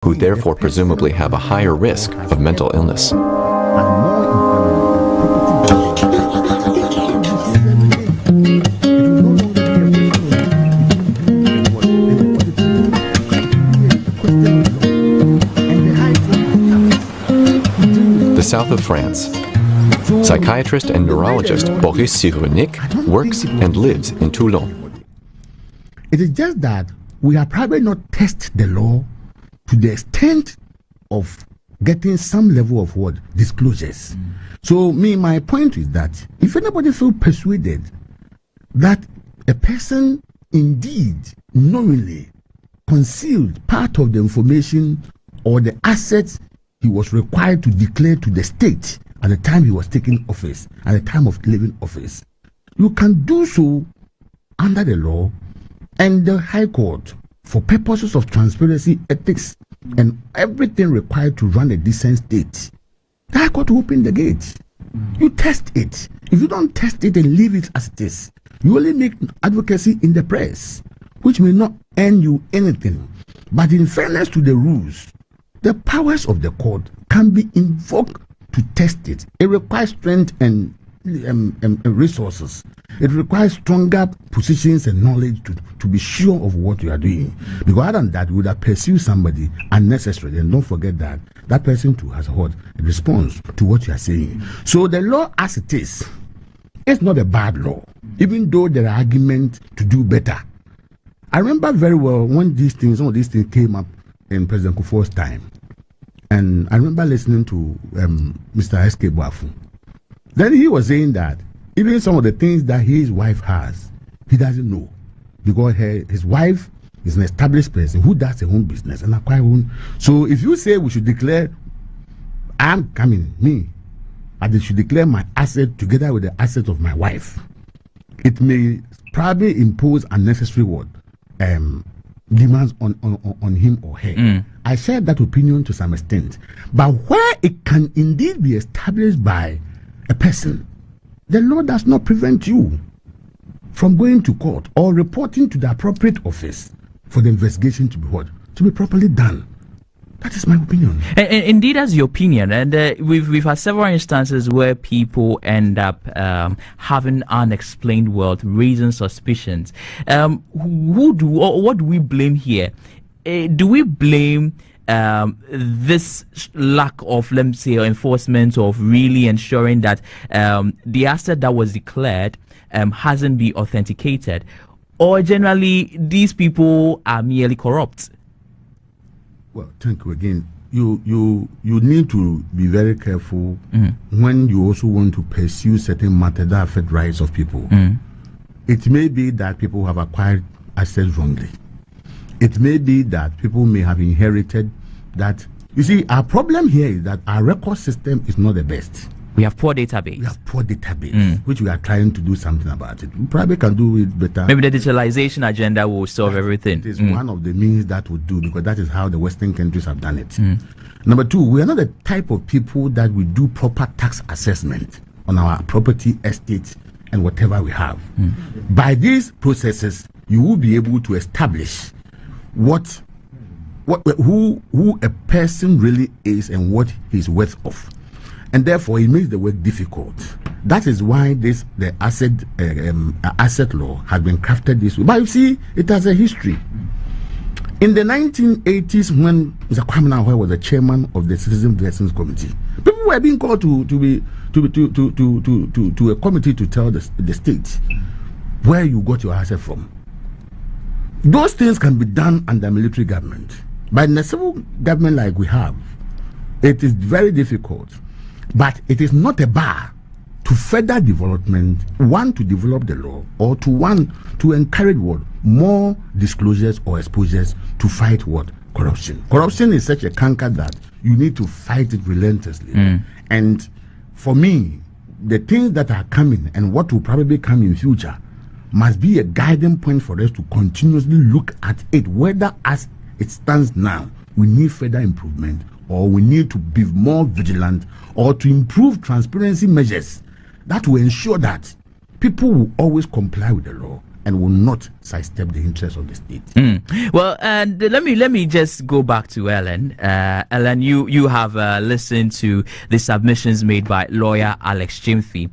who therefore presumably have a higher risk of mental illness. The south of France. Psychiatrist and neurologist Boris Cyrulnik works and lives in Toulon. It is just that we have probably not tested the law to the extent of getting some level of what? Disclosures. So my point is that if anybody feels persuaded that a person indeed knowingly concealed part of the information or the assets he was required to declare to the state at the time he was taking office, at the time of leaving office, you can do so under the law, and the High Court, for purposes of transparency, ethics, and everything required to run a decent state, the High Court will open the gate. You test it. If you don't test it and leave it as it is, you only make advocacy in the press, which may not earn you anything. But in fairness to the rules, the powers of the court can be invoked to test it. It requires strength and resources. It requires stronger positions and knowledge to be sure of what you are doing. Because other than that, you would have pursued somebody unnecessarily. And don't forget that that person too has heard a response to what you are saying. So the law as it is, it's not a bad law, even though there are arguments to do better. I remember very well when some of these things came up in President Kufuor's time. And I remember listening to Mr. S.K. Boafu. Then he was saying that even some of the things that his wife has, he doesn't know. Because his wife is an established person who does her own business and acquire own. So if you say we should declare, I should declare my asset together with the asset of my wife, it may probably impose unnecessary demands on him or her. I share that opinion to some extent. But where it can indeed be established by a person, the law does not prevent you from going to court or reporting to the appropriate office for the investigation to be properly done. That is my opinion. And indeed, that's your opinion. And we've had several instances where people end up having unexplained wealth, raising suspicions. What do we blame here? Do we blame this lack of, let me say, enforcement of really ensuring that the asset that was declared hasn't been authenticated, or generally these people are merely corrupt? Well, thank you again. You need to be very careful when you also want to pursue certain matters that affect rights of people. It may be that people have acquired assets wrongly. It may be that people may have inherited that. You see, our problem here is that our record system is not the best. We have poor database. Which we are trying to do something about it. We probably can do it better. Maybe the digitalization agenda will solve everything. It is one of the means that would do, because that is how the Western countries have done it. Number two, we are not the type of people that we do proper tax assessment on our property, estates, and whatever we have. By these processes, you will be able to establish who a person really is and what he's worth of. And therefore, it makes the work difficult. That is why the asset law has been crafted this way. But you see, it has a history. In the 1980s, when Mr. Kwame Nkrumah was the chairman of the Citizen Relations Committee, people were being called to a committee to tell the state where you got your asset from. Those things can be done under military government. But in a civil government like we have, it is very difficult. But it is not a bar to further development, one, to develop the law, or to encourage more disclosures or exposures to fight corruption. Corruption is such a canker that you need to fight it relentlessly. And for me, the things that are coming and what will probably come in future must be a guiding point for us to continuously look at it, whether as it stands now we need further improvement, or we need to be more vigilant, or to improve transparency measures that will ensure that people will always comply with the law and will not sidestep the interests of the state. Well, and let me just go back to Ellen. Ellen, you have listened to the submissions made by lawyer Alex Chimfi,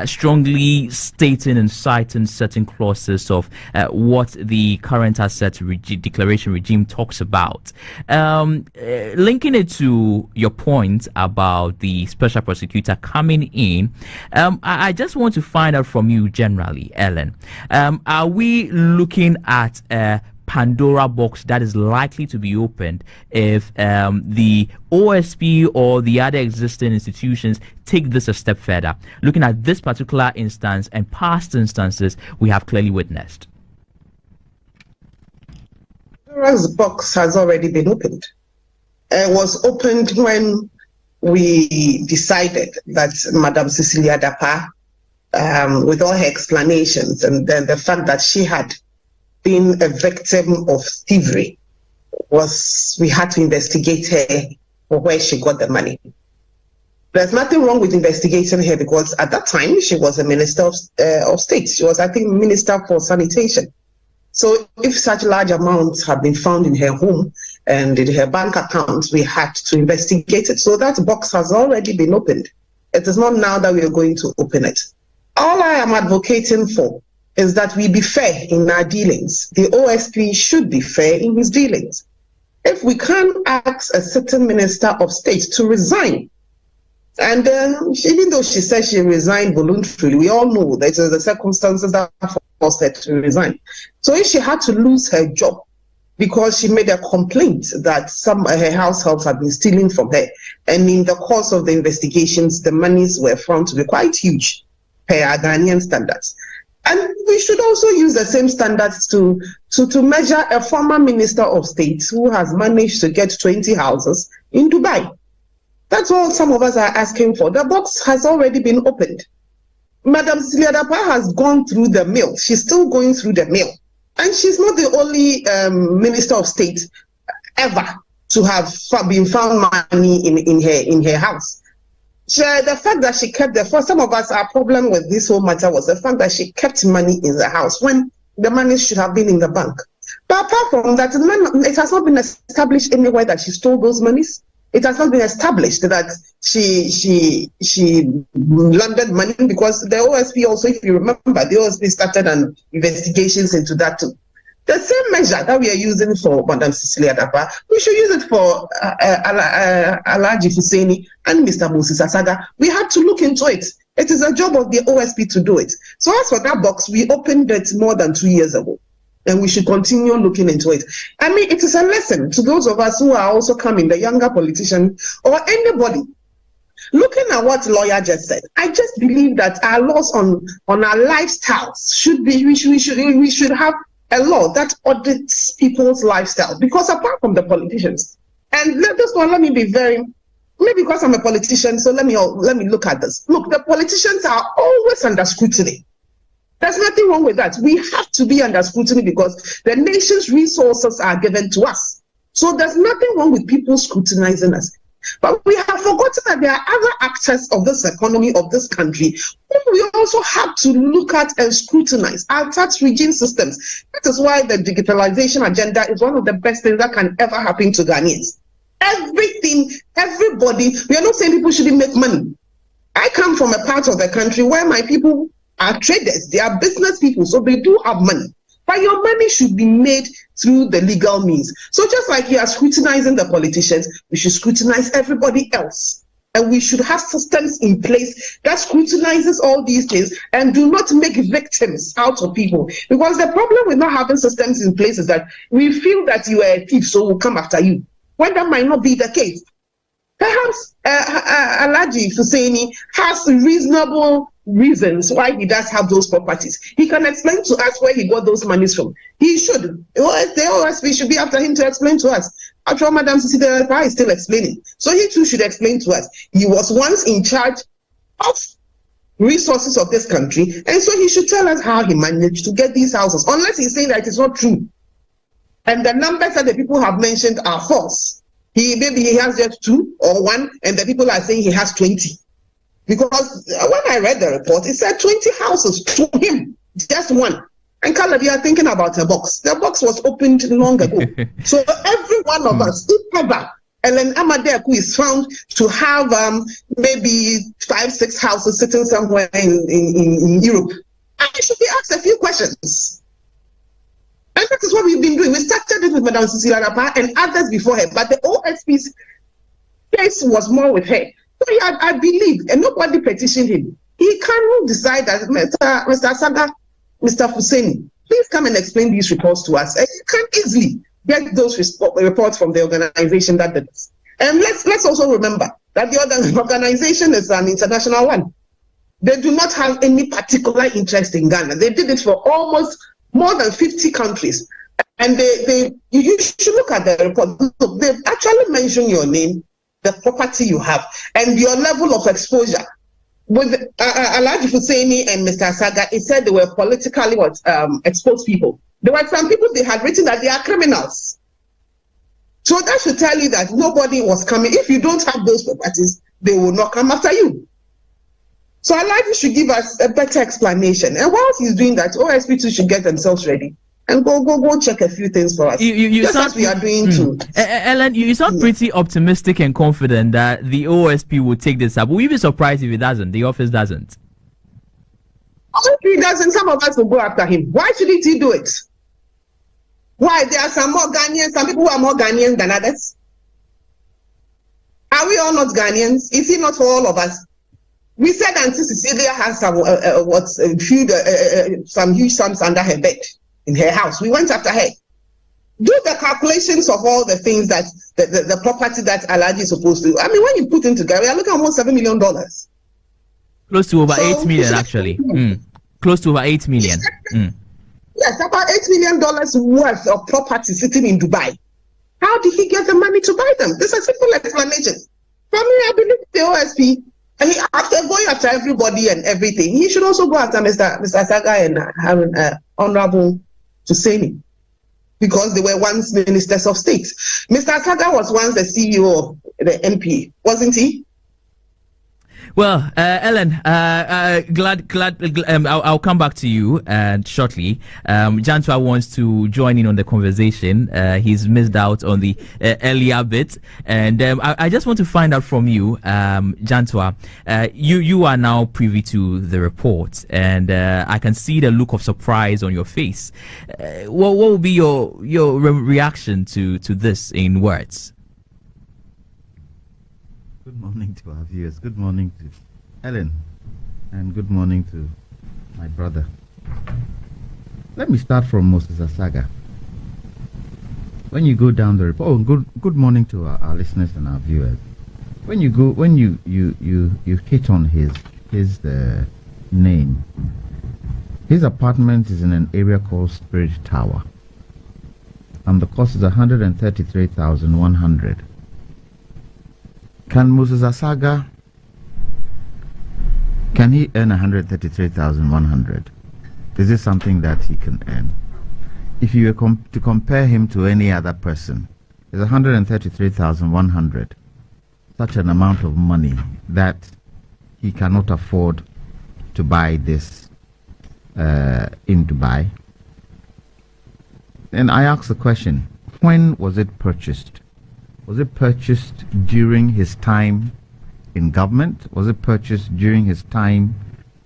strongly stating and citing certain clauses of what the current asset declaration regime talks about. Linking it to your point about the special prosecutor coming in, I just want to find out from you generally, Ellen. Are we looking at a Pandora box that is likely to be opened if the OSP or the other existing institutions take this a step further, looking at this particular instance and past instances we have clearly witnessed? Pandora's box has already been opened. It was opened when we decided that Madam Cecilia Dapa, with all her explanations, and then the fact that she had been a victim of thievery, we had to investigate her for where she got the money. There's nothing wrong with investigating her because at that time she was a minister of state. She was, I think, minister for sanitation. So if such large amounts have been found in her home and in her bank accounts, we had to investigate it. So that box has already been opened. It is not now that we are going to open it. All I am advocating for is that we be fair in our dealings. The OSP should be fair in his dealings. If we can ask a certain minister of state to resign, and even though she says she resigned voluntarily, we all know that the circumstances that forced her to resign. So if she had to lose her job because she made a complaint that some of her house helps had been stealing from her, and in the course of the investigations, the monies were found to be quite huge per our Ghanaian standards. And we should also use the same standards to measure a former minister of state who has managed to get 20 houses in Dubai. That's all some of us are asking for. The box has already been opened. Madam Cecilia Dapa has gone through the mill. She's still going through the mill. And she's not the only minister of state ever to have been found money in her house. The fact that she kept for some of us, our problem with this whole matter was the fact that she kept money in the house when the money should have been in the bank. But apart from that, it has not been established anywhere that she stole those monies. It has not been established that she laundered money, because the OSP also, if you remember, the OSP started an investigations into that too. The same measure that we are using for Madam Cecilia Dapa, we should use it for Alhaji Fuseni and Mr. Moses Asaga. We have to look into it. It is a job of the OSP to do it. So as for that box, we opened it more than 2 years ago, and we should continue looking into it. I mean, it is a lesson to those of us who are also coming, the younger politicians or anybody. Looking at what lawyer just said, I just believe that our laws on our lifestyles should be, we should have a law that audits people's lifestyle, because apart from the politicians, and let me be very, maybe because I'm a politician, so let me look at this. Look, the politicians are always under scrutiny. There's nothing wrong with that. We have to be under scrutiny because the nation's resources are given to us. So there's nothing wrong with people scrutinizing us. But we have forgotten that there are other actors of this economy, of this country, whom we also have to look at and scrutinize. Our tax regime systems. That is why the digitalization agenda is one of the best things that can ever happen to Ghanaians. Everything, everybody, we are not saying people shouldn't make money. I come from a part of the country where my people are traders, they are business people, so they do have money. But your money should be made through the legal means. So just like you are scrutinizing the politicians, we should scrutinize everybody else. And we should have systems in place that scrutinizes all these things and do not make victims out of people. Because the problem with not having systems in place is that we feel that you are a thief, so we'll come after you. When that might not be the case. Perhaps Alhaji Fuseni has reasonable reasons why he does have those properties. He can explain to us where he got those monies from. He should. The OSP should be after him to explain to us. After all, Madam Cecilia Dapa is still explaining. So he too should explain to us. He was once in charge of resources of this country, and so he should tell us how he managed to get these houses, unless he's saying that it's not true. And the numbers that the people have mentioned are false. Maybe he has just 2 or 1, and the people are saying he has 20. Because when I read the report, it said 20 houses to him, just 1. And Caleb, you are thinking about a box. The box was opened long ago. So every one of us, if ever Ellen Amadeku is found to have maybe 5-6 houses sitting somewhere in Europe, I should be asked a few questions. And that is what we've been doing. We started it with Madam Cecilia Dapa and others before her, but the OSP's case was more with her. So I believe, and nobody petitioned him. He can decide that Mr. Saga, Mr. Husseini, please come and explain these reports to us. And you can easily get those reports from the organization that did this. And let's also remember that the organization is an international one. They do not have any particular interest in Ghana. They did it for almost more than 50 countries. And you should look at the report. Look, they actually mention your name, the property you have, and your level of exposure. With Alhaji Husseini and Mr. Saga, it said they were politically exposed people. There were some people they had written that they are criminals. So that should tell you that nobody was coming. If you don't have those properties, they will not come after you. So Alhaji should give us a better explanation. And whilst he's doing that, OSP2 should get themselves ready and go check a few things for us. Just as we are doing too. Ellen, you sound pretty optimistic and confident that the OSP will take this up. Will you be surprised if it doesn't? The office doesn't. If he doesn't, some of us will go after him. Why shouldn't he do it? Why? There are some more Ghanaians, some people who are more Ghanaians than others. Are we all not Ghanaians? Is he not for all of us? We said Auntie Cecilia has some huge sums under her bed in her house. We went after her. Do the calculations of all the things that the property that Alhaji is supposed to. I mean, when you put them together, we are looking at almost $7 million. Close to over 8 million, actually. Close to over 8 million. Yes, about $8 million worth of property sitting in Dubai. How did he get the money to buy them? There's a simple explanation. For me, I believe the OSP, after going after everybody and everything, he should also go after Mr. Saga and Honorable Husseini, because they were once ministers of state. Mr. Saga was once the CEO of the MP, wasn't he? Well, Ellen, I'll come back to you shortly. Jantua wants to join in on the conversation. He's missed out on the earlier bit, and I just want to find out from you, Jantua. You are now privy to the report, and I can see the look of surprise on your face. What will be your reaction to this in words? Good morning to our viewers. Good morning to Ellen, and good morning to my brother. Let me start from Moses Asaga. When you go down the report, good morning to our listeners and our viewers. When you hit on his name, his apartment is in an area called Spirit Tower, and the cost is 133,100. Can Moses Asaga, can he earn 133,100? Is this something that he can earn? If you were to compare him to any other person, is 133,100 such an amount of money that he cannot afford to buy this in Dubai? And I ask the question, when was it purchased? Was it purchased during his time in government? Was it purchased during his time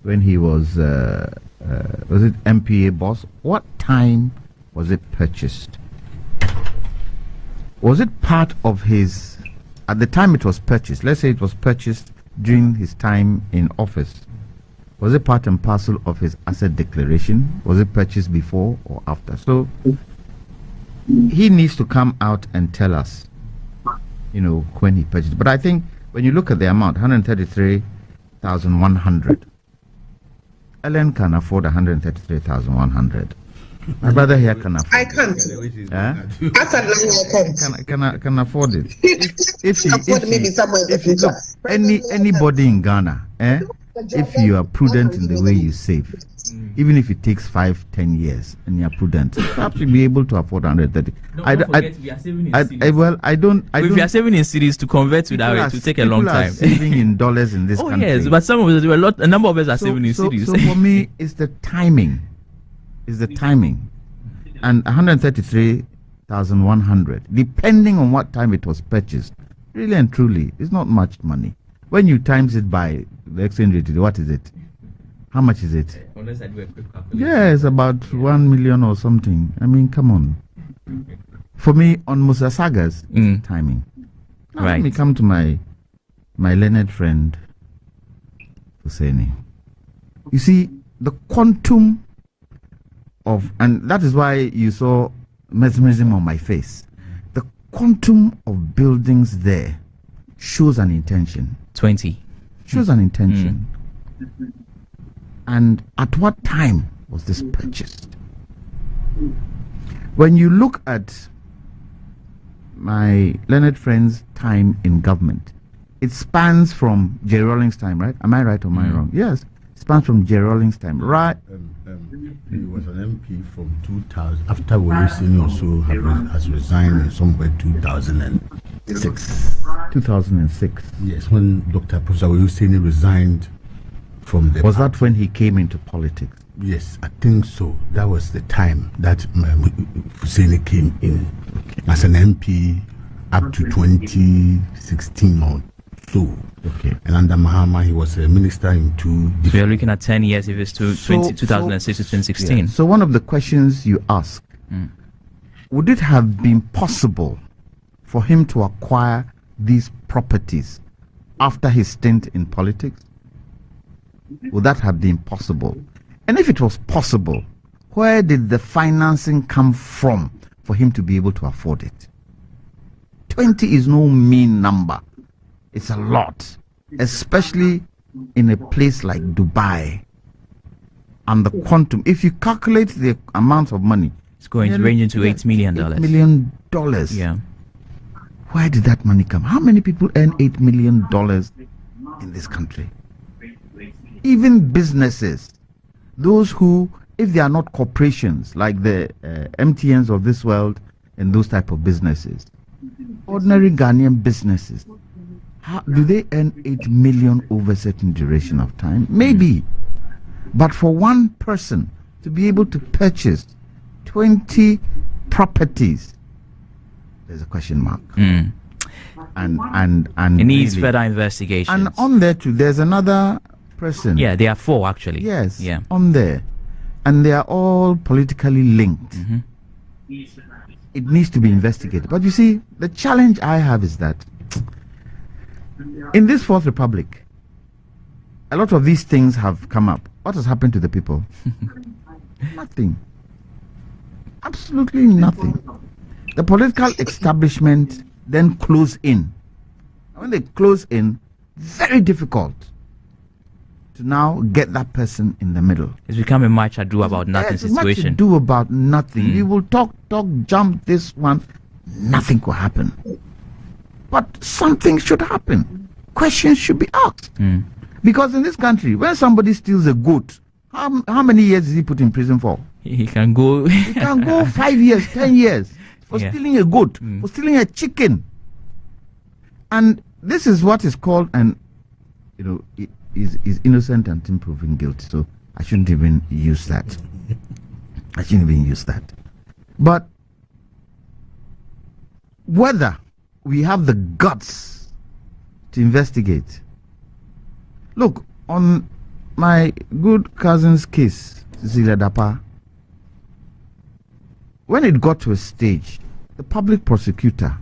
when he was it MPA boss? What time was it purchased? Was it part of his, at the time it was purchased, let's say it was purchased during his time in office, was it part and parcel of his asset declaration? Was it purchased before or after? So he needs to come out and tell us, when he purchased. But I think when you look at the amount, 133,100, Ellen can afford 133,100. My brother here can afford. I can't. Can afford it. Anybody in Ghana, if you are prudent in the way you save, even if it takes 5-10 years and you're prudent, perhaps you'll be able to afford 130. Don't forget we are saving in cedis. If we are saving in cedis, to convert to that way, to take a long time. Saving in dollars in this country. Yes, but some of us, a number of us are saving in cedis. So for me, it's the timing. is the timing. And 133,100, depending on what time it was purchased, really and truly, it's not much money. When you times it by the exchange rate, what is it? How much is it? Yeah, it's about 1 million or something. I mean, come on. For me, on Musa Saga's timing. Now, Right. let me come to my learned friend, Husseini. You see, the quantum of, and that is why you saw mesmerism on my face. The quantum of buildings there shows an intention. 20. Shows an intention. And at what time was this purchased? When you look at my learned friend's time in government, it spans from Jerry Rawlings' time, right? Am I right or am I wrong? Yes, it spans from Jerry Rawlings' time, right? He was an MP from 2000. After Wolisini also has resigned in somewhere 2006. 2006. Yes, when Dr. Professor Wolisini resigned from the. Was that when he came into politics? Yes, I think so. That was the time that Husseini came in as an MP up to 2016 or so. Okay. And under Mahama, he was a minister in two So different. you're looking at 10 years if it's to 2006 to 2016. Yeah. So one of the questions you ask, would it have been possible for him to acquire these properties after his stint in politics? Would that have been possible? And if it was possible, where did the financing come from for him to be able to afford it? 20 is no mean number. It's a lot, especially in a place like Dubai. And the quantum, if you calculate the amount of money, It's going to range into $8 million. $8 million. Yeah. Where did that money come? How many people earn $8 million in this country? Even businesses, those who, if they are not corporations like the MTNs of this world and those type of businesses, ordinary Ghanaian businesses, how, do they earn 8 million over a certain duration of time? Maybe. But for one person to be able to purchase 20 properties, there's a question mark. And It needs really- further investigation. And on there too, there's another person. Yeah, there are 4 actually. Yes. Yeah. On there, and they are all politically linked. It needs to be investigated. But you see, the challenge I have is that in this Fourth Republic, a lot of these things have come up. What has happened to the people? Nothing. Absolutely nothing. The political establishment then close in. And when they close in, very difficult to now get that person in the middle. It's become a much ado about nothing There's much to situation. do about nothing. You will talk, jump this one, nothing will happen. But something should happen. Questions should be asked. Because in this country, when somebody steals a goat, how many years is he put in prison for? He can go. He can go 5 years, 10 years for Yeah. stealing a goat, for stealing a chicken. And this is what is called is innocent until proven guilty. So I shouldn't even use that. But whether we have the guts to investigate. Look, on my good cousin's case, Cecilia Dapa, when it got to a stage, the public prosecutor,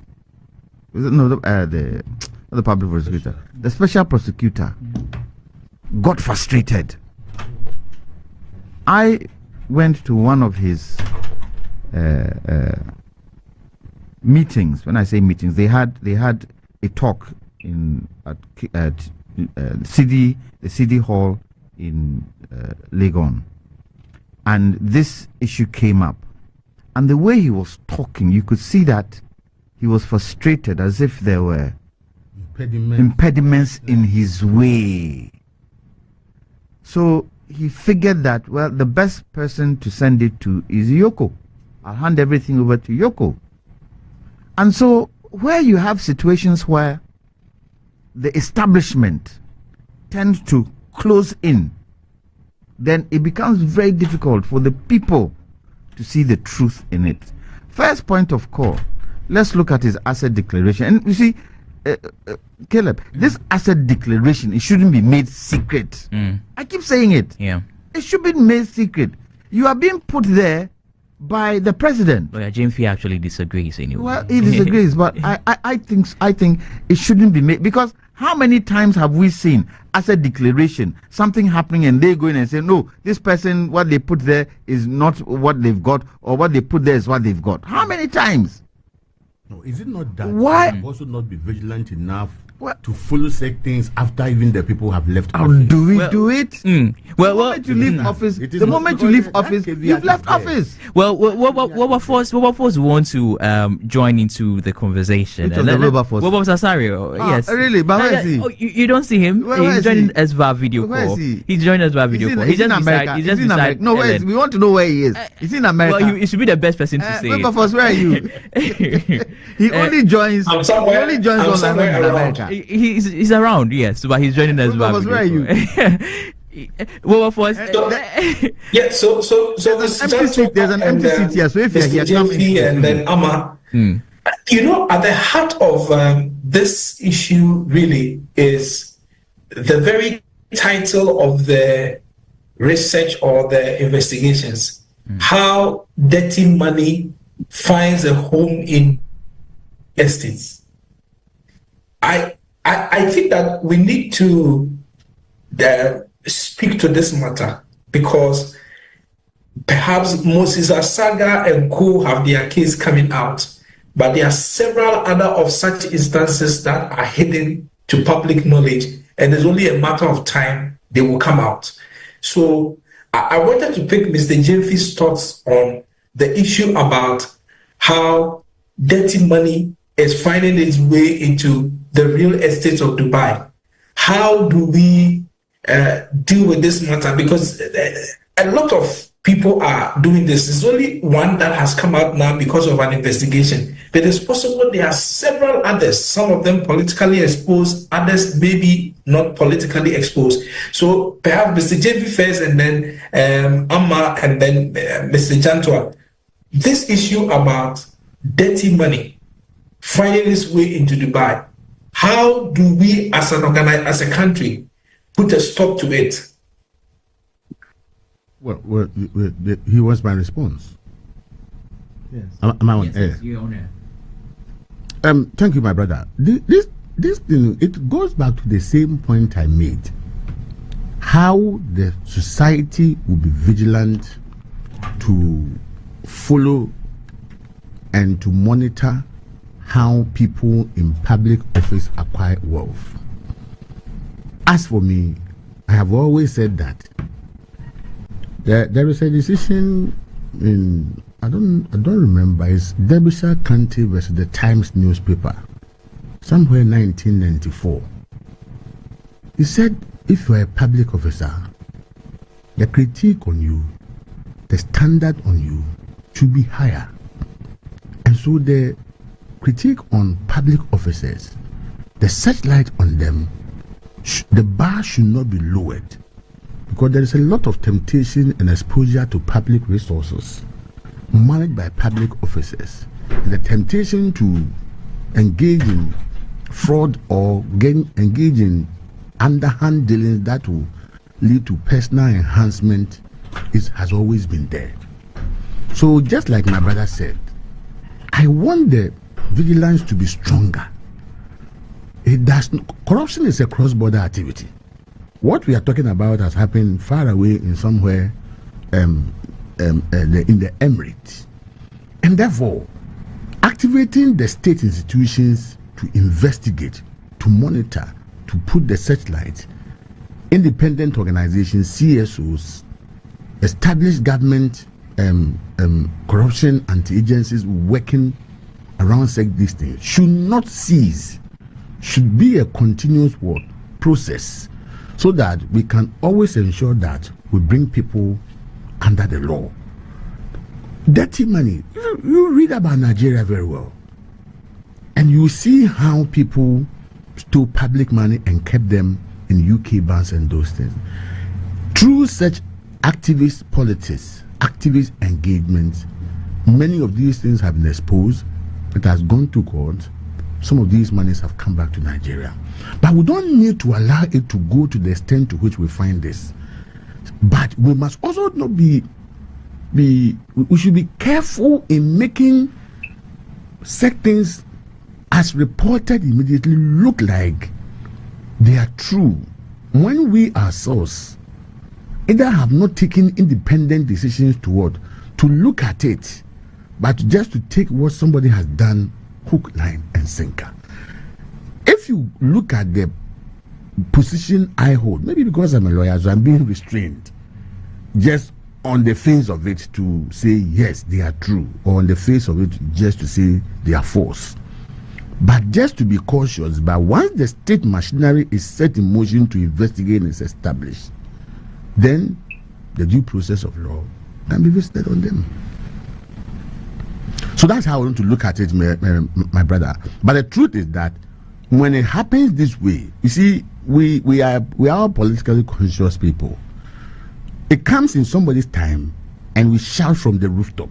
the special prosecutor got frustrated. I went to one of his meetings. When I say meetings, they had a talk at the CD hall in Legon, and this issue came up. And the way he was talking, you could see that he was frustrated, as if there were impediments in his way. So he figured that, well, the best person to send it to is Yoko. I'll hand everything over to Yoko. And so where you have situations where the establishment tends to close in then it becomes very difficult for the people to see the truth in it. First point of call, let's look at his asset declaration. And you see, Caleb, this asset declaration, it shouldn't be made secret. I keep saying it. Yeah. It should be made secret. You are being put there by the president. Well, James Fee actually disagrees anyway. Well, he disagrees, but I think it shouldn't be made, because how many times have we seen asset declaration, something happening, and they go in and say, no, this person, what they put there is not what they've got, or what they put there is what they've got? How many times? No, is it not that Why? we also not be vigilant enough What? to follow such things after even the people have left How office? do we Well, do it? Well, The moment you leave office, It is the not moment you because leave that office, caveat you've is left there. office. Well, Wilberforce want to join into the conversation. Which of the Wilberforce? Wilberforce Asario, yes. Really? But where is he? Oh, you don't see him? Where He's is joining he? us via video Where is call. he? He's joining us via video call. He's in just America. beside. He's just in beside America. No, where is, Ellen. we want to know where he is. He's in America. Well, he should be the best person to say. Wilberforce, where are you? He only joins. I'm somewhere- He only joins I'm on somewhere in around. America. He's around, yes, but he's joining us via Wilberforce, video where are call. Wilberforce. Yeah, so There's an empty seat. There's an empty seat here. So if you're here, come in. Jeffy and then Amma, you know, at the heart of this issue really is the very title of the research or the investigations. How dirty money finds a home in estates. I think that we need to speak to this matter, because perhaps Moses Asaga and co have their case coming out, but there are several other of such instances that are hidden to public knowledge, and it's only a matter of time they will come out. So I wanted to pick Mr. Jeffy's thoughts on the issue about how dirty money is finding its way into the real estate of Dubai. How do we deal with this matter? Because a lot of people are doing this. There's only one that has come out now because of an investigation. But it's possible there are several others, some of them politically exposed, others maybe not politically exposed. So perhaps Mr. JV first, and then Amma, and then Mr. Jantua. This issue about dirty money finding its way into Dubai, how do we as a country put a stop to it? Well, he wants my response. Yes. Am I on air? You're on air. Thank you, my brother. This thing, it goes back to the same point I made. How the society will be vigilant to follow and to monitor how people in public office acquire wealth. As for me, I have always said that there is a decision in, I don't remember, it's Derbyshire County versus the Times newspaper, somewhere in 1994. He said, if you are a public officer, the critique on you, the standard on you should be higher. And so the critique on public officers, the searchlight on them, the bar should not be lowered, because there is a lot of temptation and exposure to public resources managed by public officers. The temptation to engage in fraud or engage in underhand dealings that will lead to personal enhancement has always been there. So just like my brother said, I want the vigilance to be stronger. Corruption is a cross-border activity. What we are talking about has happened far away in somewhere in the Emirates. And therefore, activating the state institutions to investigate, to monitor, to put the searchlight, independent organizations, CSOs, established government corruption anti-agencies working around these things should not cease, should be a continuous process, so that we can always ensure that we bring people under the law. Dirty money, you read about Nigeria very well, and you see how people stole public money and kept them in UK banks and those things. Through such activist politics, activist engagements, many of these things have been exposed. It has gone to court. Some of these monies have come back to Nigeria. But we don't need to allow it to go to the extent to which we find this. But we must also not we should be careful in making such things as reported immediately look like they are true, when we ourselves either have not taken independent decisions to look at it, but just to take what somebody has done hook, line, and sinker. If you look at the position I hold, maybe because I'm a lawyer, so I'm being restrained, just on the face of it to say yes, they are true, or on the face of it just to say they are false. But just to be cautious, but once the state machinery is set in motion to investigate and is established, then the due process of law can be visited on them. So that's how I want to look at it, my brother. But the truth is that when it happens this way, you see, we are politically conscious people. It comes in somebody's time and we shout from the rooftop.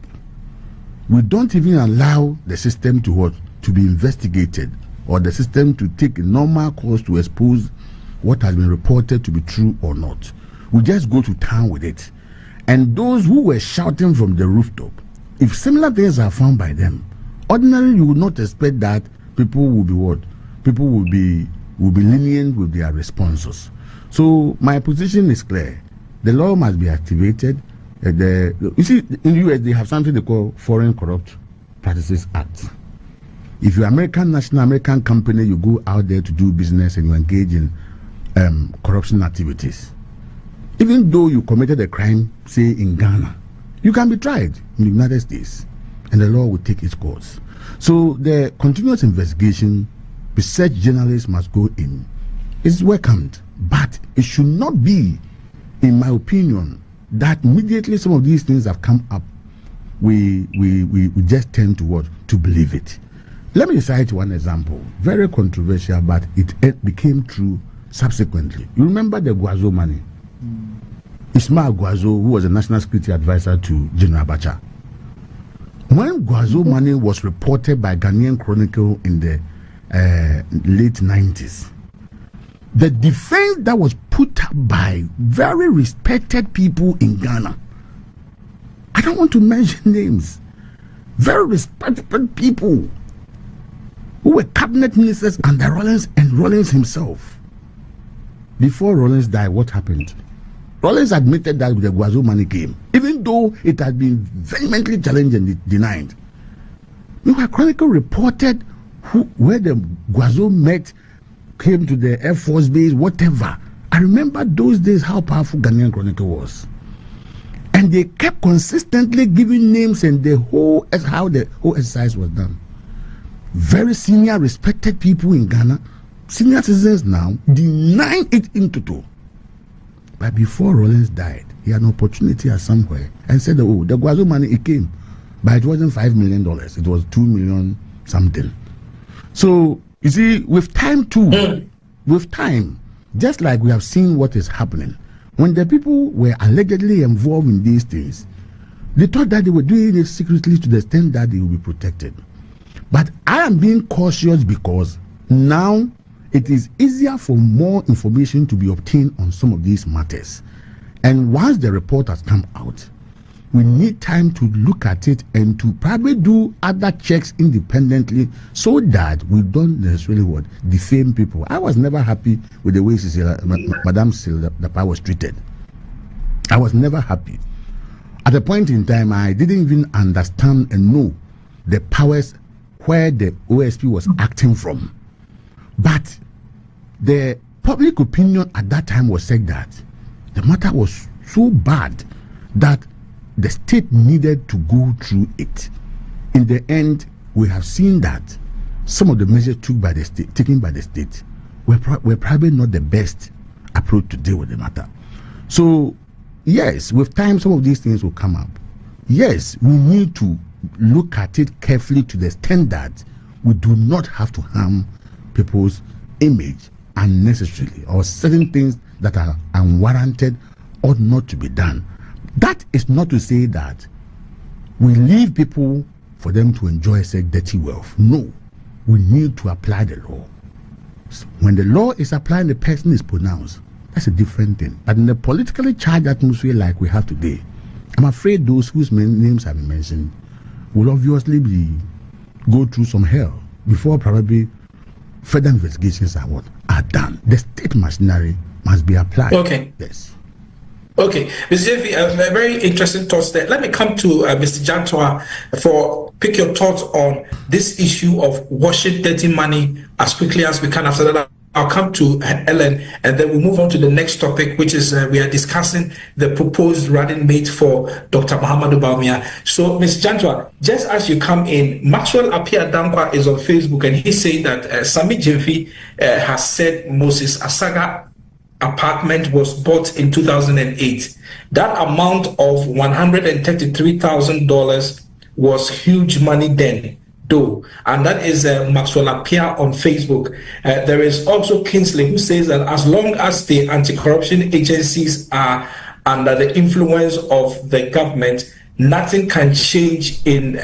We don't even allow the system to be investigated, or the system to take a normal course to expose what has been reported to be true or not. We just go to town with it. And those who were shouting from the rooftop, if similar things are found by them, ordinarily you would not expect that people will be what? People will be lenient with their responses. So my position is clear. The law must be activated. You see, in the US they have something they call Foreign Corrupt Practices Act. If you're American company, you go out there to do business and you engage in corruption activities. Even though you committed a crime, say in Ghana, you can be tried in the United States and the law will take its course. So the continuous investigation, research journalists must go in. It's welcomed, but it should not be, in my opinion, that immediately some of these things have come up, we just tend to believe it. Let me cite one example, very controversial, but it became true subsequently. You remember the Guazo money? Ismail Guazo, who was a national security advisor to General Abacha. When Guazo money was reported by Ghanaian Chronicle in the late 90s, the defense that was put up by very respected people in Ghana, I don't want to mention names, very respected people who were cabinet ministers under Rawlings and Rawlings himself. Before Rawlings died, what happened? Rawlings admitted that the Guazo money came, even though it had been vehemently challenged and denied. Meanwhile, Chronicle reported where the Guazo met, came to the Air Force base, whatever. I remember those days how powerful Ghanaian Chronicle was. And they kept consistently giving names and how the whole exercise was done. Very senior, respected people in Ghana, senior citizens now, denying it in total. But before Rawlings died, he had an opportunity at somewhere and said, oh, the Guazo money, it came. But it wasn't $5 million. It was $2 million something. So, you see, with time too, with time, just like we have seen what is happening, when the people were allegedly involved in these things, they thought that they were doing it secretly to the extent that they will be protected. But I am being cautious because now it is easier for more information to be obtained on some of these matters. And once the report has come out, we need time to look at it and to probably do other checks independently so that we don't necessarily defame people. I was never happy with the way Madame Cecilia Dapa was treated. I was never happy. At a point in time, I didn't even understand and know the powers where the OSP was acting from. But the public opinion at that time was said that the matter was so bad that the state needed to go through it. In the end, we have seen that some of the measures taken by the state were probably not the best approach to deal with the matter. So, yes, with time, some of these things will come up. Yes, we need to look at it carefully to the extent that we do not have to harm people's image unnecessarily, or certain things that are unwarranted ought not to be done. That is not to say that we leave people for them to enjoy such dirty wealth. No, we need to apply the law. When the law is applied, the person is pronounced. That's a different thing. But in the politically charged atmosphere like we have today, I'm afraid those whose names have been mentioned will obviously go through some hell before probably further investigations are done. The state machinery must be applied. Okay. Yes. Okay, Mr. JV, very interesting thoughts there. Let me come to Mr. Jantua for pick your thoughts on this issue of washing dirty money as quickly as we can. After that, I'll come to Ellen, and then we'll move on to the next topic, which is we are discussing the proposed running mate for Dr. Muhammadu Bawumia. So, Ms. Jantua, just as you come in, Maxwell Apia Dankwa is on Facebook, and he's saying that Sami Jemfi has said Moses Asaga apartment was bought in 2008. That amount of $133,000 was huge money then, though. And that is Maxwell Apia on Facebook. There is also Kingsley, who says that as long as the anti-corruption agencies are under the influence of the government, nothing can change in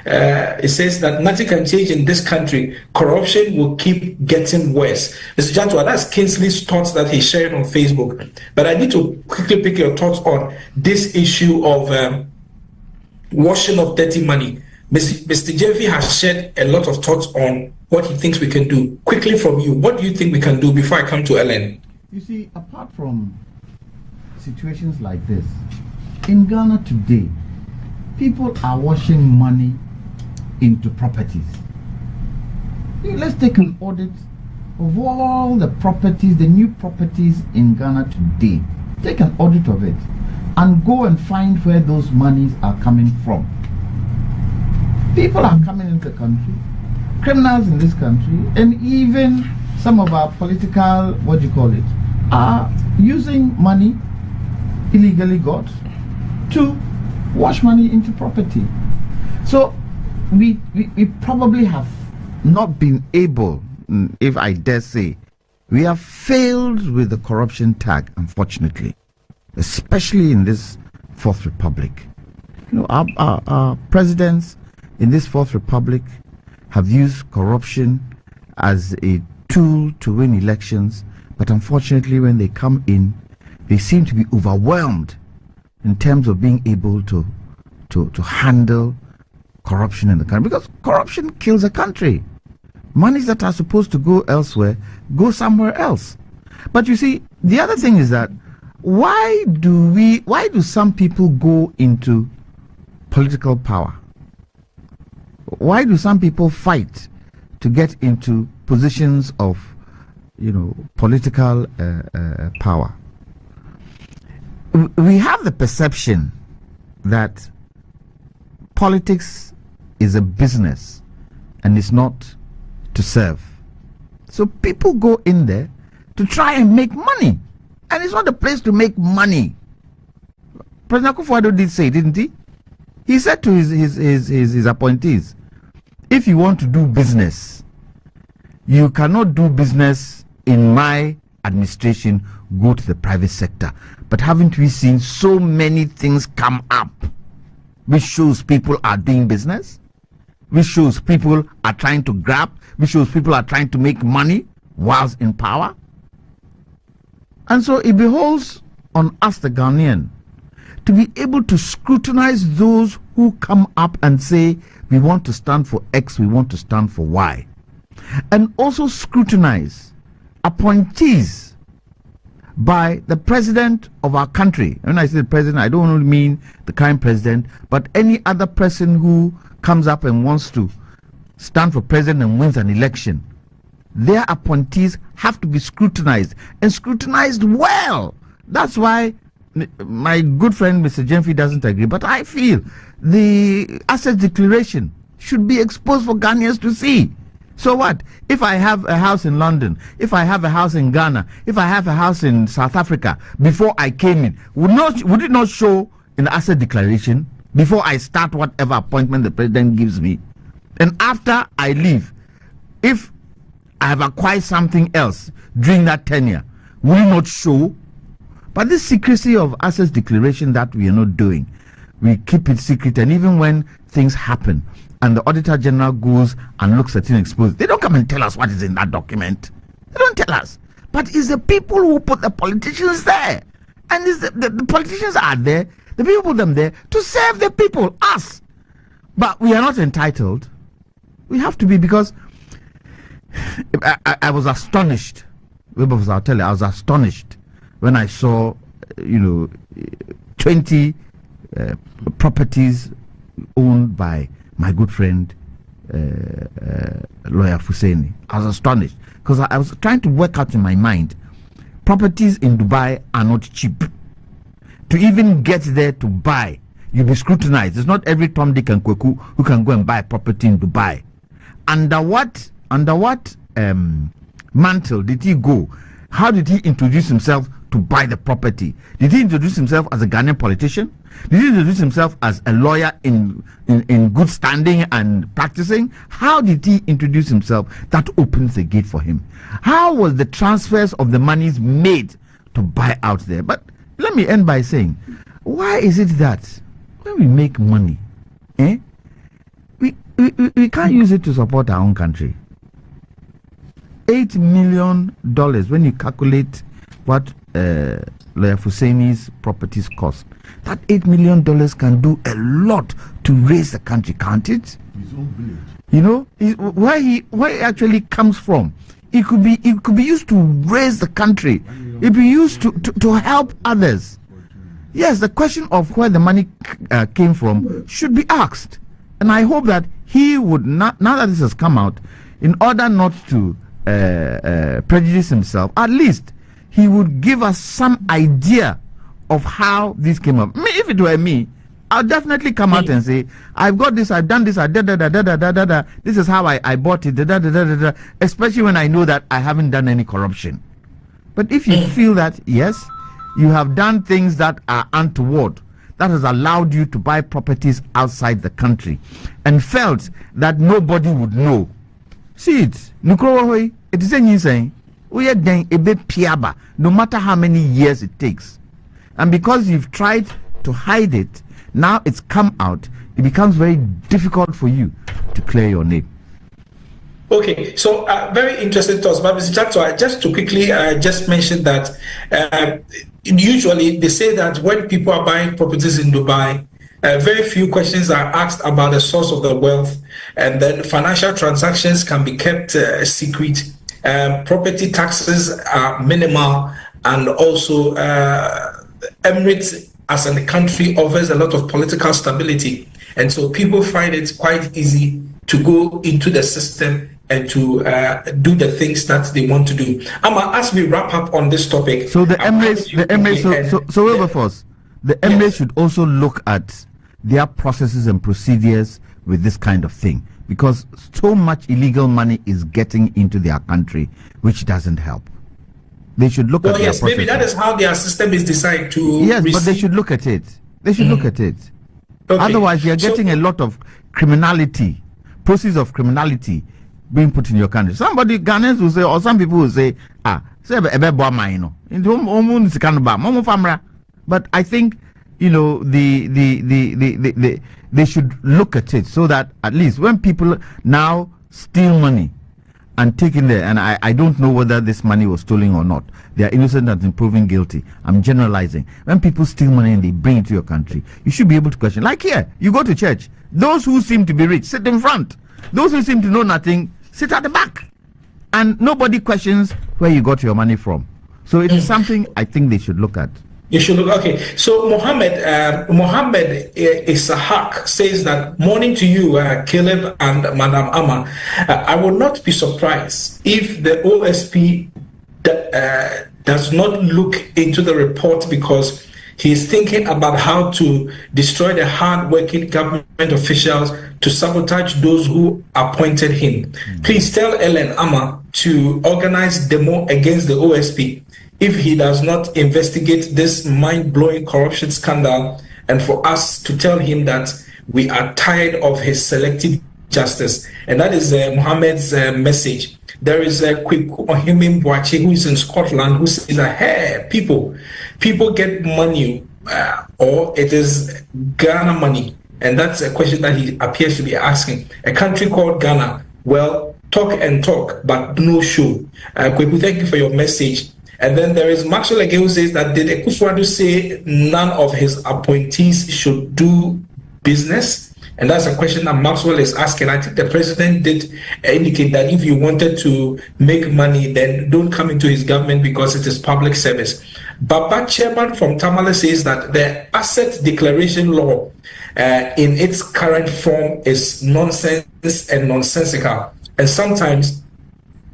it says that nothing can change in this country. Corruption will keep getting worse. Mr. Jantua, that's Kingsley's thoughts that he shared on Facebook. But I need to quickly pick your thoughts on this issue of washing of dirty money. Mr. JV has shared a lot of thoughts on what he thinks we can do. Quickly from you, what do you think we can do before I come to Ellen? You see, apart from situations like this, in Ghana today, people are washing money into properties. Let's take an audit of all the properties, the new properties in Ghana today. Take an audit of it and go and find where those monies are coming from. People are coming into the country, criminals in this country, and even some of our political, are using money illegally got to wash money into property. So we probably have not been able, if I dare say, we have failed with the corruption tag, unfortunately, especially in this Fourth Republic. You know, our presidents in this Fourth Republic have used corruption as a tool to win elections, but unfortunately when they come in, they seem to be overwhelmed in terms of being able to handle corruption in the country, because corruption kills a country. Monies that are supposed to go elsewhere go somewhere else. But you see, the other thing is that why do some people go into political power? Why do some people fight to get into positions of, political power? We have the perception that politics is a business and it's not to serve. So people go in there to try and make money, and it's not the place to make money. President Akufo-Addo did say, didn't he? He said to his appointees, if you want to do business, you cannot do business in my administration, go to the private sector. But haven't we seen so many things come up which shows people are doing business, which shows people are trying to grab, which shows people are trying to make money whilst in power? And so it behoves on us, the Ghanaian, to be able to scrutinize those who come up and say, we want to stand for X, we want to stand for Y. And also scrutinize appointees by the president of our country. When I say the president, I don't only mean the current president, but any other person who comes up and wants to stand for president and wins an election. Their appointees have to be scrutinized, and scrutinized well. That's why my good friend Mr. Jemfi doesn't agree, but I feel the asset declaration should be exposed for Ghanaians to see. So what? If I have a house in London, if I have a house in Ghana, if I have a house in South Africa, before I came in, would it not show in the asset declaration before I start whatever appointment the president gives me? And after I leave, if I have acquired something else during that tenure, will it not show? But this secrecy of assets declaration that we are not doing, we keep it secret, and even when things happen and the Auditor General goes and looks at it and exposes, they don't come and tell us what is in that document. They don't tell us. But it's the people who put the politicians there. And it's the politicians are there, the people put them there to serve the people, us. But we are not entitled. We have to be, because I was astonished. I was astonished when I saw, 20 properties owned by my good friend, lawyer Fuseni. I was astonished because I was trying to work out in my mind, properties in Dubai are not cheap. To even get there to buy, you'll be scrutinized. It's not every Tom, Dick, and Kweku who can go and buy a property in Dubai. Under what mantle did he go? How did he introduce himself to buy the property? Did he introduce himself as a Ghanaian politician? Did he introduce himself as a lawyer in good standing and practicing? How did he introduce himself? That opens the gate for him. How was the transfers of the monies made to buy out there? But let me end by saying, why is it that when we make money, we can't use it to support our own country? $8 million, when you calculate what Lawyer Fuseni's properties cost, that $8 million can do a lot to raise the country, can't it? Where he actually comes from, it could be used to raise the country. It could be used to help others. Yes, the question of where the money came from should be asked, and I hope that he would not, now that this has come out, in order not to prejudice himself, at least he would give us some idea of how this came up. If it were me, I'll definitely come out and say, I've got this, I've done this, I did da. This is how I bought it, da. Especially when I know that I haven't done any corruption. But if you feel that, yes, you have done things that are untoward, that has allowed you to buy properties outside the country, and felt that nobody would know, see it. It is a saying, we are then a bit piaba, no matter how many years it takes. And because you've tried to hide it, now it's come out, it becomes very difficult for you to clear your name. Okay, so very interesting thoughts. But Mr. Chato, just to quickly just mention that usually they say that when people are buying properties in Dubai, very few questions are asked about the source of the wealth, and then financial transactions can be kept secret. Property taxes are minimal, and also Emirates as a country offers a lot of political stability, and so people find it quite easy to go into the system and to do the things that they want to do. As we wrap up on this topic, so the Emirates, the Emirates should also look at their processes and procedures with this kind of thing, because so much illegal money is getting into their country, which doesn't help. They should look at yes, maybe that is how their system is designed to. Yes, but they should look at it. They should look at it. Okay. Otherwise, you're getting a lot of criminality, process of criminality being put in your country. Somebody, Ghanaians will say, or some people will say, but I think, they should look at it so that at least when people now steal money and take in there, and I don't know whether this money was stolen or not, they are innocent until proven guilty. I'm generalizing. When people steal money and they bring it to your country, you should be able to question. Like here, you go to church, those who seem to be rich sit in front, those who seem to know nothing sit at the back, and nobody questions where you got your money from. So it is something I think they should look at. You should look. Okay, so Mohammed Isahak says that, morning to you, Caleb and Madam Amma. I would not be surprised if the OSP does not look into the report, because he is thinking about how to destroy the hard-working government officials to sabotage those who appointed him. Please tell Ellen Amma to organize demo against the OSP if he does not investigate this mind-blowing corruption scandal, and for us to tell him that we are tired of his selective justice. And that is Mohammed's message. There is a quick Ohimim Boache who is in Scotland who says that, hey, people get money or it is Ghana money. And that's a question that he appears to be asking. A country called Ghana, well, talk and talk, but no show. Kweku, thank you for your message. And then there is Maxwell again who says that did Akufo-Addo say none of his appointees should do business? And that's a question that Maxwell is asking. I think the president did indicate that if you wanted to make money, then don't come into his government because it is public service. Baba Chairman from Tamale says that the asset declaration law in its current form is nonsense and nonsensical. And sometimes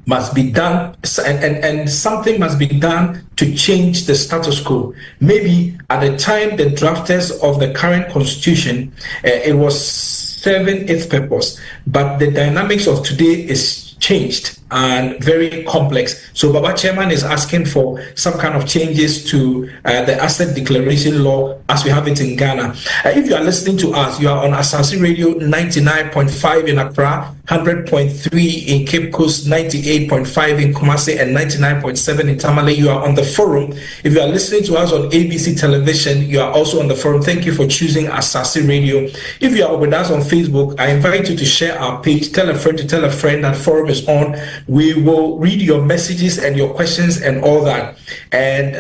must be done, and something must be done to change the status quo. Maybe at the time the drafters of the current constitution, it was serving its purpose, but the dynamics of today is changed and very complex. So Baba Chairman is asking for some kind of changes to the asset declaration law as we have it in Ghana. If you are listening to us, you are on Asasi Radio 99.5 in Accra, 100.3 in Cape Coast, 98.5 in Kumasi, and 99.7 in Tamale. You are on the forum. If you are listening to us on ABC Television, you are also on the forum. Thank you for choosing Asasi Radio. If you are with us on Facebook, I invite you to share our page. Tell a friend to tell a friend that forum is on. We will read your messages and your questions and all that. And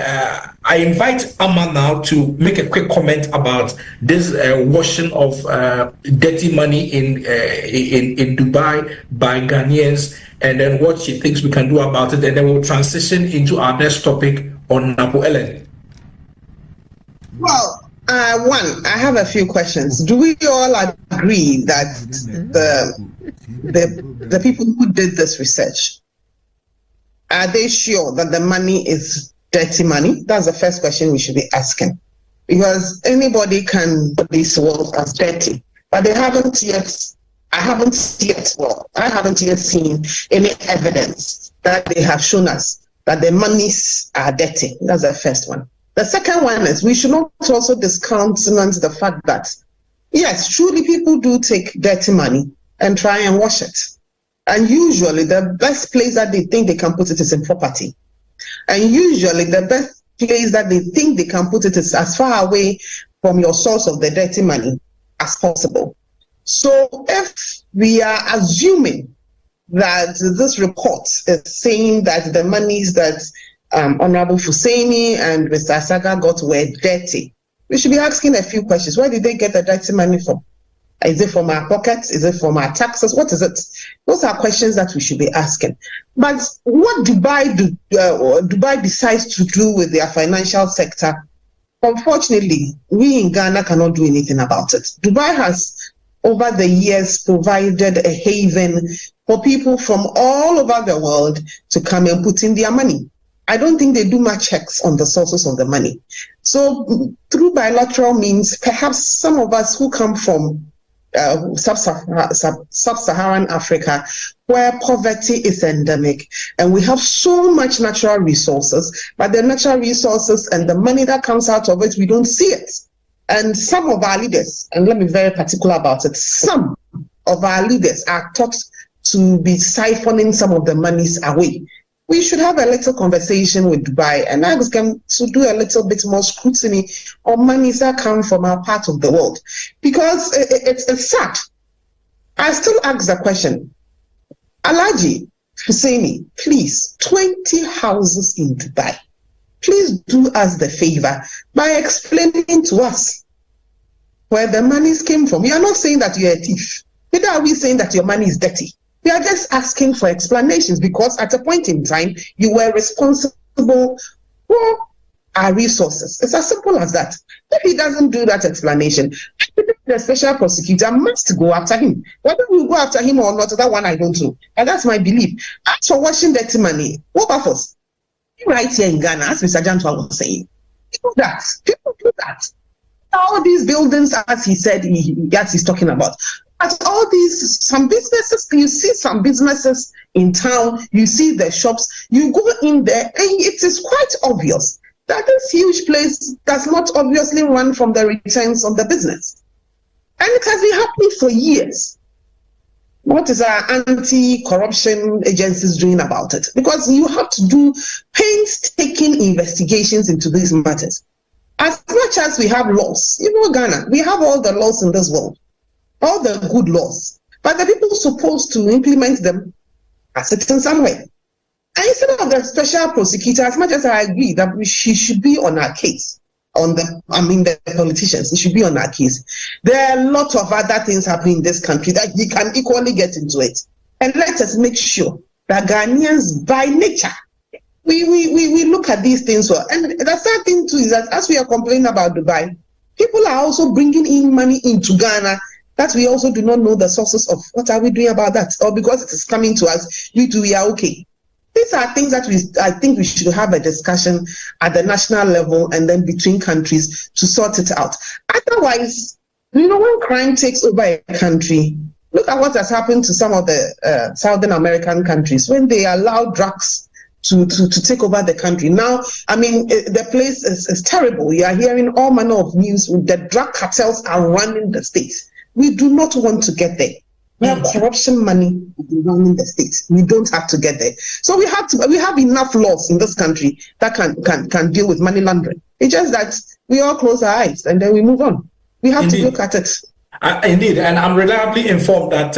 I invite Amma now to make a quick comment about this washing of dirty money in Dubai by Ghanaians, and then what she thinks we can do about it. And then we'll transition into our next topic on Napo Ellen. Well, one, I have a few questions. Do we all agree that the people who did this research, are they sure that the money is dirty money? That's the first question we should be asking. Because anybody can put this world as dirty, but I haven't yet seen any evidence that they have shown us that the monies are dirty. That's the first one. The second one is we should not also discountenance the fact that, yes, truly people do take dirty money and try and wash it. And usually the best place that they think they can put it is in property. And usually the best place that they think they can put it is as far away from your source of the dirty money as possible. So if we are assuming that this report is saying that the monies that Honorable Fuseni and Mr. Asaga got were dirty, we should be asking a few questions. Where did they get the dirty money from? Is it from our pockets? Is it from our taxes? What is it? Those are questions that we should be asking. But what Dubai decides to do with their financial sector, unfortunately, we in Ghana cannot do anything about it. Dubai has, over the years, provided a haven for people from all over the world to come and put in their money. I don't think they do much checks on the sources of the money. So through bilateral means, perhaps some of us who come from sub-Saharan Africa, where poverty is endemic, and we have so much natural resources, but the natural resources and the money that comes out of it, we don't see it. And some of our leaders, and let me be very particular about it, some of our leaders are taught to be siphoning some of the monies away. We should have a little conversation with Dubai and ask them to do a little bit more scrutiny on monies that come from our part of the world. Because it's sad. I still ask the question, Alhaji Hussaini, please, 20 houses in Dubai. Please do us the favor by explaining to us where the monies came from. We are not saying that you're a thief. Neither are we saying that your money is dirty. We are just asking for explanations because at a point in time, you were responsible for our resources. It's as simple as that. If he doesn't do that explanation, the special prosecutor must go after him. Whether we go after him or not, that one I don't know. And that's my belief. As for washing dirty money, what offers? Right here in Ghana, as Mr. Jantwa was saying, people do that. People do that. All these buildings, as he said, he's talking about. But all these, some businesses, you see some businesses in town, you see the shops, you go in there, and it is quite obvious that this huge place does not obviously run from the returns of the business. And it has been happening for years. What is our anti-corruption agencies doing about it? Because you have to do painstaking investigations into these matters. As much as we have laws, Ghana, we have all the laws in this world, all the good laws, but the people supposed to implement them are sitting somewhere. And instead of the special prosecutor, as much as I agree that she should be on our case, the politicians, it should be on our case. There are a lot of other things happening in this country that we can equally get into it. And let us make sure that Ghanaians, by nature, we look at these things well. And the sad thing too is that as we are complaining about Dubai, people are also bringing in money into Ghana that we also do not know the sources of. What are we doing about that? Or because it is coming to us, we are okay. These are things that I think we should have a discussion at the national level and then between countries to sort it out. Otherwise, when crime takes over a country, look at what has happened to some of the Southern American countries when they allow drugs to take over the country. Now, the place is terrible. You are hearing all manner of news. The drug cartels are running the states. We do not want to get there. Where corruption money is running the states. We don't have to get there. So we have enough laws in this country that can deal with money laundering. It's just that we all close our eyes and then we move on. We have to look at it. Indeed, and I'm reliably informed that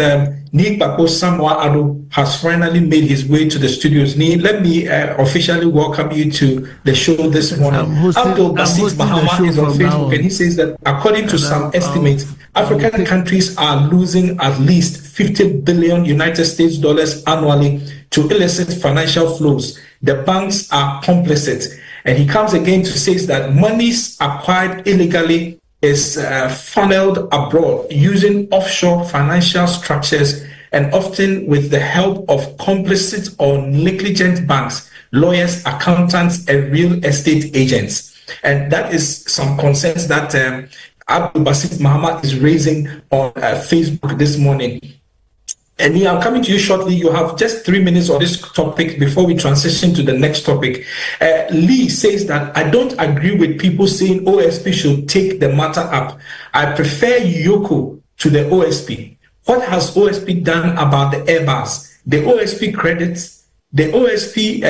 Nick Bako Samoa Ado has finally made his way to the studios. Nick, let me officially welcome you to the show this morning. Abdul Basit Mahama is on Facebook and he says that according to some estimates, African countries are losing at least 50 billion United States dollars annually to illicit financial flows. The banks are complicit. And he comes again to say that monies acquired illegally is funneled abroad using offshore financial structures and often with the help of complicit or negligent banks, lawyers, accountants, and real estate agents. And that is some concerns that Abdul Basit Mahama is raising on Facebook this morning. And I'm coming to you shortly. You have just 3 minutes on this topic before we transition to the next topic. Lee says that I don't agree with people saying OSP should take the matter up. I prefer Yoko to the OSP. What has OSP done about the airbars? The OSP credits, the OSP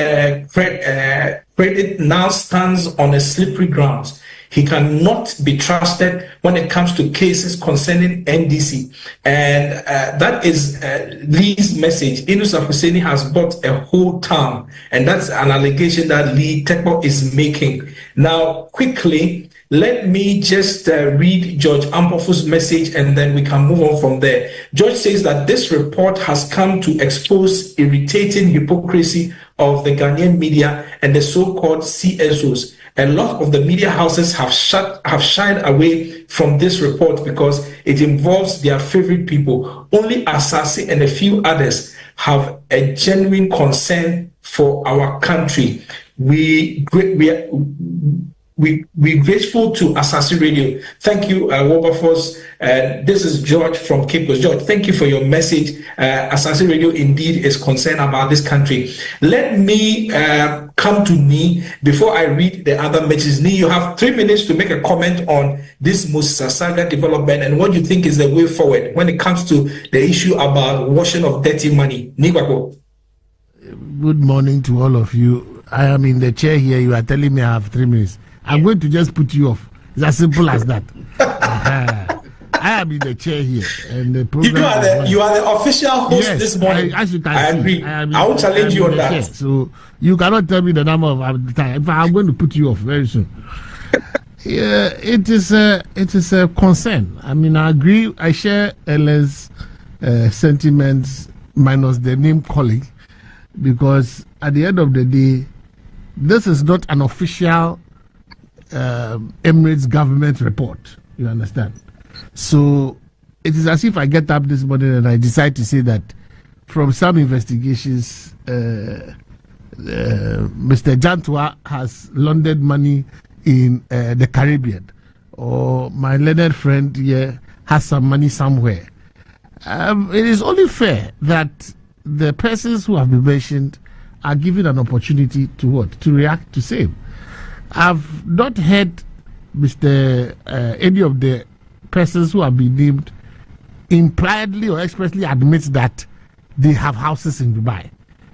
credit now stands on a slippery ground. He cannot be trusted when it comes to cases concerning NDC. And that is Lee's message. Inus Afuseni has bought a whole town. And that's an allegation that Lee Tekbo is making. Now, quickly, let me just read George Ampofu's message and then we can move on from there. George says that this report has come to expose irritating hypocrisy of the Ghanaian media and the so-called CSOs. A lot of the media houses have shied away from this report because it involves their favorite people. Only Asasi and a few others have a genuine concern for our country. We're grateful to Asasi Radio. Thank you, Wilberforce. This is George from Cape Coast. George, thank you for your message. Asasi Radio indeed is concerned about this country. Let me come to Ni before I read the other messages. Ni, you have 3 minutes to make a comment on this Musa Saga development and what you think is the way forward when it comes to the issue about washing of dirty money. Ni Bako. Good morning to all of you. I am in the chair here. You are telling me I have 3 minutes. I'm going to just put you off. It's as simple as that. I am in the chair here, and the program. You are the official host this morning. As you can I agree. I will challenge you on that. Chair, so you cannot tell me the number of time. I'm going to put you off very soon. Yeah, it is a concern. I agree. I share Ellen's sentiments minus the name colleague, because at the end of the day, this is not an official Emirates government report. You understand? So it is as if I get up this morning and I decide to say that from some investigations, Mr. Jantua has laundered money in the Caribbean, or my learned friend here has some money somewhere. It is only fair that the persons who have been mentioned are given an opportunity to what? To react to same. I've not heard any of the persons who have been named impliedly or expressly admits that they have houses in Dubai.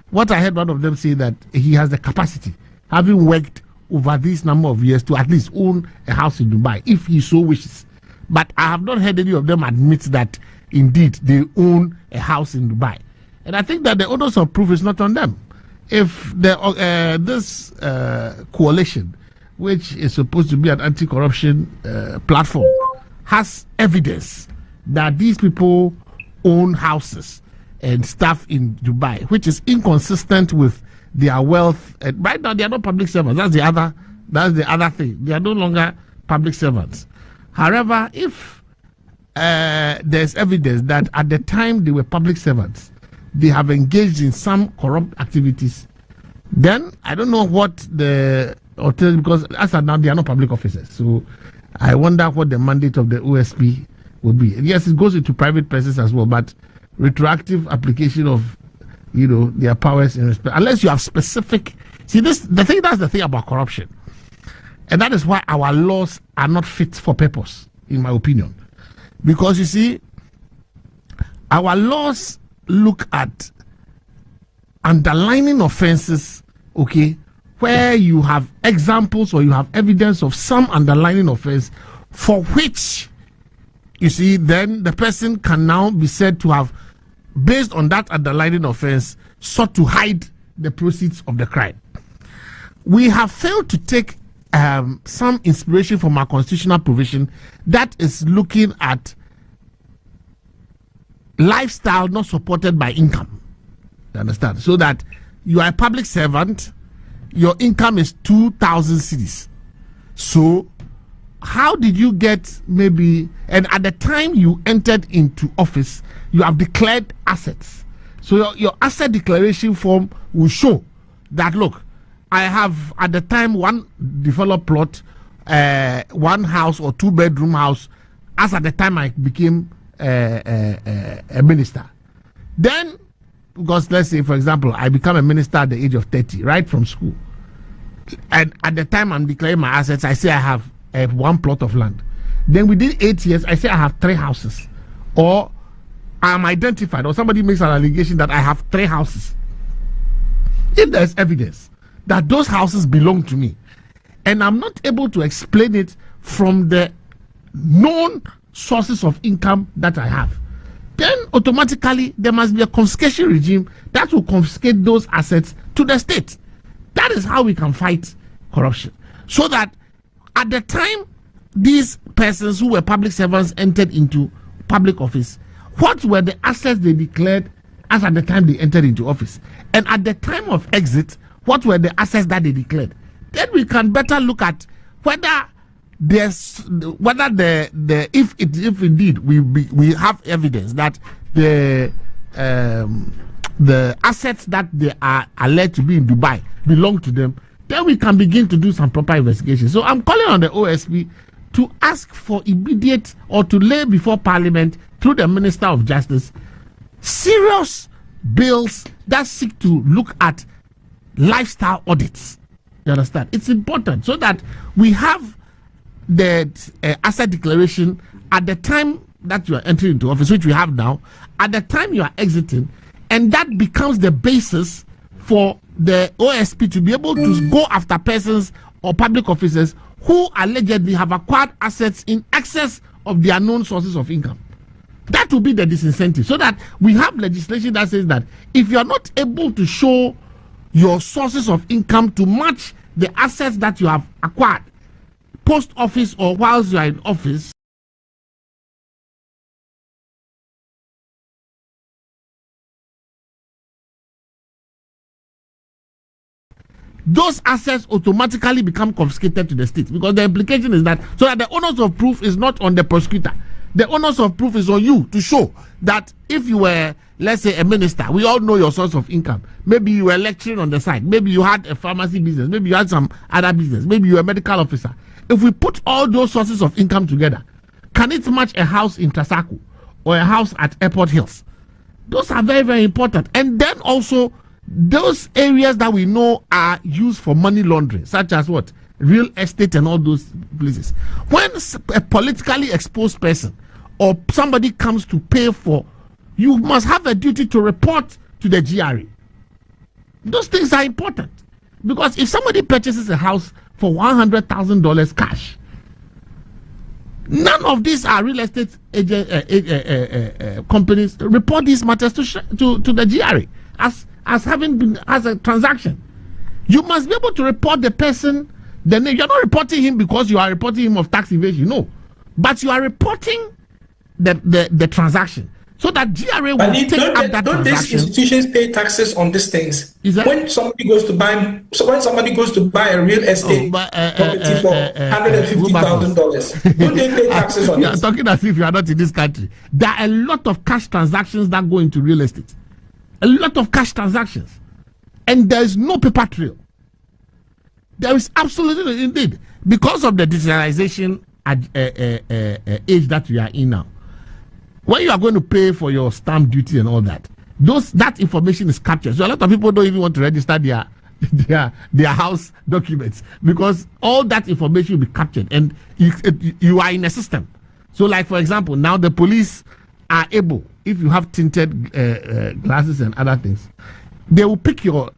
What I heard one of them say that he has the capacity, having worked over this number of years, to at least own a house in Dubai, if he so wishes. But I have not heard any of them admit that indeed they own a house in Dubai. And I think that the onus of proof is not on them. If this coalition, which is supposed to be an anti-corruption platform, has evidence that these people own houses and stuff in Dubai, which is inconsistent with their wealth, and right now they are not public servants. That's the other thing. They are no longer public servants. However, if there's evidence that at the time they were public servants, they have engaged in some corrupt activities, then I don't know what the alternative, because as of now they are not public officers. So I wonder what the mandate of the OSP would be. Yes, it goes into private persons as well, but retroactive application of their powers in respect, unless you have specific. See, that's the thing about corruption, and that is why our laws are not fit for purpose, in my opinion, because you see, our laws look at underlining offenses, okay, where you have examples or you have evidence of some underlining offense for which, you see, then the person can now be said to have, based on that underlying offense, sought to hide the proceeds of the crime. We have failed to take some inspiration from our constitutional provision that is looking at lifestyle not supported by income. You understand? So that you are a public servant, your income is 2,000 cedis. So how did you get maybe, and at the time you entered into office, you have declared assets. So your asset declaration form will show that, look, I have at the time one developed plot, one house or 2-bedroom house, as at the time I became a minister. Then, because let's say, for example, I become a minister at the age of 30, right from school. And at the time I'm declaring my assets, I say I have one plot of land. Then within 8 years, I say I have 3 houses. Or I'm identified, or somebody makes an allegation that I have 3 houses. If there's evidence that those houses belong to me, and I'm not able to explain it from the known sources of income that I have, then automatically there must be a confiscation regime that will confiscate those assets to the state. That is how we can fight corruption. So that at the time these persons who were public servants entered into public office, what were the assets they declared as at the time they entered into office? And at the time of exit, what were the assets that they declared? Then we can better look at whether if indeed we have evidence that the assets that they are alleged to be in Dubai belong to them, then we can begin to do some proper investigation. So I'm calling on the OSP to ask for immediate, or to lay before Parliament through the Minister of Justice, serious bills that seek to look at lifestyle audits. You understand? It's important so that we have the asset declaration at the time that you are entering into office, which we have now, at the time you are exiting, and that becomes the basis for the OSP to be able to go after persons or public officers who allegedly have acquired assets in excess of their known sources of income. That will be the disincentive, so that we have legislation that says that if you are not able to show your sources of income to match the assets that you have acquired post office or whilst you are in office, those assets automatically become confiscated to the state, because the implication is that, so that the onus of proof is not on the prosecutor. The onus of proof is on you to show that if you were, let's say, a minister, we all know your source of income. Maybe you were lecturing on the side. Maybe you had a pharmacy business. Maybe you had some other business. Maybe you were a medical officer. If we put all those sources of income together, can it match a house in Tasaku or a house at Airport Hills? Those are very, very important. And then also, those areas that we know are used for money laundering, such as what? Real estate and all those places. When a politically exposed person or somebody comes to pay for, you must have a duty to report to the GRA. Those things are important, because if somebody purchases a house for $100,000 cash, none of these are real estate companies report these matters to the GRA as having been as a transaction. You must be able to report the person, the name. You're not reporting him because you are reporting him of tax evasion, no, but you are reporting the transaction, so that GRA will take up that transaction. Don't these institutions pay taxes on these things? When somebody goes to buy a real estate property for $150,000, don't they pay taxes on it? You are talking as if you are not in this country. There are a lot of cash transactions that go into real estate. A lot of cash transactions. And there is no paper trail. There is absolutely, indeed, because of the digitalization age that we are in now. When you are going to pay for your stamp duty and all that, that information is captured. So a lot of people don't even want to register their house documents, because all that information will be captured, and you are in a system. So, like for example, now the police are able, if you have tinted glasses and other things, they will pick your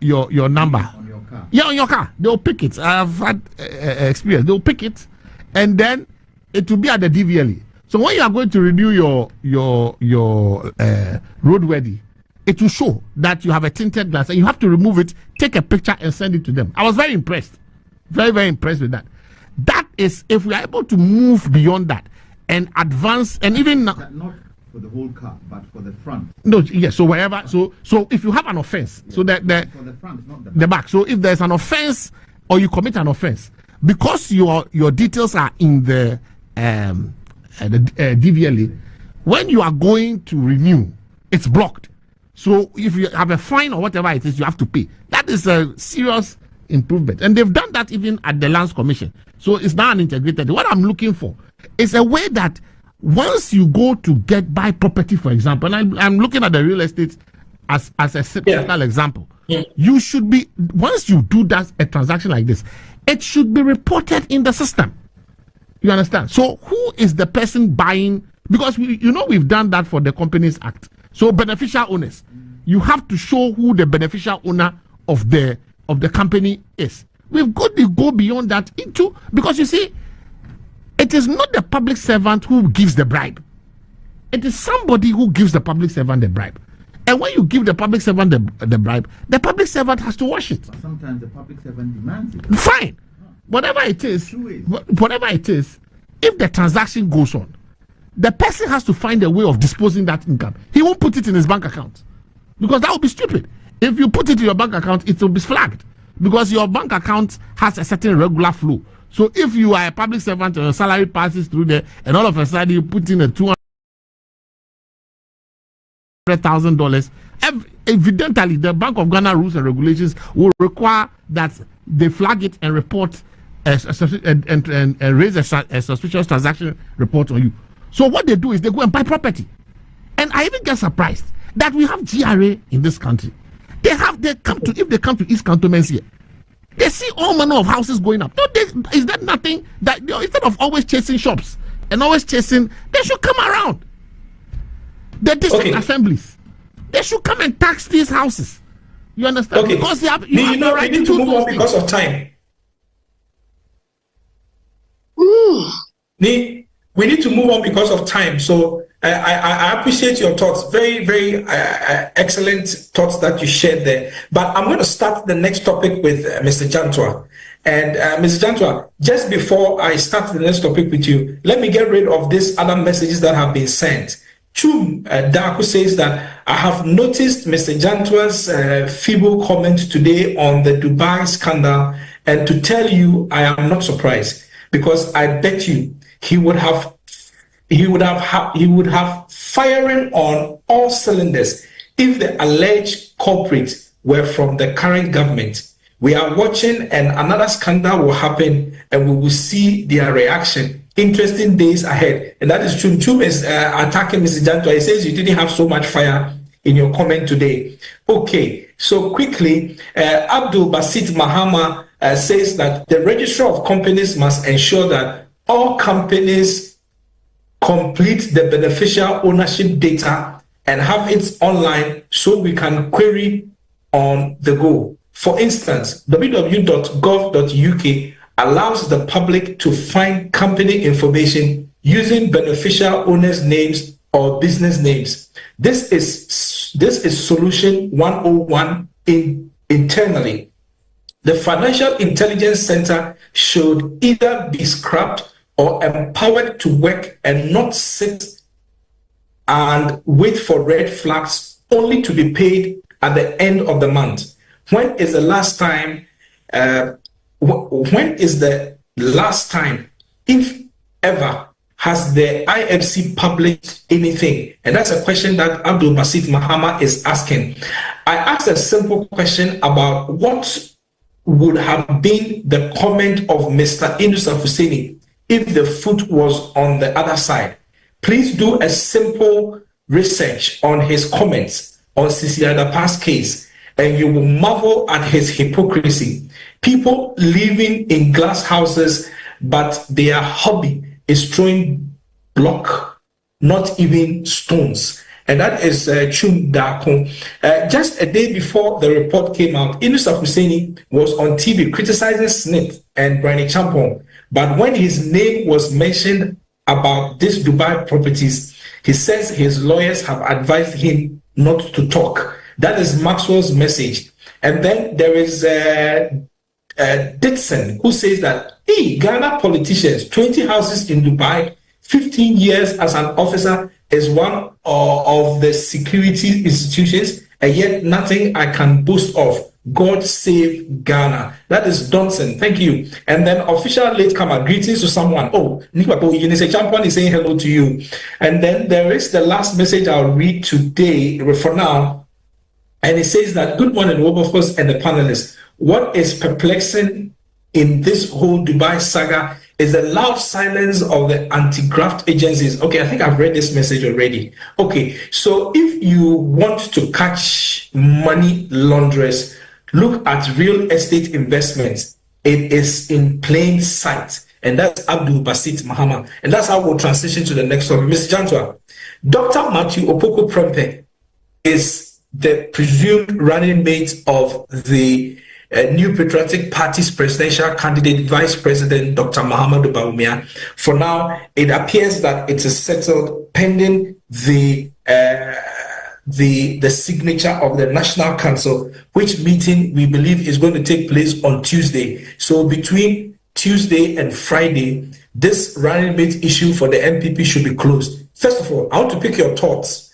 number. On your car. Yeah, on your car. They will pick it. I've had experience. They will pick it, and then it will be at the DVLE. So when you are going to renew your roadworthy, it will show that you have a tinted glass, and you have to remove it, take a picture, and send it to them. I was very impressed, very, very impressed with that. That is, if we are able to move beyond that and advance, and even not for the whole car, but for the front. No, yes. So wherever, so if you have an offense, so that for the front, not the back. So if there's an offense or you commit an offense, because your details are in the DVLE, when you are going to renew, it's blocked. So if you have a fine or whatever it is, you have to pay. That is a serious improvement, and they've done that even at the Lands Commission. So it's now an integrated. What I'm looking for is a way that once you go to buy property, for example, and I'm looking at the real estate as a typical example. Yeah. You should be, once you do that, a transaction like this, it should be reported in the system. You understand? So who is the person buying? Because we've done that for the Companies Act. So beneficial owners, you have to show who the beneficial owner of the company is. We've got to go beyond that into, because you see, it is not the public servant who gives the bribe. It is somebody who gives the public servant the bribe. And when you give the public servant the bribe, the public servant has to wash it. But sometimes the public servant demands it. Fine. Whatever it is, if the transaction goes on, the person has to find a way of disposing that income. He won't put it in his bank account, because that would be stupid. If you put it in your bank account, it will be flagged, because your bank account has a certain regular flow. So if you are a public servant and your salary passes through there, and all of a sudden you put in a $200,000, evidently the Bank of Ghana rules and regulations will require that they flag it and report and raise a suspicious transaction report on you. So what they do is they go and buy property. And I even get surprised that we have GRA in this country. If they come to East Cantonments here, they see all manner of houses going up. Is that nothing that, instead of always chasing shops and always chasing, they should come around. The district assemblies, they should come and tax these houses. You understand? Okay. Because you need to move on because of time. We need to move on because of time. So I appreciate your thoughts. Very, very excellent thoughts that you shared there. But I'm going to start the next topic with Mr. Jantua. And Mr. Jantua, just before I start the next topic with you, let me get rid of these other messages that have been sent. Chum Daku says that I have noticed Mr. Jantua's feeble comment today on the Dubai scandal, and to tell you, I am not surprised, because I bet you he would have firing on all cylinders if the alleged culprits were from the current government. We are watching, and another scandal will happen, and we will see their reaction. Interesting days ahead. And that is Chum. Chum is attacking Mr. Jantua. He says you didn't have so much fire in your comment today. Okay, so quickly, Abdul Basit Mahama says that the registrar of companies must ensure that all companies complete the beneficial ownership data and have it online so we can query on the go. For instance, www.gov.uk allows the public to find company information using beneficial owners' names or business names. This is solution 101 internally. The Financial Intelligence Center should either be scrapped or empowered to work and not sit and wait for red flags only to be paid at the end of the month. When is the last time, if ever, has the IFC published anything? And that's a question that Abdul Basit Mahama is asking. I asked a simple question about what would have been the comment of Mr. Inusa Fuseni if the foot was on the other side. Please do a simple research on his comments on Sisi Adapa's case, and you will marvel at his hypocrisy. People living in glass houses, but their hobby is throwing block, not even stones. And that is Chum Dako. Just a day before the report came out, Inusa Husseini was on TV criticizing Smith and Brian Champon. But when his name was mentioned about these Dubai properties, he says his lawyers have advised him not to talk. That is Maxwell's message. And then there is Dixon, who says that, hey, Ghana politicians, 20 houses in Dubai, 15 years as an officer is one of the security institutions, and yet nothing I can boast of. God save Ghana. That is Johnson. Thank you. And then official latecomer, greetings to someone. Oh, Nikwapo Eunice Champion is saying hello to you. And then there is the last message I'll read today for now. And it says that, good morning, Wilberforce and the panelists. What is perplexing in this whole Dubai saga is the loud silence of the anti-graft agencies. Okay, I think I've read this message already. Okay, so if you want to catch money launderers, look at real estate investments. It is in plain sight. And that's Abdul Basit Mahama. And that's how we'll transition to the next one. Ms. Jantua, Dr. Matthew Opoku Prempeh is the presumed running mate of the New Patriotic Party's presidential candidate, Vice President Dr. Mahamudu Bawumia. For now, it appears that it is settled pending the signature of the National Council, which meeting we believe is going to take place on Tuesday. So between Tuesday and Friday, this running mate issue for the MPP should be closed. First of all, I want to pick your thoughts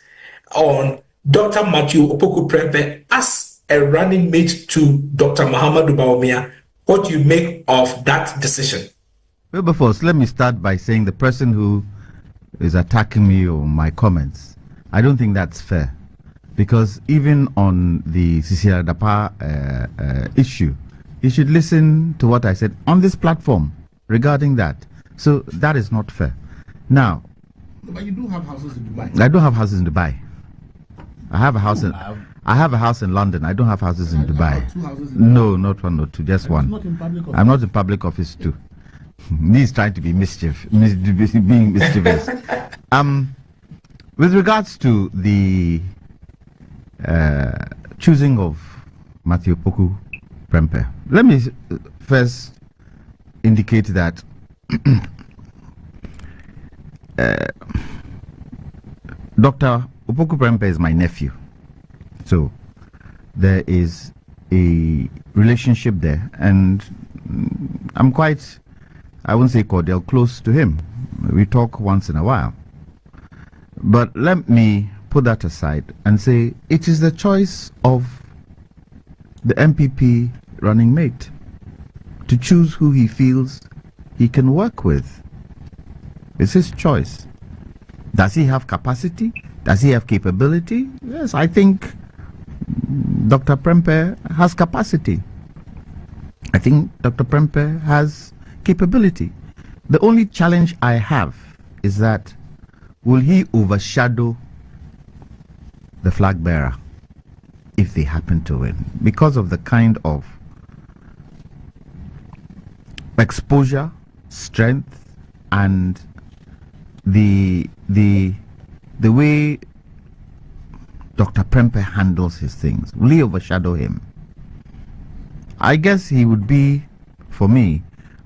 on Dr. Matthew Opoku Prempeh as a running mate to Dr. Mahamudu Bawumia. What do you make of that decision? Well, before, let me start by saying the person who is attacking me or my comments, I don't think that's fair. Because even on the Sisi Adapa issue, you should listen to what I said on this platform regarding that. So that is not fair. Now, but you do have houses in Dubai. I don't have houses in Dubai. I have a house in London. I don't have houses in Dubai. No, not one or two, just one. I'm not in public office too. He's trying to be being mischievous. With regards to the choosing of Matthew Opoku Prempeh, let me first indicate that Dr. Opoku Prempeh is my nephew. So there is a relationship there, and I'm quite, I wouldn't say cordial, close to him. We talk once in a while. But let me put that aside and say it is the choice of the MPP running mate to choose who he feels he can work with. It's his choice. Does he have capacity? Does he have capability? Yes, I think Dr. Prempeh has capacity. I think Dr. Prempeh has capability. The only challenge I have is that will he overshadow the flag bearer if they happen to win? Because of the kind of exposure, strength, and the way Dr. Prempeh handles his things, will he overshadow him? I guess he would be, for me,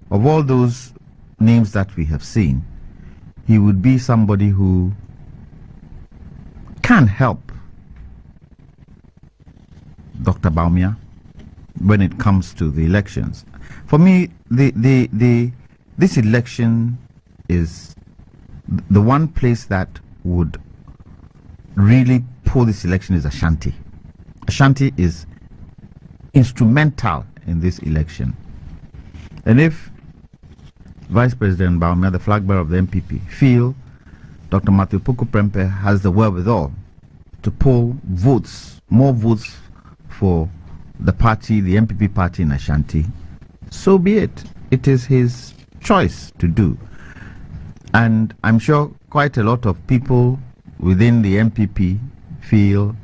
of all those names that we have seen, he would be somebody who can help Dr. Bawumia when it comes to the elections. For me, this election is the one place that would really pull this election is Ashanti. Ashanti is instrumental in this election. And if Vice President Bawumia, the flag bearer of the MPP, feel Dr. Matthew Poku Prempeh has the wherewithal to pull votes, more votes for the party, the MPP party in Ashanti, so be it. It is his choice to do. And I'm sure quite a lot of people within the MPP feel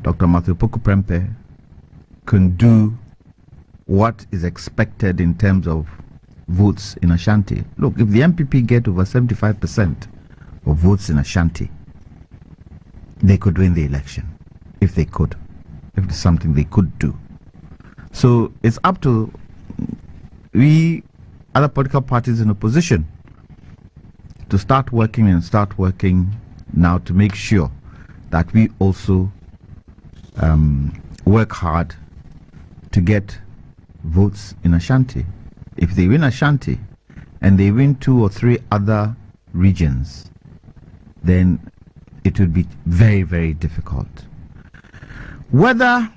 Dr. Matthew Poku Prempeh can do what is expected in terms of votes in Ashanti. Look, if the MPP get over 75% of votes in Ashanti, they could win the election. If they could. If it's something they could do. So it's up to we other political parties in opposition to start working now to make sure that we also work hard to get votes in Ashanti. If they win Ashanti and they win 2 or 3 other regions, then it would be very, very difficult. Whether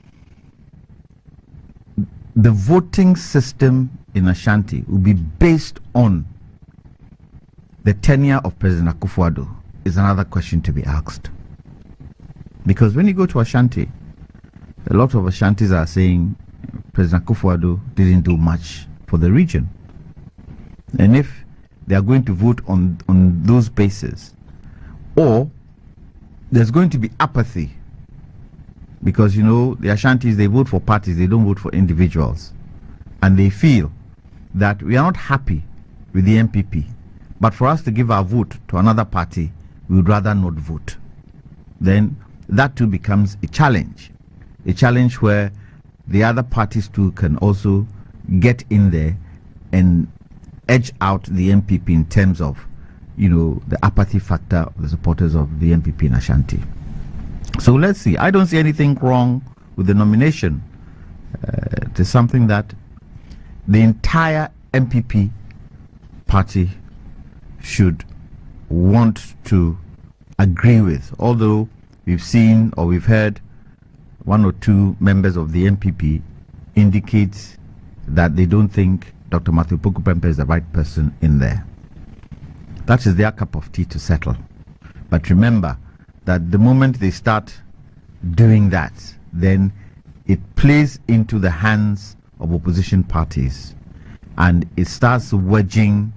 the voting system in Ashanti will be based on the tenure of President Akufo-Addo is another question to be asked. Because when you go to Ashanti, a lot of Ashantis are saying President Akufo-Addo didn't do much for the region. And if they are going to vote on those bases, or there's going to be apathy, because, you know, the Ashantis, they vote for parties, they don't vote for individuals. And they feel that we are not happy with the MPP, but for us to give our vote to another party, we would rather not vote. Then that too becomes a challenge where the other parties too can also get in there and edge out the MPP in terms of, you know, the apathy factor of the supporters of the MPP in Ashanti. So let's see. I don't see anything wrong with the nomination. It is something that the entire MPP party should want to agree with. Although we've seen or we've heard 1 or 2 members of the MPP indicate that they don't think Dr. Matthew Poku Prempeh is the right person in there. That is their cup of tea to settle. But remember that the moment they start doing that, then it plays into the hands of opposition parties and it starts wedging,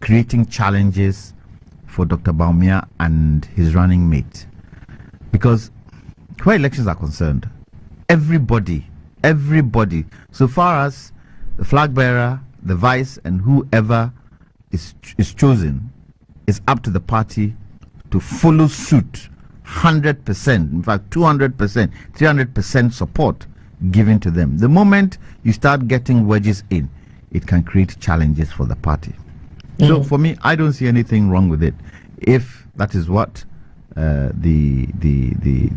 creating challenges for Dr. Bawumia and his running mate. Because where elections are concerned, everybody, so far as the flag bearer, the vice, and whoever is chosen, is up to the party to follow suit 100%, in fact 200%, 300% support given to them. The moment you start getting wedges in, it can create challenges for the party. So for me, I don't see anything wrong with it. If that is what the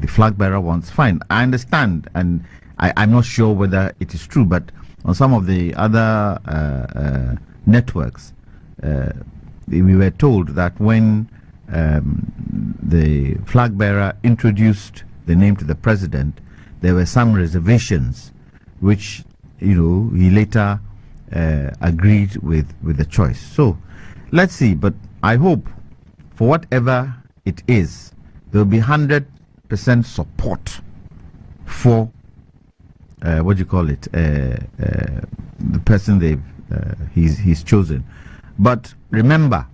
flag bearer wants, fine. I understand, and I'm not sure whether it is true, but on some of the other networks, we were told that when the flag bearer introduced the name to the president, there were some reservations, which, you know, he later agreed with the choice. So let's see, but I hope for whatever it is, there will be 100% support for the person he's chosen. But remember,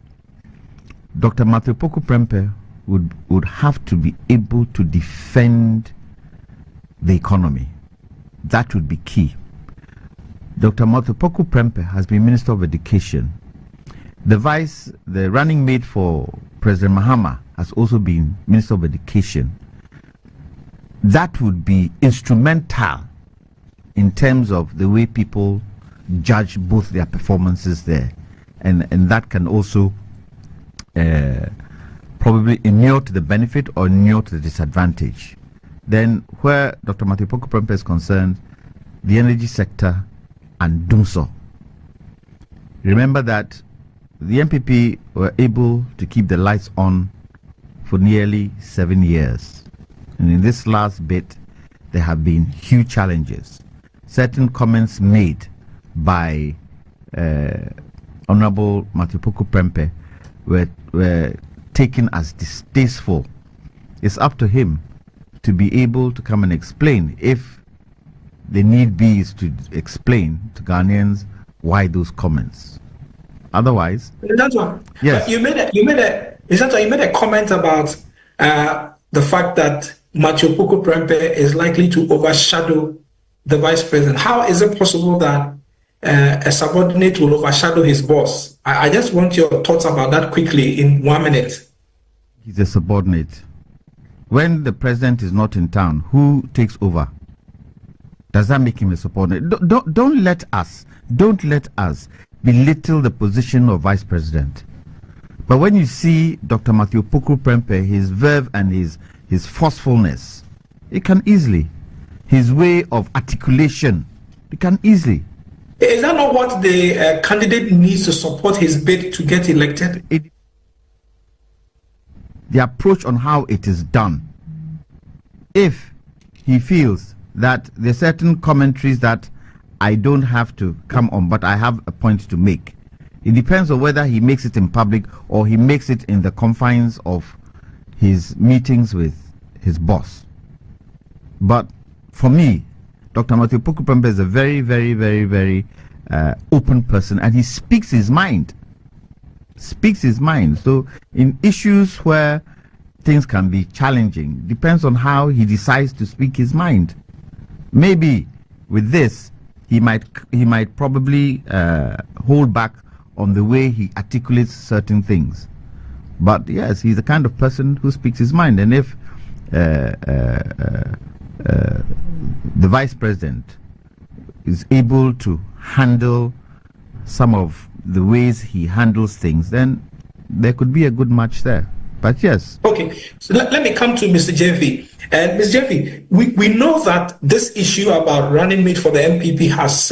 Dr. Matthew Poku Prempeh would have to be able to defend the economy. That would be key. Dr. Matthew Poku Prempeh has been Minister of Education. the running mate for President Mahama has also been Minister of Education. That would be instrumental in terms of the way people judge both their performances there, and that can also probably inure to the benefit or inure to the disadvantage. Then where Dr. Matthew Poku Prempeh is concerned, the energy sector and Dumso. Remember that the MPP were able to keep the lights on for nearly 7 years. And in this last bit, there have been huge challenges. Certain comments made by Honorable Matthew Poku Prempeh were taken as distasteful. It's up to him to be able to come and explain, if the need be is to explain to Ghanaians why those comments. Otherwise, that's one. Yes. You made a comment about the fact that Matthew Poku Prempeh is likely to overshadow the vice president. How is it possible that a subordinate will overshadow his boss? I just want your thoughts about that quickly in 1 minute. He's a subordinate. When the president is not in town, who takes over? Does that make him a subordinate? Don't let us belittle the position of vice president. But when you see Dr. Matthew Poku Prempeh, his verve and his forcefulness, it can easily, his way of articulation, it can easily. Is that not what the candidate needs to support his bid to get elected? The approach on how it is done. If he feels that there are certain commentaries that I don't have to come on, but I have a point to make, it depends on whether he makes it in public or he makes it in the confines of his meetings with his boss. But for me, Dr. Matthew Poku Prempeh is a very, very, very, very open person, and he speaks his mind. So in issues where things can be challenging, depends on how he decides to speak his mind. Maybe with this, he might probably hold back on the way he articulates certain things. But yes, he's the kind of person who speaks his mind. And if the vice president is able to handle some of the ways he handles things, then there could be a good match there. But yes. Okay, so let me come to Mr. Jeffy. And Mr. Jeffy, we know that this issue about running mate for the MPP has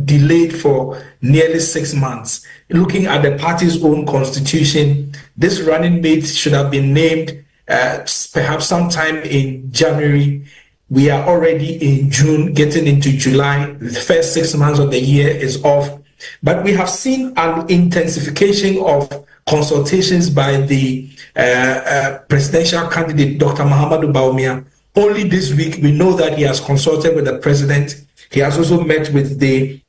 delayed for nearly 6 months. Looking at the party's own constitution, this running mate should have been named perhaps sometime in January. We are already in June, getting into July. The first 6 months of the year is off. But we have seen an intensification of consultations by the presidential candidate, Dr. Mahamudu Bawumia. Only this week, we know that he has consulted with the president. He has also met with the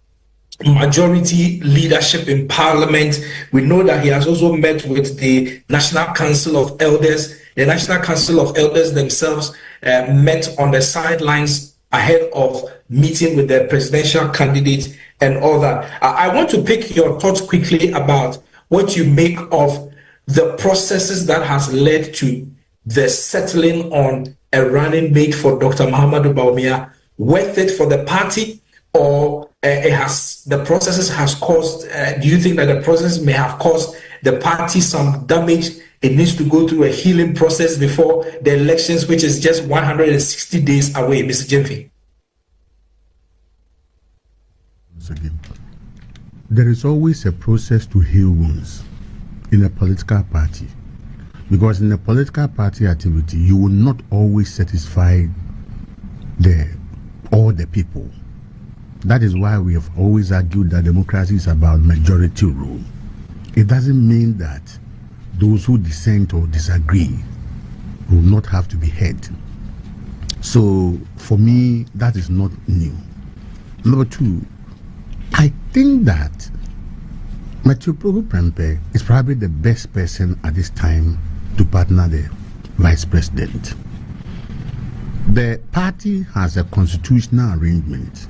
majority leadership in parliament. We know that he has also met with the National Council of Elders. The National Council of Elders themselves met on the sidelines ahead of meeting with the presidential candidate and all that. I want to pick your thoughts quickly about what you make of the processes that has led to the settling on a running mate for Dr. Mahamudu Bawumia. Worth it for the party, or the processes has caused, do you think that the process may have caused the party some damage? It needs to go through a healing process before the elections, which is just 160 days away, Mr. Jemfi. Again, there is always a process to heal wounds in a political party, because in a political party activity, you will not always satisfy all the people. That is why we have always argued that democracy is about majority rule. It doesn't mean that those who dissent or disagree will not have to be heard. So for me, that is not new. Number two, I think that Matthew Poku Prempeh is probably the best person at this time to partner the vice president. The party has a constitutional arrangement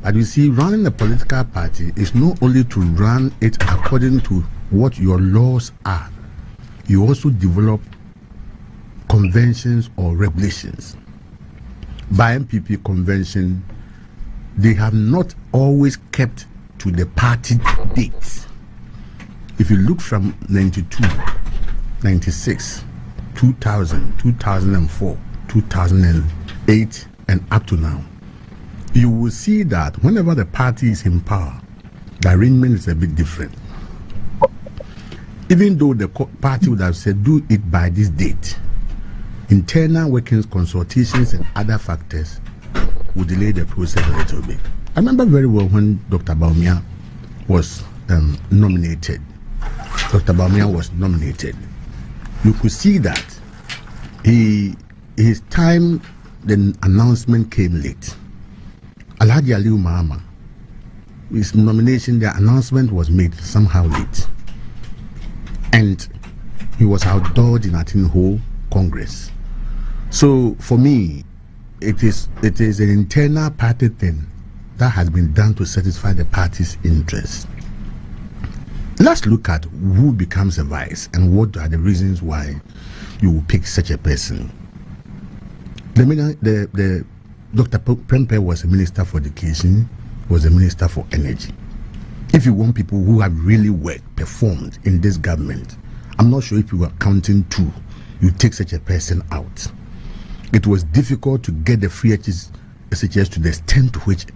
But you see, running a political party is not only to run it according to what your laws are. You also develop conventions or regulations. By MPP convention, they have not always kept to the party dates. If you look from 92, 96, 2000, 2004, 2008, and up to now, you will see that whenever the party is in power, the arrangement is a bit different. Even though the party would have said, do it by this date, internal workings, consultations, and other factors would delay the process a little bit. I remember very well when Dr. Bawumia was nominated. Dr. Bawumia was nominated. You could see that his time, the announcement came late. Alhaji Aliu Mahama, his nomination, the announcement was made somehow late. And he was outdoored in Atin Hall Congress. So for me, it is an internal party thing that has been done to satisfy the party's interests. Let's look at who becomes a vice and what are the reasons why you will pick such a person. The Dr. Prempeh was a minister for education, was a minister for energy. If you want people who have really worked, performed in this government, I'm not sure if you are counting two, you take such a person out. It was difficult to get the free SHS to the extent to which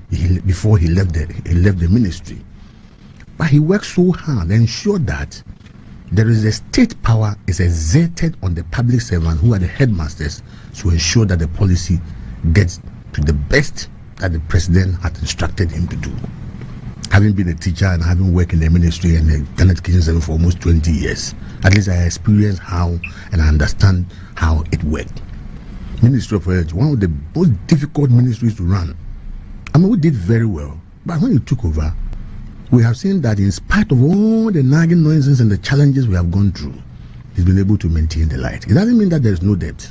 before he left the ministry. But he worked so hard and ensured that there is a state power is exerted on the public servant who are the headmasters to ensure that the policy gets to the best that the president had instructed him to do. Having been a teacher and having worked in the ministry and the Ghana Education Service for almost 20 years, at least I experienced how and I understand how it worked. Ministry of Health, one of the most difficult ministries to run. I mean, we did very well. But when you took over, we have seen that in spite of all the nagging noises and the challenges we have gone through, he's been able to maintain the light. It doesn't mean that there is no debt.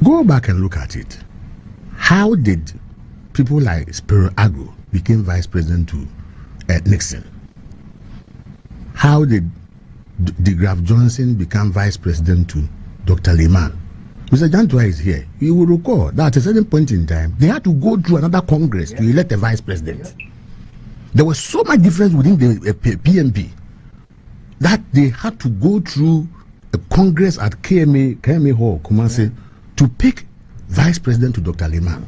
Go back and look at it. How did people like Spiro Agro become vice president to Nixon? How did DeGraff Johnson become vice president to Dr. Lehman? Mr. Jantua is here. You will recall that at a certain point in time, they had to go through another Congress to elect a vice president. There was so much difference within the PMP that they had to go through a Congress at KMA Hall, Kumasi, to pick vice president to Dr. Lehman.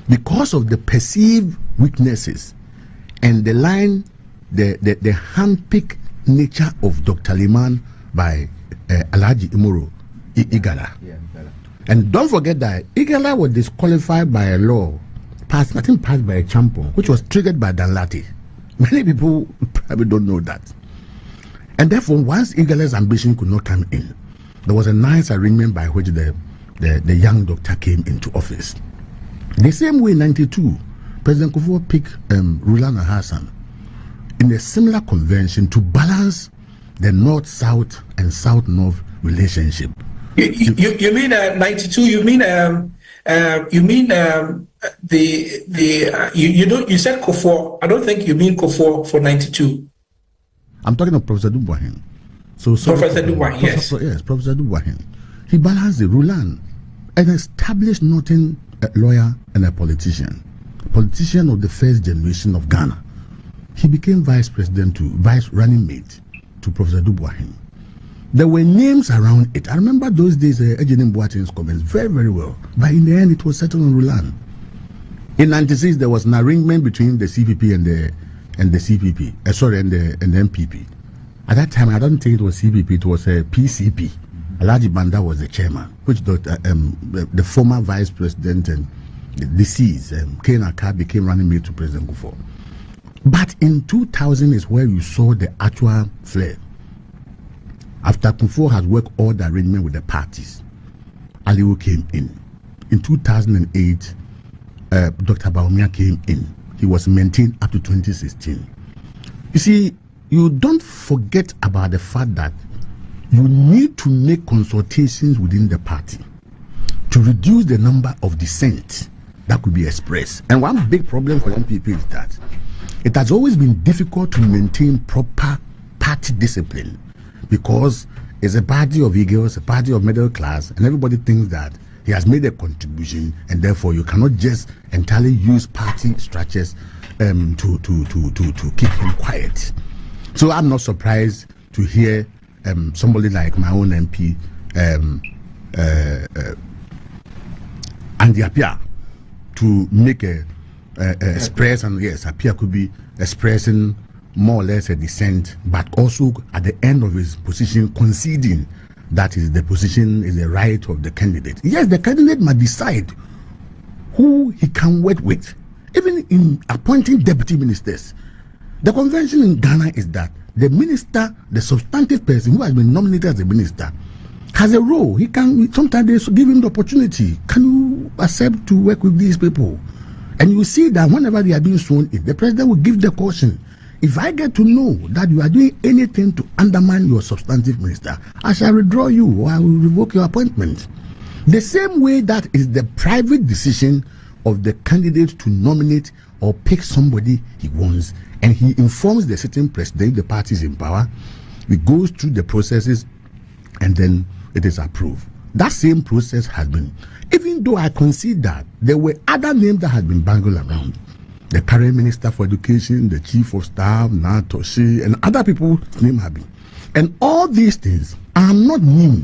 Because of the perceived weaknesses and the hand-picked nature of Dr. Lehman by Alhaji Imoro Igala. And don't forget that Igala was disqualified by a law passed by a champion, which was triggered by Danlati. Many people probably don't know that. And therefore, once Igala's ambition could not come in, there was a nice arrangement by which the young doctor came into office. The same way in 92, President Kufuor picked Rulana Hassan in a similar convention to balance the North-South and South-North relationship. You mean 92? You mean you said Kufuor. I don't think you mean Kufuor for 92. I'm talking of Professor Dubois. Professor Dubois, yes. Yes, Professor Dubois. He balanced the Rulan, an established Northern lawyer and a politician of the first generation of Ghana. He became vice running mate to Professor Dubois. There were names around it. I remember those days, Eugene Boateng's comments very, very well. But in the end, it was settled on Rulan. In 96, there was an arrangement between the CPP and the CPP. And the MPP. At that time, I don't think it was CPP. It was a PCP. Alhaji Banda was the chairman, which the former vice president and the deceased Ken Aka became running mate to President Kufuor. But in 2000 is where you saw the actual flare. After Kufuor has worked all the arrangement with the parties, Aliu came in. In 2008, Dr. Bawumia came in. He was maintained up to 2016. You see, you don't forget about the fact that you need to make consultations within the party to reduce the number of dissent that could be expressed. And one big problem for MPP is that it has always been difficult to maintain proper party discipline, because it's a party of eagles, a party of middle class, and everybody thinks that he has made a contribution, and therefore you cannot just entirely use party structures to keep him quiet. So I'm not surprised to hear somebody like my own MP, Andy Appiah, to make a express, and yes, Appiah could be expressing more or less a dissent, but also at the end of his position conceding that is the position is the right of the candidate. Yes, the candidate must decide who he can work with. Even in appointing deputy ministers, the convention in Ghana is that the minister, the substantive person who has been nominated as a minister, has a role. He can, sometimes they give him the opportunity. Can you accept to work with these people? And you see that whenever they are being sworn in, the president will give the caution. If I get to know that you are doing anything to undermine your substantive minister, I shall withdraw you or I will revoke your appointment. The same way that is the private decision of the candidate to nominate or pick somebody he wants, and he informs the sitting president, the party is in power, it goes through the processes and then it is approved. That same process has been, even though I concede that there were other names that had been bangled around, the current Minister for Education, the Chief of Staff, Natoshi, and other people's name have been. And all these things are not new.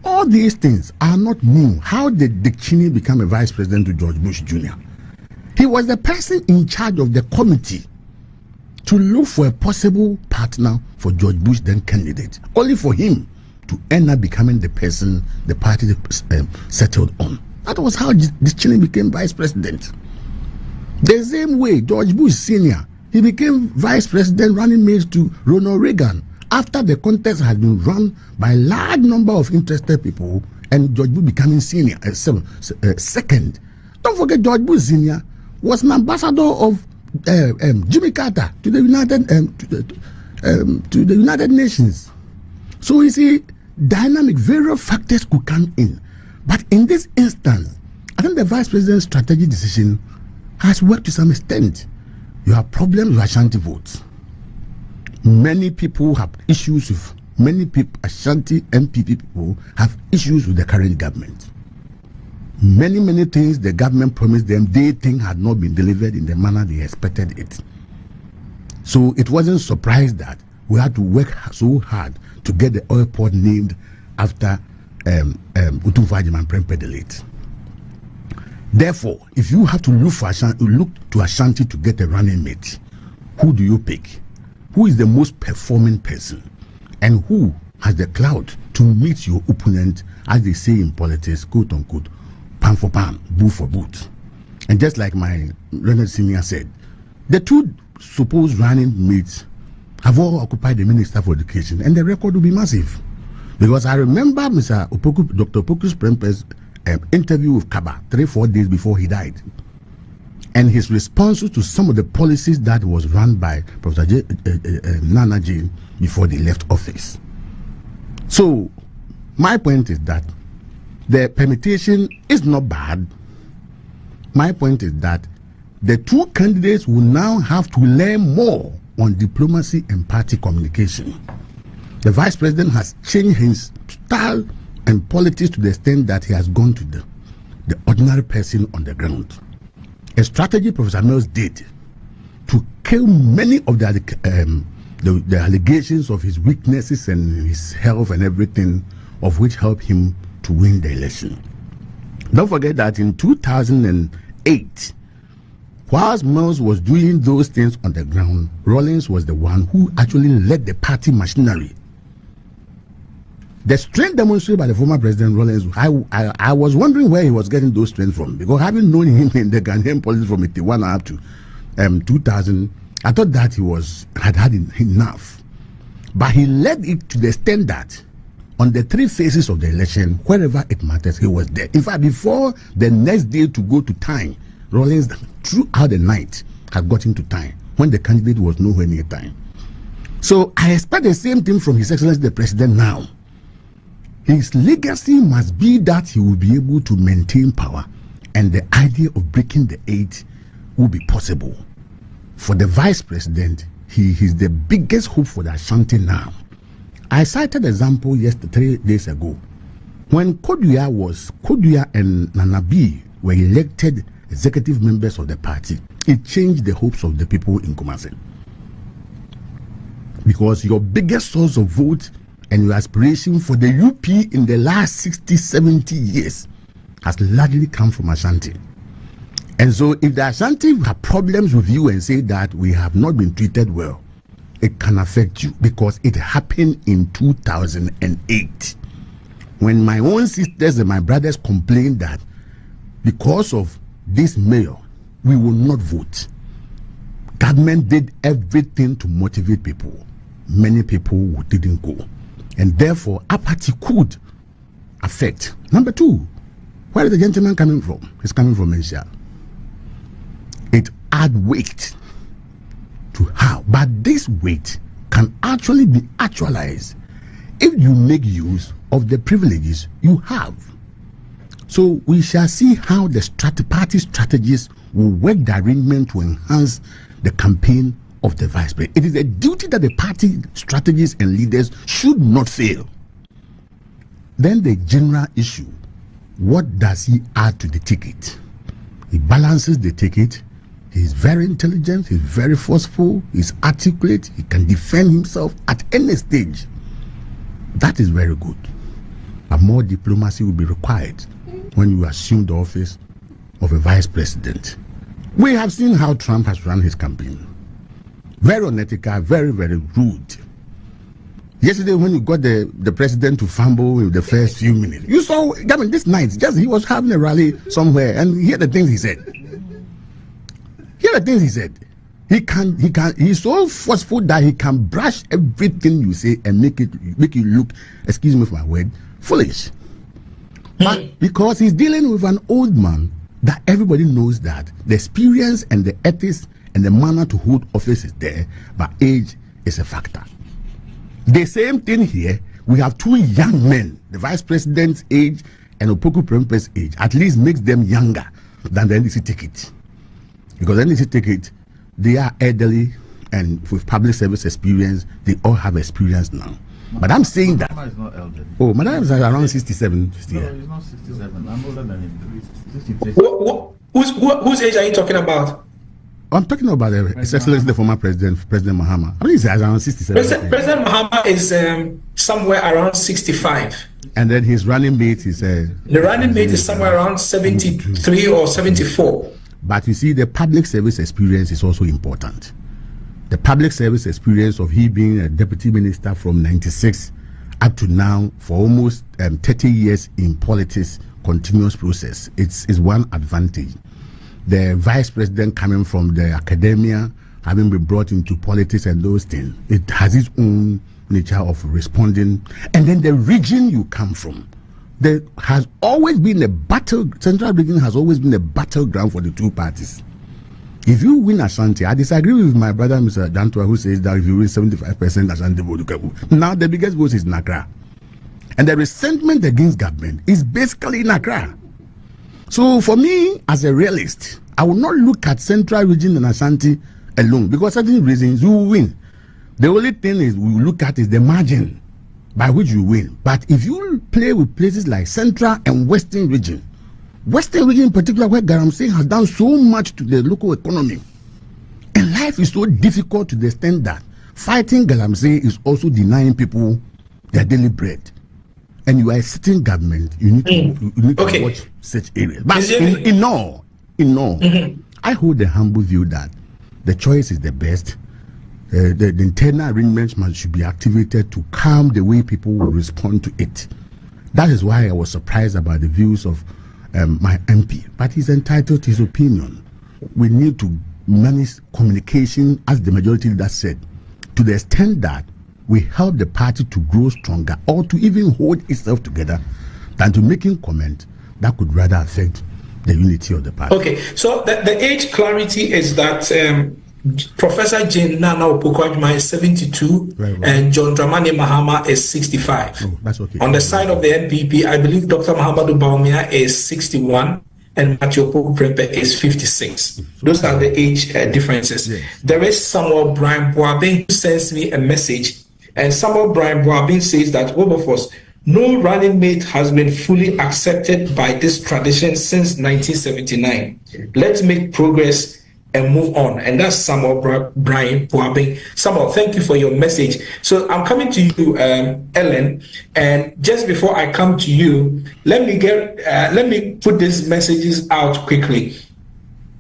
All these things are not new. How did Dick Cheney become a vice president to George Bush Jr.? He was the person in charge of the committee to look for a possible partner for George Bush, then candidate, only for him to end up becoming the person the party settled on. That was how Dick Cheney became vice president. The same way George Bush Sr., he became vice president running mates to Ronald Reagan after the contest had been run by a large number of interested people, and George Bush becoming senior, second. Don't forget, George Bush Sr. was an ambassador of Jimmy Carter to the United Nations. So you see, dynamic, various factors could come in. But in this instance, I think the vice president's strategic decision has worked to some extent. You have problems with Ashanti votes. Many people have issues with, many people, Ashanti MPP people have issues with the current government. Many things the government promised them, they think had not been delivered in the manner they expected it. So it wasn't surprised that we had to work so hard to get the oil port named after Utumfajiman Prempeh the late. Therefore, if you have to look to Ashanti to get a running mate, who do you pick? Who is the most performing person? And who has the clout to meet your opponent, as they say in politics, quote unquote, pan for pan, boot for boot? And just like my Leonard Senior said, the two supposed running mates have all occupied the Minister for Education, and the record will be massive. Because I remember Dr. Opoku's Prempeh's interview with Kaba 3-4 days before he died, and his responses to some of the policies that was run by Professor Nana Jane before they left office. So my point is that the permutation is not bad. My point is that the two candidates will now have to learn more on diplomacy and party communication. The vice president has changed his style and politics to the extent that he has gone to the ordinary person on the ground. A strategy Professor Mills did to kill many of the allegations of his weaknesses and his health and everything, of which helped him to win the election. Don't forget that in 2008, whilst Mills was doing those things on the ground, Rawlings was the one who actually led the party machinery. The strength demonstrated by the former President Rawlings, I was wondering where he was getting those strengths from, because having known him in the Ghanaian politics from 81 up to 2000, I thought that he had enough. But he led it to the extent that on the three phases of the election, wherever it matters, he was there. In fact, before the next day to go to time, Rawlings, throughout the night, had gotten to time when the candidate was nowhere near time. So I expect the same thing from His Excellency the President now. His legacy must be that he will be able to maintain power and the idea of breaking the 8 will be possible. For the vice president, he is the biggest hope for the Ashanti now. I cited an example 3 days ago. When Kodua and Nanabi were elected executive members of the party, it changed the hopes of the people in Kumasi. Because your biggest source of vote and your aspiration for the UP in the last 60, 70 years has largely come from Ashanti. And so if the Ashanti have problems with you and say that we have not been treated well, it can affect you, because it happened in 2008. When my own sisters and my brothers complained that because of this mayor, we will not vote. Government did everything to motivate people. Many people didn't go. And therefore, apathy could affect. Number 2, where is the gentleman coming from? He's coming from Asia. It adds weight to how. But this weight can actually be actualized if you make use of the privileges you have. So we shall see how the party strategies will work the arrangement to enhance the campaign of the vice president. It is a duty that the party strategists and leaders should not fail. Then the general issue, what does he add to the ticket? He balances the ticket. He's very intelligent, he's very forceful, he's articulate, he can defend himself at any stage. That is very good. But more diplomacy will be required when you assume the office of a vice president. We have seen how Trump has run his campaign. Very unethical, very, very rude. Yesterday, when you got the president to fumble in the first few minutes, you saw, I mean, this night, just he was having a rally somewhere, and hear the things he said. Here are the things he said. He's so forceful that he can brush everything you say and make you look, excuse me for my word, foolish. But because he's dealing with an old man that everybody knows that the experience and the ethics and the manner to hold office is there, but age is a factor. The same thing here, we have 2 young men, the vice president's age and Opoku Prempeh's age, at least makes them younger than the NDC ticket. Because NDC ticket, they are elderly and with public service experience, they all have experience now. But I'm saying that. Madam is not elderly. Oh, Madam is around 67. No, he's not 67. I'm older than him. 63. Whose age are you talking about? I'm talking about His Excellency, the former President Mahama. I mean, he's around 67. President Mahama is somewhere around 65. And then his running mate is... the running mate is somewhere around 73 or 74. But you see, the public service experience is also important. The public service experience of he being a deputy minister from 96 up to now for almost 30 years in politics, continuous process. It's one advantage. The vice president coming from the academia, having been brought into politics and those things, it has its own nature of responding. And then the region you come from, there has always been a battle. Central region has always been a battleground for the 2 parties. If you win Ashanti, I disagree with my brother Mr. Dantua, who says that if you win 75% Ashanti vote, now the biggest vote is in Accra, and the resentment against government is basically in Accra. So for me, as a realist, I will not look at Central region and Ashanti alone, because certain reasons you will win. The only thing is we look at is the margin by which you win. But if you play with places like Central and Western region in particular, where Galamsey has done so much to the local economy, and life is so difficult to the extent that fighting Galamsey is also denying people their daily bread. And you are a sitting government, you need to watch such areas. But in all, I hold the humble view that the choice is the best. The internal arrangements should be activated to calm the way people will respond to it. That is why I was surprised about the views of my MP. But he's entitled to his opinion. We need to manage communication, as the majority leader said, to the extent that we help the party to grow stronger or to even hold itself together than to making comment that could rather affect the unity of the party. Okay, so the age clarity is that Professor Jane Nana Opoku-Adjumah is 72 and John Dramani Mahama is 65. Oh, that's okay. On the side of the NPP, I believe Dr. Mahamadou Bawumia is 61 and Matthew Prempe is 56. Those are the age differences. Yes. There is Samuel Brian Boabin who sends me a message, and Samuel Brian Boabin says that Wilberforce, no running mate has been fully accepted by this tradition since 1979. Let's make progress and move on. And that's Samuel Brian Boabin. Samuel, thank you for your message. So I'm coming to you, Ellen. And just before I come to you, let me put these messages out quickly.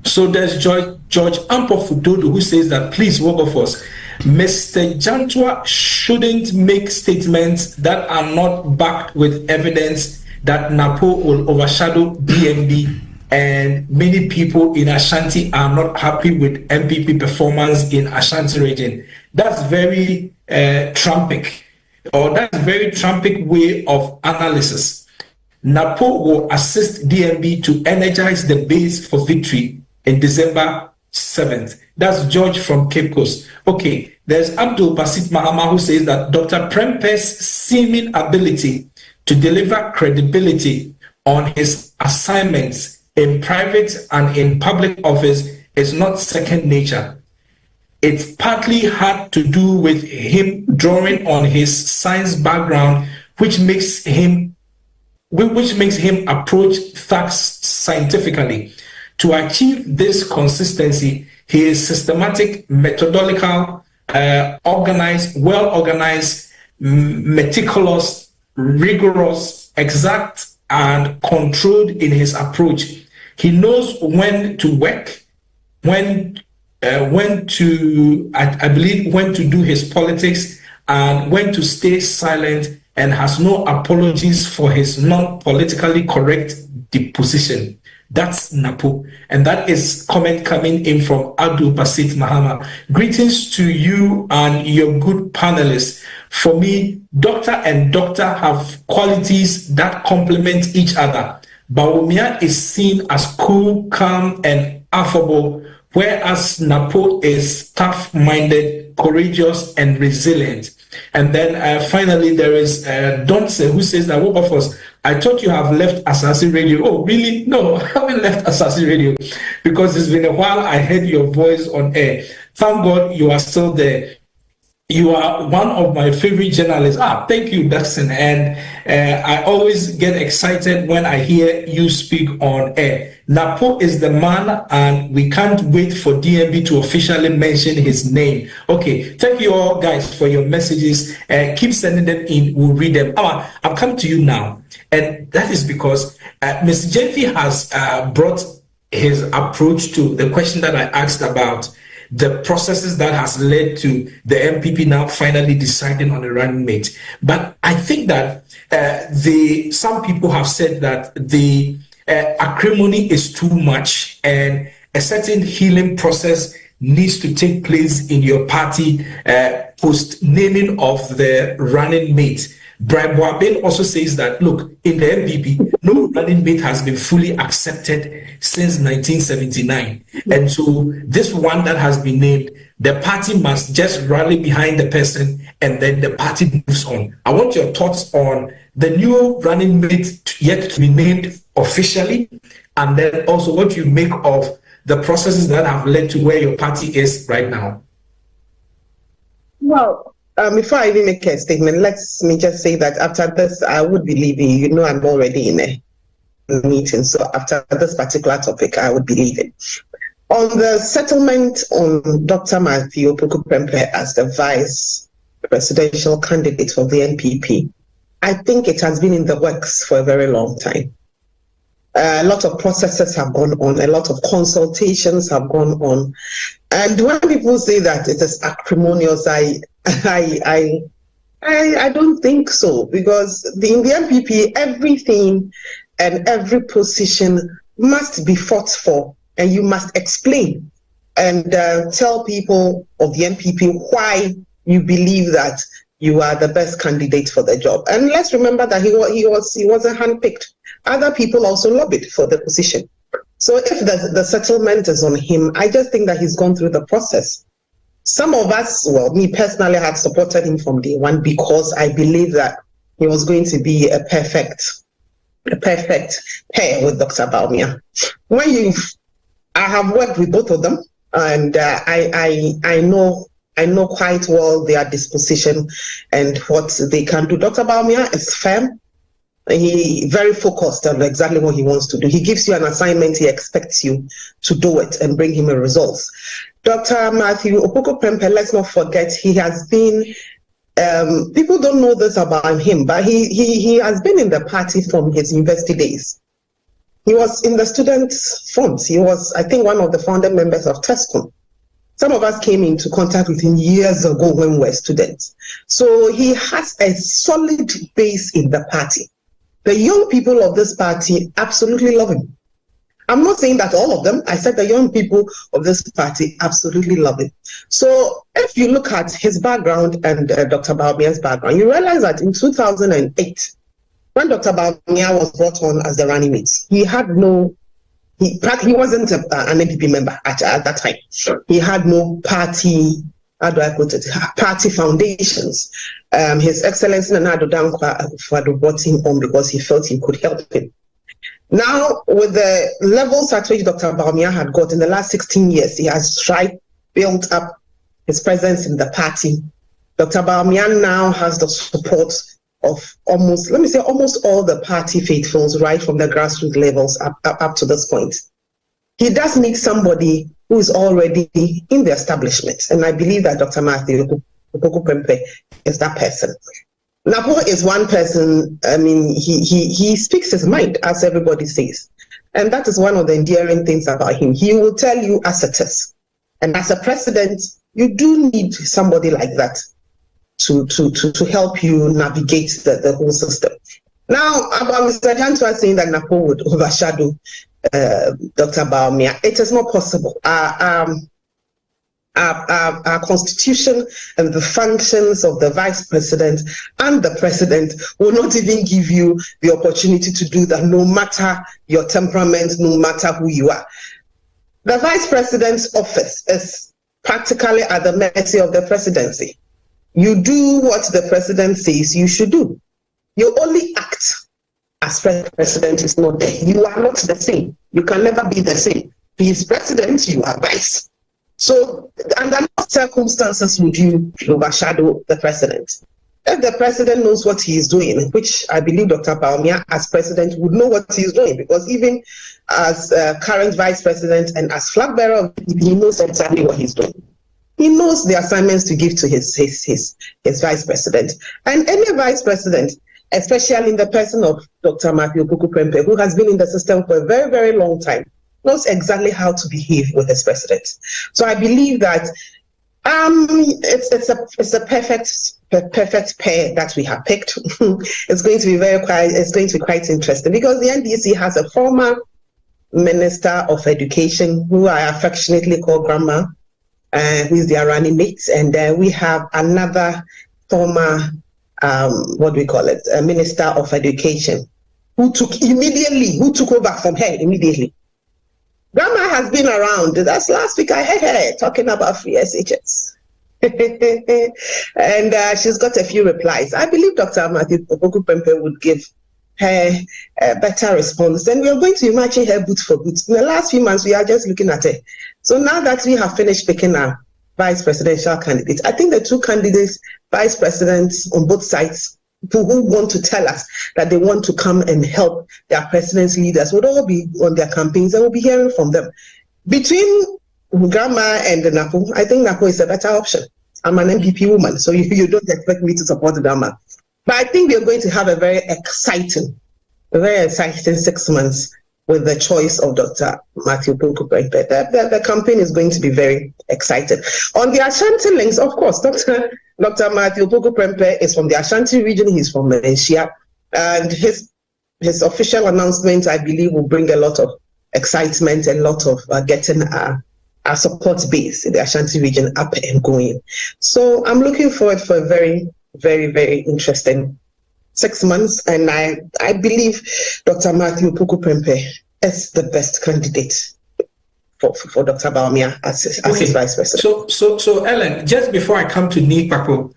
So there's George Ampofudodo who says that, please, Wilberforce, Mr. Jantua shouldn't make statements that are not backed with evidence that NAPO will overshadow DMB, and many people in Ashanti are not happy with MPP performance in Ashanti region. That's very Trumpic, or that's very Trumpic way of analysis. NAPO will assist DMB to energize the base for victory in December 7th. That's George from Cape Coast. Okay, there's Abdul Basit Mahama who says that Dr. Prempe's seeming ability to deliver credibility on his assignments in private and in public office is not second nature. It's partly had to do with him drawing on his science background, which makes him approach facts scientifically. To achieve this consistency, he is systematic, methodological, well organized, meticulous, rigorous, exact, and controlled in his approach. He knows when to work, when to do his politics, and when to stay silent, and has no apologies for his non-politically correct deposition. That's NAPO. And that is comment coming in from Abdul Basit Mahama. Greetings to you and your good panelists. For me, doctor and doctor have qualities that complement each other. Bawumia is seen as cool, calm, and affable, whereas NAPO is tough-minded, courageous, and resilient. And then finally, there is Donce who says that, Wilberforce, I thought you have left Asasi Radio. Oh, really? No, I haven't left Asasi Radio because it's been a while I heard your voice on air. Thank God you are still there. You are one of my favorite journalists. Thank you, Dustin. And I always get excited when I hear you speak on air. Napo is the man, and we can't wait for DMB to officially mention his name. Okay, thank you all, guys, for your messages. Keep sending them in. We'll read them. I'm coming to you now. And that is because Mr. Jenfi has brought his approach to the question that I asked about the processes that has led to the MPP now finally deciding on a running mate. But I think that some people have said that the acrimony is too much, and a certain healing process needs to take place in your party post naming of the running mate. Brian Boabin also says that, look, in the MPP, no running mate has been fully accepted since 1979. And so this one that has been named, the party must just rally behind the person, and then the party moves on. I want your thoughts on the new running mate yet to be named officially, and then also what you make of the processes that have led to where your party is right now. Well, before I even make a statement, let me just say that after this, I would be leaving. You know, I'm already in a meeting. So after this particular topic, I would be leaving. On the settlement on Dr. Matthew Prempe as the vice presidential candidate for the NPP, I think it has been in the works for a very long time. A lot of processes have gone on, a lot of consultations have gone on. And when people say that it is acrimonious, I don't think so, because in the MPP, everything and every position must be fought for, and you must explain and tell people of the MPP why you believe that you are the best candidate for the job. And let's remember that he wasn't handpicked. Other people also lobbied for the position. So if the settlement is on him, I just think that he's gone through the process. Some of us, well, me personally, have supported him from day one because I believe that he was going to be a perfect a perfect pair with Dr. Bawumia. I have worked with both of them, and I know quite well their disposition and what they can do. Dr. Bawumia is firm. He very focused on exactly what he wants to do. He gives you an assignment, he expects you to do it and bring him a results. Dr. Matthew Opoku-Prempeh, let's not forget, he has been, people don't know this about him, but he has been in the party from his university days. He was in the student front. He was, I think, one of the founding members of TESCOM. Some of us came into contact with him years ago when we were students. So he has a solid base in the party. The young people of this party absolutely love him. I'm not saying that all of them. I said the young people of this party absolutely love him. So if you look at his background and Dr. Bawumia's background, you realize that in 2008, when Dr. Bawumia was brought on as the running mate, he wasn't an NPP member at that time. He had no party, how do I put it, party foundations. His Excellency Nana Dankwa brought him on because he felt he could help him. Now, with the levels at which Dr. Bawumia had got in the last 16 years, he has tried build up his presence in the party. Dr. Bawumia now has the support of almost all the party faithfuls, right from the grassroots levels up to this point. He does need somebody who is already in the establishment, and I believe that Dr. Matthew Opoku-Prempeh is that person. Napo is one person. I mean, he speaks his mind, as everybody says, and that is one of the endearing things about him. He will tell you as it is, and as a president, you do need somebody like that to help you navigate the whole system. Now, about Mr. Jantua saying that Napo would overshadow Dr. Bawumia, it is not possible. Our constitution and the functions of the vice president and the president will not even give you the opportunity to do that, no matter your temperament, no matter who you are. The vice president's office is practically at the mercy of the presidency. You do what the president says you should do. You only act as president is not there. You are not the same. You can never be the same. He is president, you are vice. So, under what circumstances would you overshadow the president? If the president knows what he is doing, which I believe Dr. Bawumia as president would know what he is doing, because even as current vice president and as flag bearer, he knows exactly what he's doing. He knows the assignments to give to his vice president. And any vice president, especially in the person of Dr. Matthew Opoku-Prempeh, who has been in the system for a very, very long time, knows exactly how to behave with his president. So I believe that it's a perfect pair that we have picked. It's going to be quite interesting, because the NDC has a former Minister of Education, who I affectionately call Grandma, who is their running mate, and we have another former Minister of Education, who took over from her immediately. Grandma has been around. That's last week I heard her talking about free SHS. And she's got a few replies. I believe Dr. Matthew Opoku-Prempeh would give her a better response. And we are going to be matching her boot for boot. In the last few months, we are just looking at her. So now that we have finished picking our vice presidential candidates, I think the two candidates, vice presidents on both sides, people who want to tell us that they want to come and help their president's leaders would all be on their campaigns, and we'll be hearing from them. Between Grandma and Napo, I think Napo is a better option. I'm an MPP woman, so you don't expect me to support Grandma. But I think we are going to have a very exciting 6 months with the choice of Dr. Matthew Opoku-Prempeh. The campaign is going to be very excited. On the Ashanti links, of course, Dr. Matthew Opoku-Prempeh is from the Ashanti region. He's from Malaysia. And his official announcement, I believe, will bring a lot of excitement and a lot of getting our support base in the Ashanti region up and going. So I'm looking forward for a very, very, very interesting 6 months, and I believe Dr. Matthew Opoku-Prempeh is the best candidate for Dr. Bawumia as his vice president. So Ellen, just before I come to Nipapo,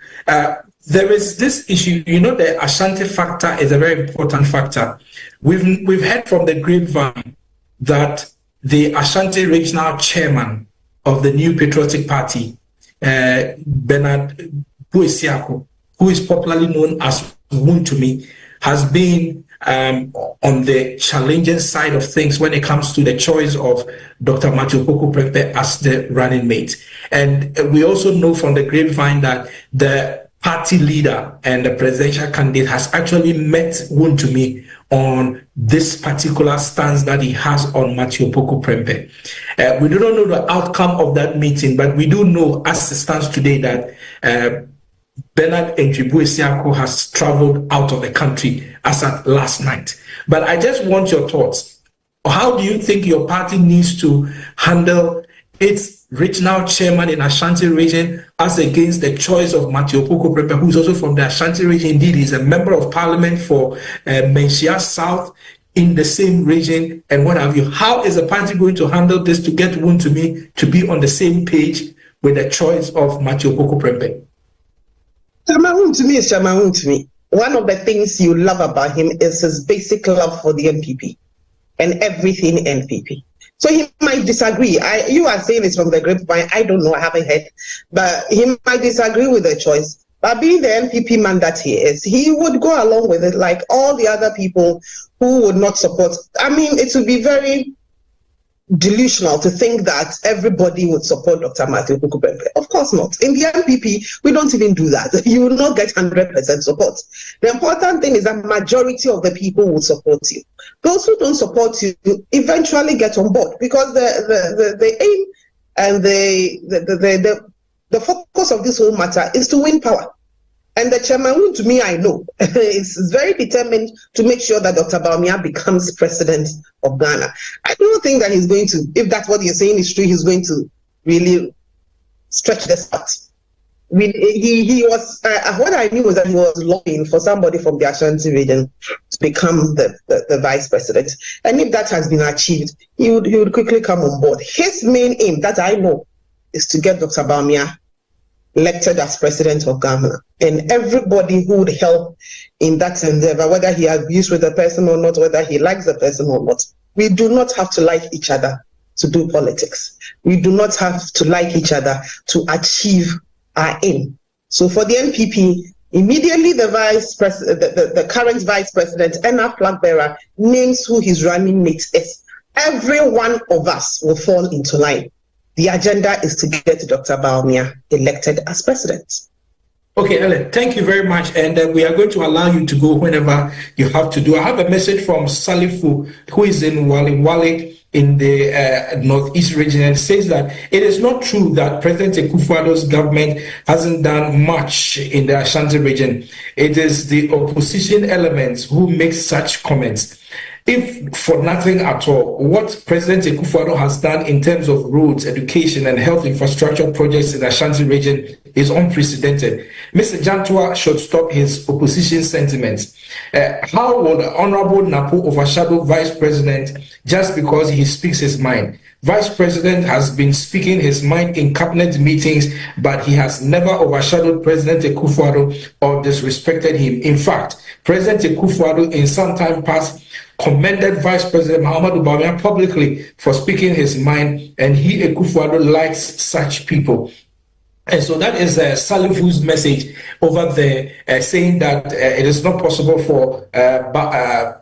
there is this issue. The Ashanti factor is a very important factor. We've heard from the grapevine that the Ashanti regional chairman of the New Patriotic Party, Bernard Buesiako, who is popularly known as Wuntumi, has been on the challenging side of things when it comes to the choice of Dr. Matthew Opoku Prempeh as the running mate. And we also know from the grapevine that the party leader and the presidential candidate has actually met Wuntumi on this particular stance that he has on Matthew Opoku Prempeh. We do not know the outcome of that meeting, but we do know as it stands today that Bernard Buesiako has traveled out of the country as at last night. But I just want your thoughts. How do you think your party needs to handle its regional chairman in Ashanti region as against the choice of Matthew Opoku Prempeh, who's also from the Ashanti region? Indeed, he's a member of parliament for Menchia South in the same region and what have you. How is the party going to handle this to get Wuntumi to be on the same page with the choice of Matthew Opoku Prempeh? Chairman to me is Chairman to me. One of the things you love about him is his basic love for the NPP and everything NPP. So he might disagree. You are saying it's from the grapevine. I don't know. I haven't heard. But he might disagree with the choice. But being the NPP man that he is, he would go along with it like all the other people who would not support. I mean, it would be very delusional to think that everybody would support Dr. Matthew Opoku Prempeh. Of course not. In the NPP, we don't even do that. You will not get 100% support. The important thing is that majority of the people will support you. Those who don't support you eventually get on board, because the aim and the focus of this whole matter is to win power. And the chairman, to me, I know, is very determined to make sure that Dr. Bawumia becomes president of Ghana. I don't think that he's going to, if that's what you're saying is true, he's going to really stretch this out. He was, what I knew was that he was lobbying for somebody from the Ashanti region to become the vice president. And if that has been achieved, he would quickly come on board. His main aim, that I know, is to get Dr. Bawumia elected as president of Ghana, and everybody who would help in that endeavor, whether he agrees with the person or not, whether he likes the person or not. We do not have to like each other to do politics. We do not have to like each other to achieve our aim. So for the NPP, immediately the current vice president and our flag bearer names who his running mate is, every one of us will fall into line. The agenda is to get Dr. Bawumia elected as president. Okay, Ellen, thank you very much. And we are going to allow you to go whenever you have to do. I have a message from Salifu, who is in Wale in the Northeast region, and says that it is not true that President Akufo-Addo's government hasn't done much in the Ashanti region. It is the opposition elements who make such comments. If for nothing at all, what President Akufo-Addo has done in terms of roads, education, and health infrastructure projects in the Ashanti region is unprecedented. Mr. Jantua should stop his opposition sentiments. How will the Honorable Napo overshadow Vice President just because he speaks his mind? Vice President has been speaking his mind in cabinet meetings, but he has never overshadowed President Akufo-Addo or disrespected him. In fact, President Akufo-Addo in some time past commended Vice President Mahamudu Bawumia publicly for speaking his mind, and he, Akufo-Addo, likes such people. And so that is Salifu's message over there, saying that it is not possible for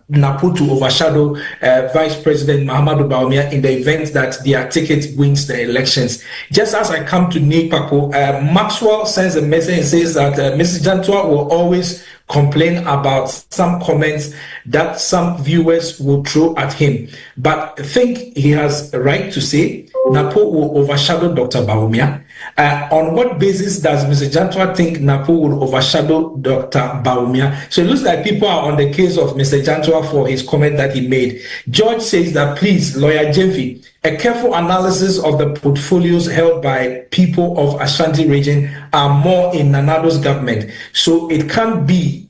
Napo to overshadow Vice President Mahamudu Bawumia in the event that their ticket wins the elections. Just as I come to Nipapo, Maxwell sends a message and says that Mrs. Jantua will always complain about some comments that some viewers will throw at him. But I think he has a right to say Napo will overshadow Dr. Bawumia. On what basis does Mr. Jantua think Napo will overshadow Dr. Bawumia? So it looks like people are on the case of Mr. Jantua for his comment that he made. George says that, please, Lawyer Jemfi, a careful analysis of the portfolios held by people of Ashanti region are more in Nanado's government. So it cannot be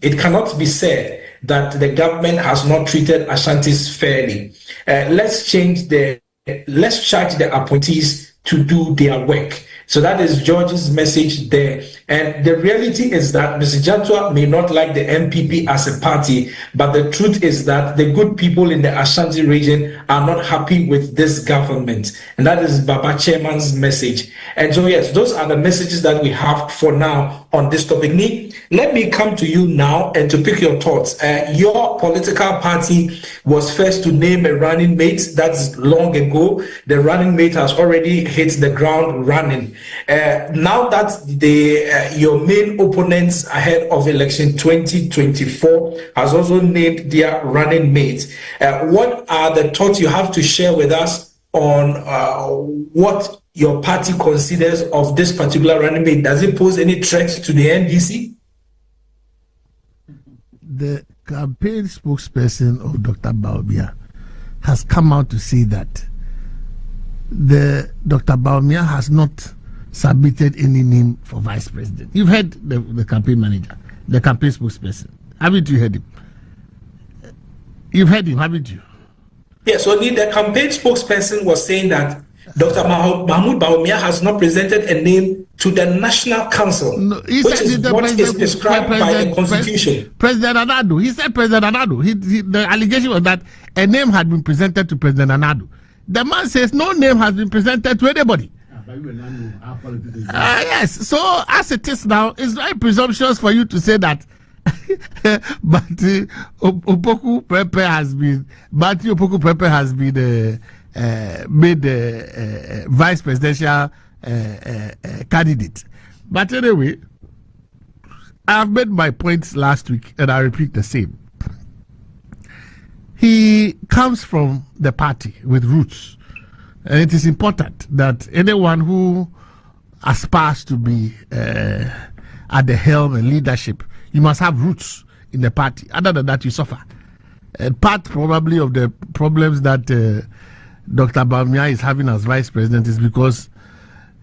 said that the government has not treated Ashantis fairly. Let's charge the appointees to do their work. So that is George's message there. And the reality is that Mr. Jantua may not like the MPP as a party, but the truth is that the good people in the Ashanti region are not happy with this government. And that is Baba Chairman's message. And so, yes, those are the messages that we have for now on this topic. Nick, let me come to you now and to pick your thoughts. Your political party was first to name a running mate. That's long ago. The running mate has already hit the ground running. Now that your main opponents ahead of election 2024 has also named their running mates, what are the thoughts you have to share with us on what your party considers of this particular running mate? Does it pose any threat to the NDC? The campaign spokesperson of Dr. Baumia has come out to say that Dr. Baumia has not submitted any name for vice president. You've heard the campaign manager, the campaign spokesperson. Haven't you heard him? You've heard him, haven't you? Yes, so the campaign spokesperson was saying that Dr. Mahmoud Baumia has not presented a name to the National Council, no, which is what is prescribed by the Constitution. President Anadu. He said President Anadu. The allegation was that a name had been presented to President Anadu. The man says no name has been presented to anybody. Yes, so as it is now, it's very presumptuous for you to say that. But Opoku Pepe has been made vice presidential candidate. But anyway, I have made my points last week and I repeat the same. He comes from the party with roots, and it is important that anyone who aspires to be at the helm and leadership, you must have roots in the party. Other than that, you suffer. And part probably of the problems that Dr. Baumia is having as vice president is because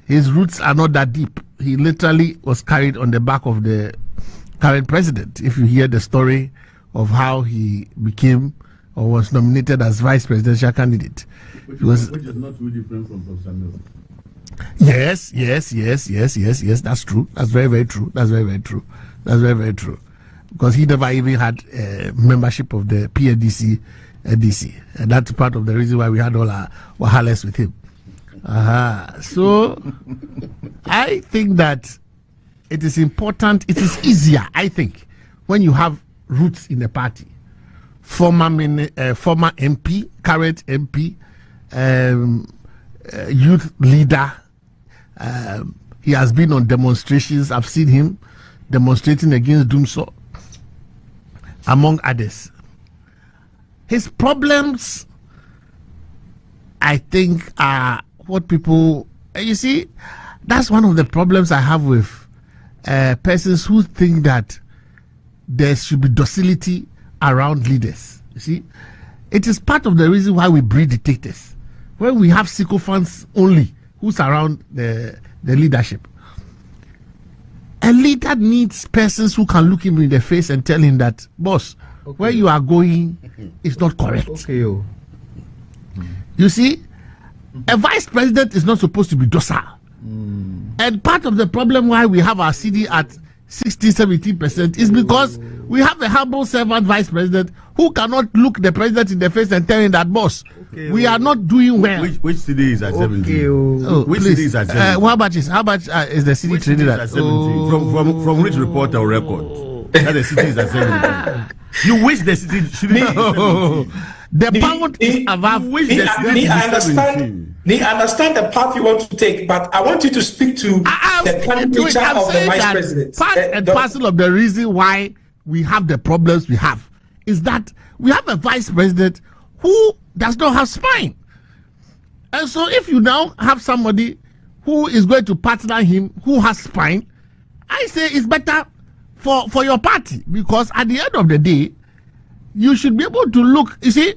his roots are not that deep. He literally was carried on the back of the current president. If you hear the story of how he became or was nominated as vice presidential candidate, which is not too different from Professor Mills. Yes. That's true. That's very true. That's very true. Because he never even had membership of the PNDC, DC, and that's part of the reason why we had all our wahales with him. So I think that it is important. It is easier, I think, when you have roots in the party. Former MP, current MP, youth leader. He has been on demonstrations. I've seen him demonstrating against Doomsaw, among others. His problems, I think, are what people... You see, that's one of the problems I have with persons who think that there should be docility around leaders. You see, it is part of the reason why we breed dictators. When we have sycophants only who surround the leadership. A leader needs persons who can look him in the face and tell him that, boss, where you are going is not correct. You see, a vice president is not supposed to be docile. And part of the problem why we have our CD at 60-70% is because we have a humble servant vice president who cannot look the president in the face and tell him that, boss, we are not doing well. Which CD is at 70? Which CD is at 70? How much is the CD traded at 70? From which report or record? That the CD is at 70. You wish the CD should be at 70. The pound is above. I understand the path you want to take, but I want you to speak to the candidature of the vice president. Part and parcel of the reason why we have the problems we have is that we have a vice president who does not have spine. And so if you now have somebody who is going to partner him who has spine, I say it's better for your party, because at the end of the day, you should be able to look. You see,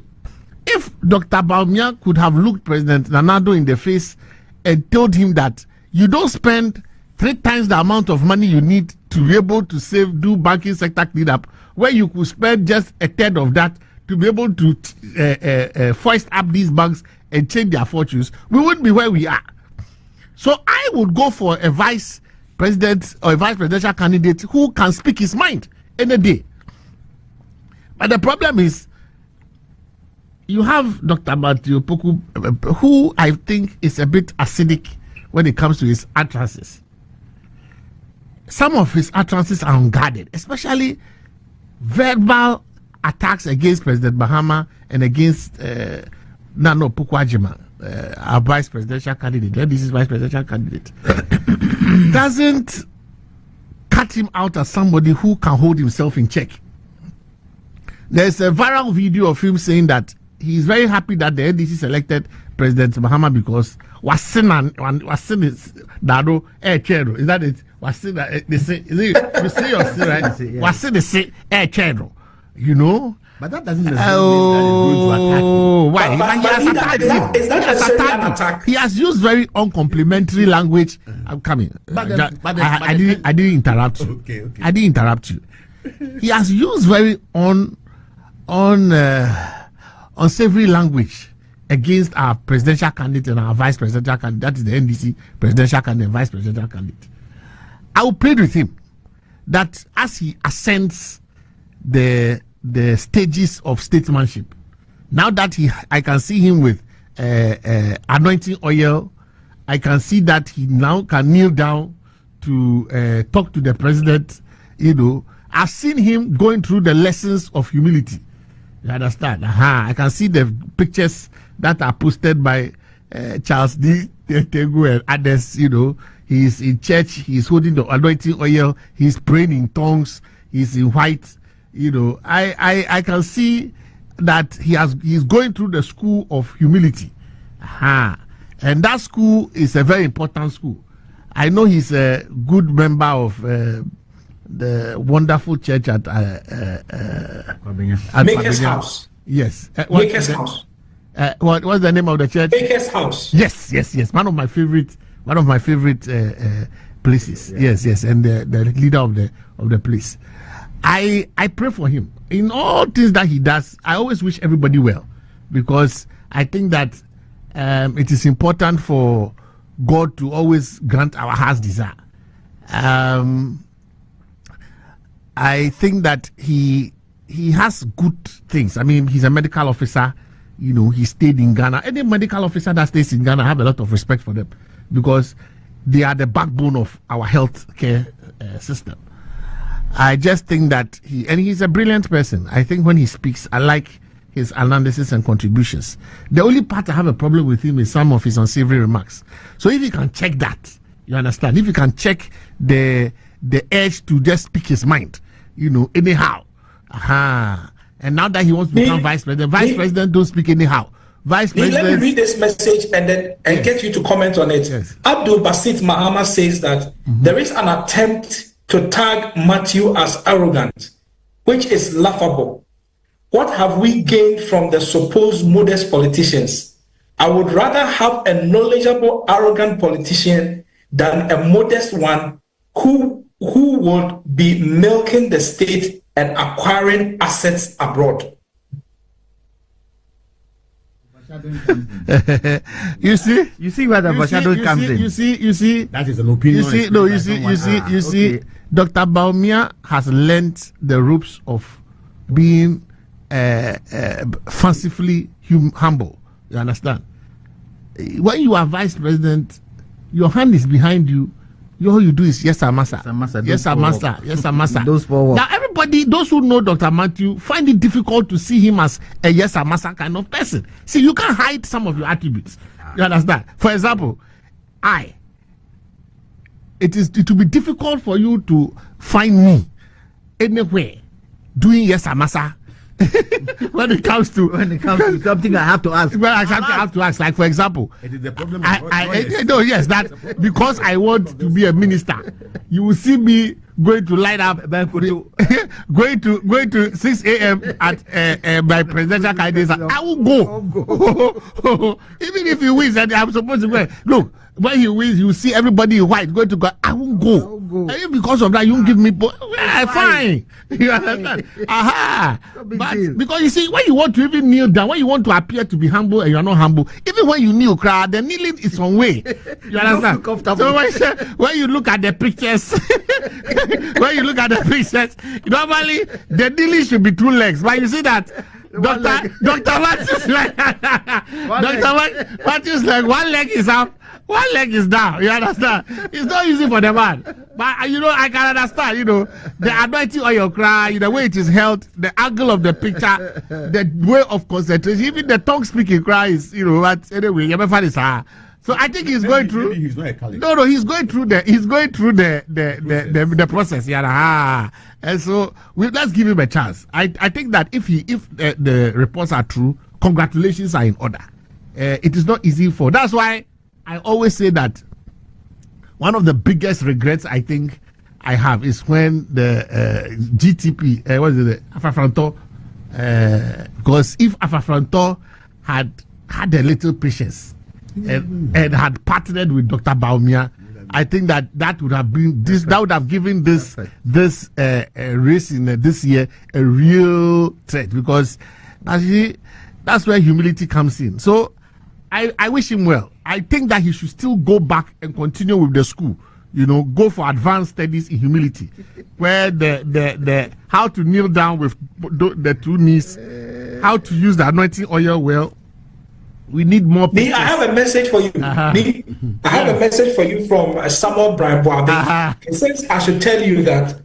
if Dr. Baumia could have looked President Nanado in the face and told him that you don't spend 3 times the amount of money you need to be able to do banking sector cleanup, where you could spend just a third of that to be able to foist up these banks and change their fortunes, we wouldn't be where we are. So I would go for a vice president or a vice presidential candidate who can speak his mind any day. But the problem is, you have Dr. Matthew Poku, who I think is a bit acidic when it comes to his utterances. Some of his utterances are unguarded, especially verbal attacks against President Mahama and against Nano Poku-Agyeman, our vice presidential candidate. This is vice presidential candidate. Doesn't cut him out as somebody who can hold himself in check. There's a viral video of him saying that he's very happy that the NDC selected President Mahama because Wasin is Dado Chero. Is that it? Wasin, they say, is it, you say your right? Wasin, they say Chero. You know? But that doesn't necessarily why? But he has attacked him. Is that necessarily an attack? He has used very uncomplimentary language. I'm coming. I didn't interrupt you. Okay. I didn't interrupt you. He has used very unsavory language against our presidential candidate and our vice presidential candidate. That is the NDC presidential candidate and vice presidential candidate. I will plead with him that as he ascends the stages of statesmanship, now that I can see him with anointing oil, I can see that he now can kneel down to talk to the president. You know, I've seen him going through the lessons of humility. You understand? I can see the pictures that are posted by Charles D. Tegu and others. You know, he's in church, he's holding the anointing oil, he's praying in tongues, he's in white. You know, I can see that he's going through the school of humility. And that school is a very important school. I know he's a good member of the wonderful church at Maker's House. Yes. Maker's House. What's the name of the church? Maker's House. Yes. One of my favorite places. Yeah. Yes. And the leader of the place. I pray for him in all things that he does. I always wish everybody well, because I think that it is important for God to always grant our heart's desire. I think that he has good things. I mean, he's a medical officer. You know, he stayed in Ghana. Any medical officer that stays in Ghana, I have a lot of respect for them, because they are the backbone of our health care system. I just think that he's a brilliant person. I think when he speaks, I like his analysis and contributions. The only part I have a problem with him is some of his unsavory remarks. So if you can check that, you understand? If you can check the urge to just speak his mind, you know, anyhow. And now that he wants to become vice president don't speak anyhow. Vice president. Let me read this message and get you to comment on it. Yes. Abdul Basit Mahama says that there is an attempt to tag Matthew as arrogant, which is laughable. What have we gained from the supposed modest politicians? I would rather have a knowledgeable, arrogant politician than a modest one who would be milking the state and acquiring assets abroad. You see where the foreshadowing comes in. You see that is an opinion. You see Dr. Baumia has learnt the ropes of being fancifully humble. You understand? When you are vice president, your hand is behind you. All you do is yes, sir, master. Yes, sir, master. Yes, sir, master. Now, everybody, those who know Dr. Matthew, find it difficult to see him as a yes, sir, master kind of person. See, you can't hide some of your attributes. You understand? For example, it will be difficult for you to find me anywhere doing yes, sir, master. when it comes to something I have to ask. Well, I have to ask. Like, for example, it is the problem. That because I want to be a minister, you will see me going to light up, going to 6 a.m. at my presidential candidates. I will go. Even if he wins, and I'm supposed to go. Look, when he wins, you see everybody in white going to go. I won't go. And because of that, you won't give me. fine. You understand? Aha. But because you see, when you want to even kneel down, when you want to appear to be humble and you are not humble, even when you kneel, cry, the kneeling is on way. You understand? So when you look at the pictures, normally the kneeling should be 2 legs, but you see that. Dr. Matthew's like 1 leg is up, 1 leg is down. You understand? It's not easy for the man. But I can understand, the anointing on your cry, the way it is held, the angle of the picture, the way of concentration, even the tongue speaking cry is, but anyway, you find it's hard. So I think he's going through. He's not a Catholic. No, he's going through the process. Yeah, and so let's give him a chance. I think that if the reports are true, congratulations are in order. It is not easy for. That's why I always say that one of the biggest regrets I think I have is when the GTP, Afafranto, because if Afafranto had a little patience. And had partnered with Dr. Baumia, I think that would have been this. That would have given this race in this year a real threat, because actually that's where humility comes in. So I wish him well. I think that he should still go back and continue with the school. Go for advanced studies in humility, where the how to kneel down with the 2 knees, how to use the anointing oil well. We need more pictures. I have a message for you. I have a message for you from Samuel Brian Boabe. He says, I should tell you that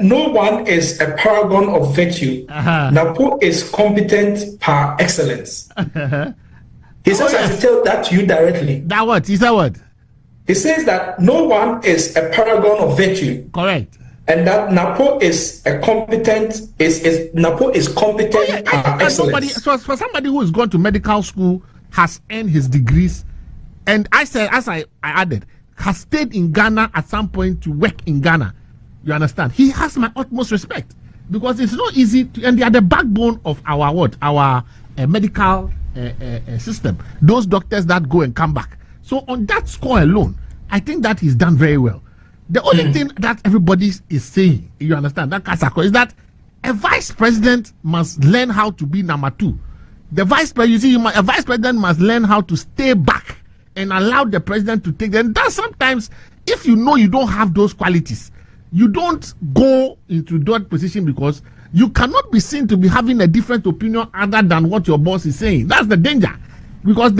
no one is a paragon of virtue. Napo is competent par excellence. He says, I should tell that to you directly. That what? Is that what? He says that no one is a paragon of virtue. Correct. And that Napo is a competent Napo is competent par excellence. For somebody who has gone to medical school, has earned his degrees, and I said, as I added, has stayed in Ghana at some point to work in Ghana. You understand? He has my utmost respect, because it's not easy to, and they are the backbone of our medical system. Those doctors that go and come back. So on that score alone, I think that he's done very well. The only thing that everybody is saying, you understand, that Kasako, is that a vice president must learn how to be number 2. The vice president, a vice president must learn how to stay back and allow the president to take them. That sometimes, if you know you don't have those qualities, you don't go into that position, because you cannot be seen to be having a different opinion other than what your boss is saying. That's the danger, because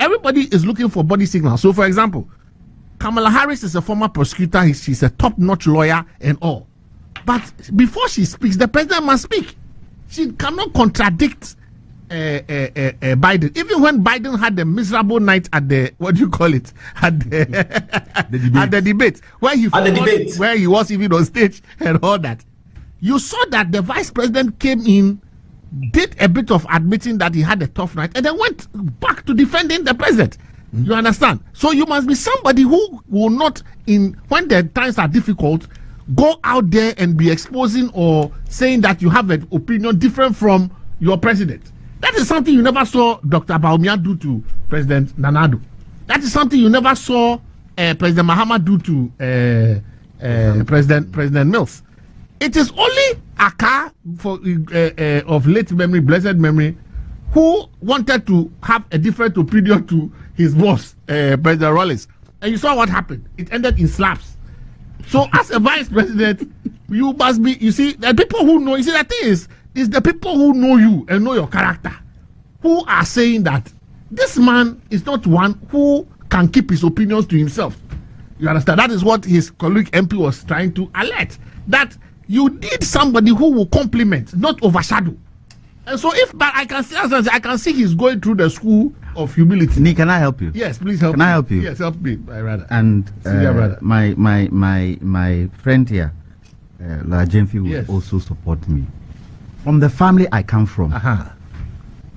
everybody is looking for body signals. So, for example, Kamala Harris is a former prosecutor. She's a top-notch lawyer and all. But before she speaks, the president must speak. She cannot contradict Biden. Even when Biden had the miserable night at the, what do you call it? At the debate. Where he was even on stage and all that. You saw that the vice president came in, did a bit of admitting that he had a tough night, and then went back to defending the president. You understand? So you must be somebody who will not, when the times are difficult, go out there and be exposing or saying that you have an opinion different from your president. That is something you never saw Dr. Baumia do to President Nana Addo. That is something you never saw President Mahama do to President Mills. It is only Aka of late memory, blessed memory, who wanted to have a different opinion to his boss, President Rollins. And you saw what happened. It ended in slaps. So as a vice president, you must be, you see, the people who know, you see, the thing is the people who know you and know your character, who are saying that this man is not one who can keep his opinions to himself. You understand? That is what his colleague MP was trying to alert. That you need somebody who will complement, not overshadow. And so but I can see he's going through the school of humility. Nick, can I help you? Yes, please help me. Can I help you? Yes, help me, my brother. And brother. my friend here, La Jemfi, will also support me. From the family I come from,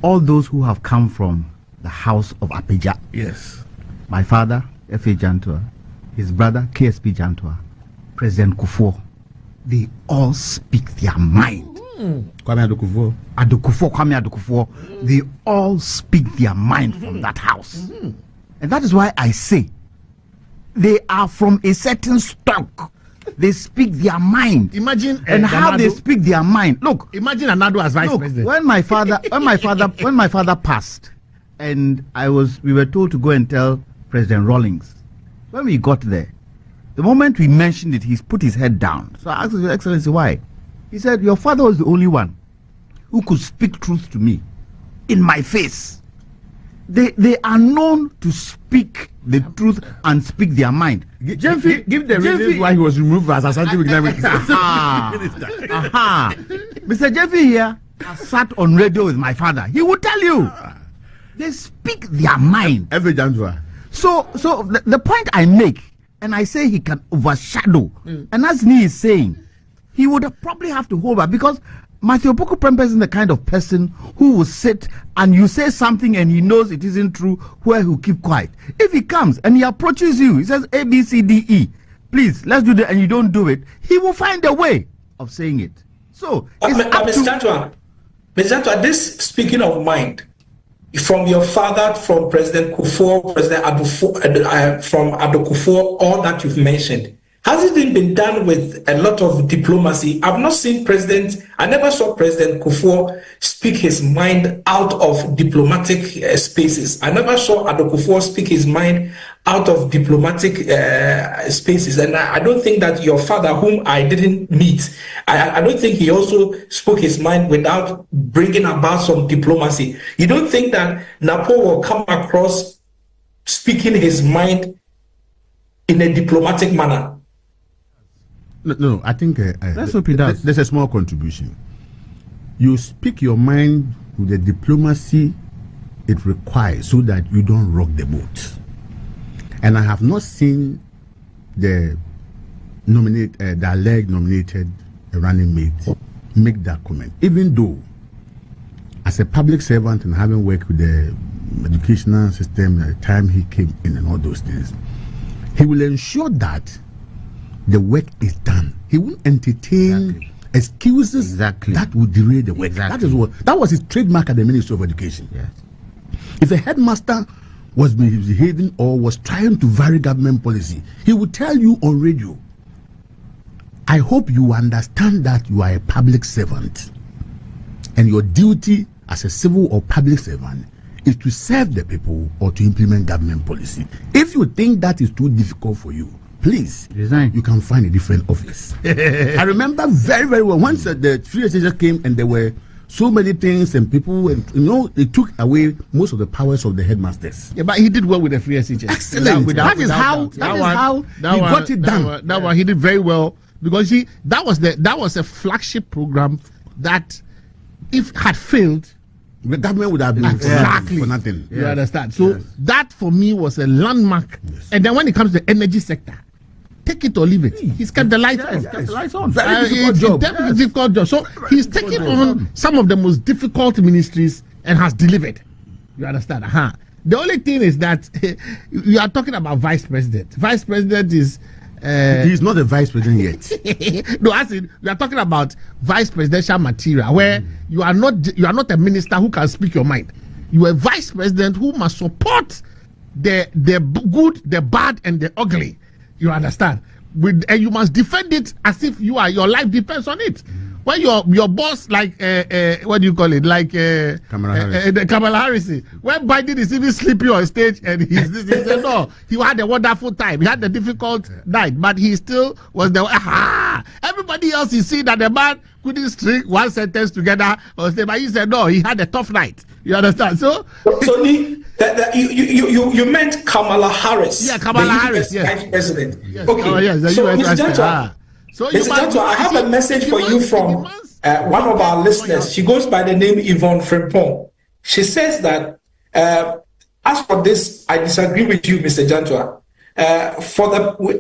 all those who have come from the house of Apeja. Yes. My father, F.A. Jantua, his brother, KSP Jantua, President Kufuor, they all speak their mind. Kwame Adokufo. Kwame Adokufo, they all speak their mind from that house. And that is why I say they are from a certain stock. they speak their mind. Imagine and how they Nado, speak their mind. Look, imagine Anado as vice look, president. when my father passed, and we were told to go and tell President Rawlings. When we got there, the moment we mentioned it, he's put his head down. So I asked Your Excellency why. He said, your father was the only one who could speak truth to me in my face. They are known to speak the truth and speak their mind. Give the reasons why he was removed as Asante Minister. Mr. Jeffy here has sat on radio with my father. He will tell you. They speak their mind. Every Jantua. So the point I make, and I say he can overshadow, and as Nee is saying, he would probably have to hold back, because Matthew Opoku Prempeh is the kind of person who will sit and you say something and he knows it isn't true, where he'll keep quiet. If he comes and he approaches you, he says A, B, C, D, E, please, let's do that, and you don't do it, he will find a way of saying it. So, Mr. Jantua, this speaking of mind, from your father, from President Kufuor, President from Abdul Kufuor, all that you've mentioned, has it been done with a lot of diplomacy? I never saw President Kufuor speak his mind out of diplomatic spaces. I never saw Abdul Kufuor speak his mind out of diplomatic spaces. And I don't think that your father, whom I didn't meet, I don't think he also spoke his mind without bringing about some diplomacy. You don't think that Napo will come across speaking his mind in a diplomatic manner? No, I think let's hope he does. There's a small contribution. You speak your mind with the diplomacy it requires so that you don't rock the boat. And I have not seen the alleged nominated running mate make that comment, even though as a public servant and having worked with the educational system at the time he came in and all those things, he will ensure that the work is done. He won't entertain excuses that will derail the work. That was his trademark at the Ministry of Education. Yes. If a headmaster was misbehaving or was trying to vary government policy, he would tell you on radio. I hope you understand that you are a public servant, and your duty as a civil or public servant is to serve the people or to implement government policy. If you think that is too difficult for you, please resign. You can find a different office. I remember very, very well once the free education came and there were so many things and people, and it took away most of the powers of the headmasters. Yeah, but he did well with the free education. Excellent. That is how he got it done. That one he did very well, because that was a flagship program that, if had failed, the government would have been exactly for nothing. You understand? So that for me was a landmark. Yes. And then when it comes to the energy sector, take it or leave it. He's kept the lights on. Kept the lights on. Very difficult job. Difficult job. So he's taken on some of the most difficult ministries and has delivered. You understand? The only thing is that you are talking about vice president. Vice president is he's not a vice president yet. No, as in, we are talking about vice presidential material, where you are not a minister who can speak your mind. You are a vice president who must support the good, the bad, and the ugly. You understand? And you must defend it as if your life depends on it. When your boss, like what do you call it, like Kamala Harris, when Biden is even sleeping on stage and he said no, he had a wonderful time. He had a difficult night, but he still was the everybody else is seeing that the man couldn't string one sentence together or say, but he said no, he had a tough night. You understand? So you meant Kamala Harris. Yeah, Kamala Harris, yes. Vice President. Yes. Okay. Oh, yes, so Mr. Jantua, I have a message for you from one of our listeners. She goes by the name Yvonne Frimpong. She says that as for this, I disagree with you, Mr. Jantua.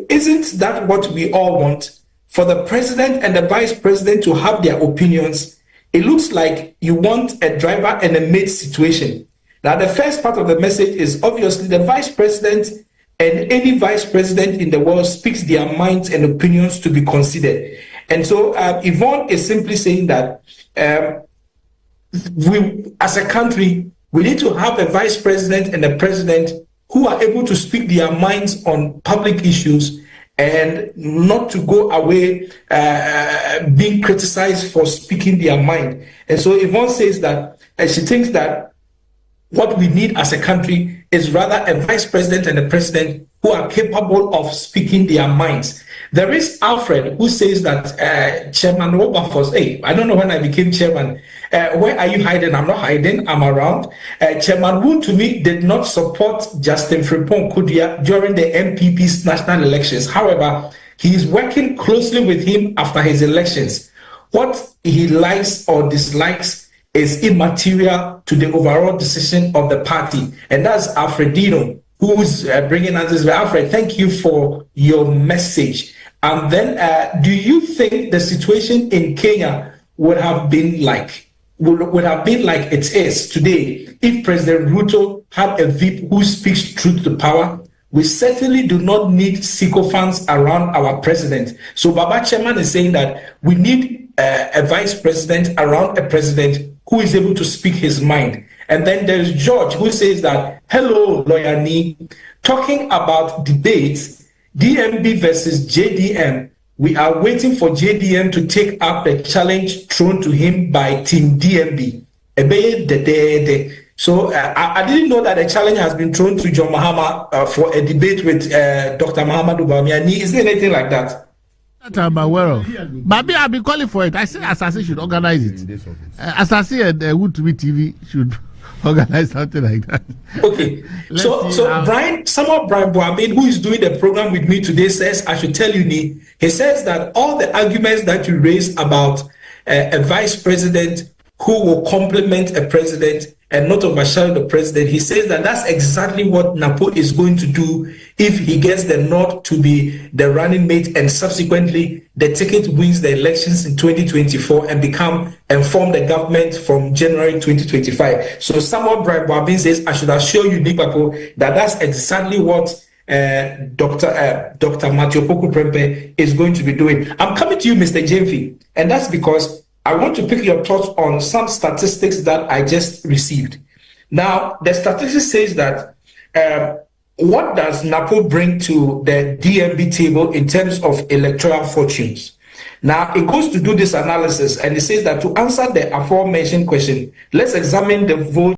Isn't that what we all want? For the president and the vice president to have their opinions. It looks like you want a driver and a mate situation. Now, the first part of the message is obviously the vice president and any vice president in the world speaks their minds and opinions to be considered. And so Yvonne is simply saying that we, as a country, we need to have a vice president and a president who are able to speak their minds on public issues and not to go away being criticized for speaking their mind. And so Yvonne says that she thinks that what we need as a country is rather a vice president and a president who are capable of speaking their minds. There is Alfred who says that Chairman Wilberforce, hey, I don't know when I became chairman. Where are you hiding? I'm not hiding. I'm around. Chairman Wu, to me, did not support Justin Frimpong Kudia during the MPP's national elections. However, he is working closely with him after his elections. What he likes or dislikes is immaterial to the overall decision of the party. And that's Alfredino, who's bringing us this. Alfred, thank you for your message. And then, do you think the situation in Kenya would have been like it is today if President Ruto had a VP who speaks truth to power? We certainly do not need sycophants around our president. So Baba Chairman is saying that we need a vice president around a president who is able to speak his mind. And then there's George who says that, hello, Lawyer Nee, talking about debates, DMB versus JDM, we are waiting for JDM to take up the challenge thrown to him by Team DMB. So I didn't know that the challenge has been thrown to John Mahama for a debate with Dr. Muhammadu Bawumia. Is there anything like that? I'm aware of. But I've been calling for it. I say Assassin should organize it. Assassin and Wood TV should organize something like that. Okay. So Brian Boabin, who is doing the program with me today, says, I should tell you, Nee, he says that all the arguments that you raised about a vice president who will complement a president and not overshadow the president, he says that that's exactly what Napo is going to do if he gets the nod to be the running mate and subsequently the ticket wins the elections in 2024 and form the government from January 2025. So someone Brian Boabin says, I should assure you, Nipapo, that that's exactly what Dr. Matthew Poku Prempe is going to be doing. I'm coming to you, Mr. Jemfi, and that's because I want to pick your thoughts on some statistics that I just received. Now, the statistics says that what does NAPO bring to the DMB table in terms of electoral fortunes? Now, it goes to do this analysis, and it says that to answer the aforementioned question, let's examine the vote.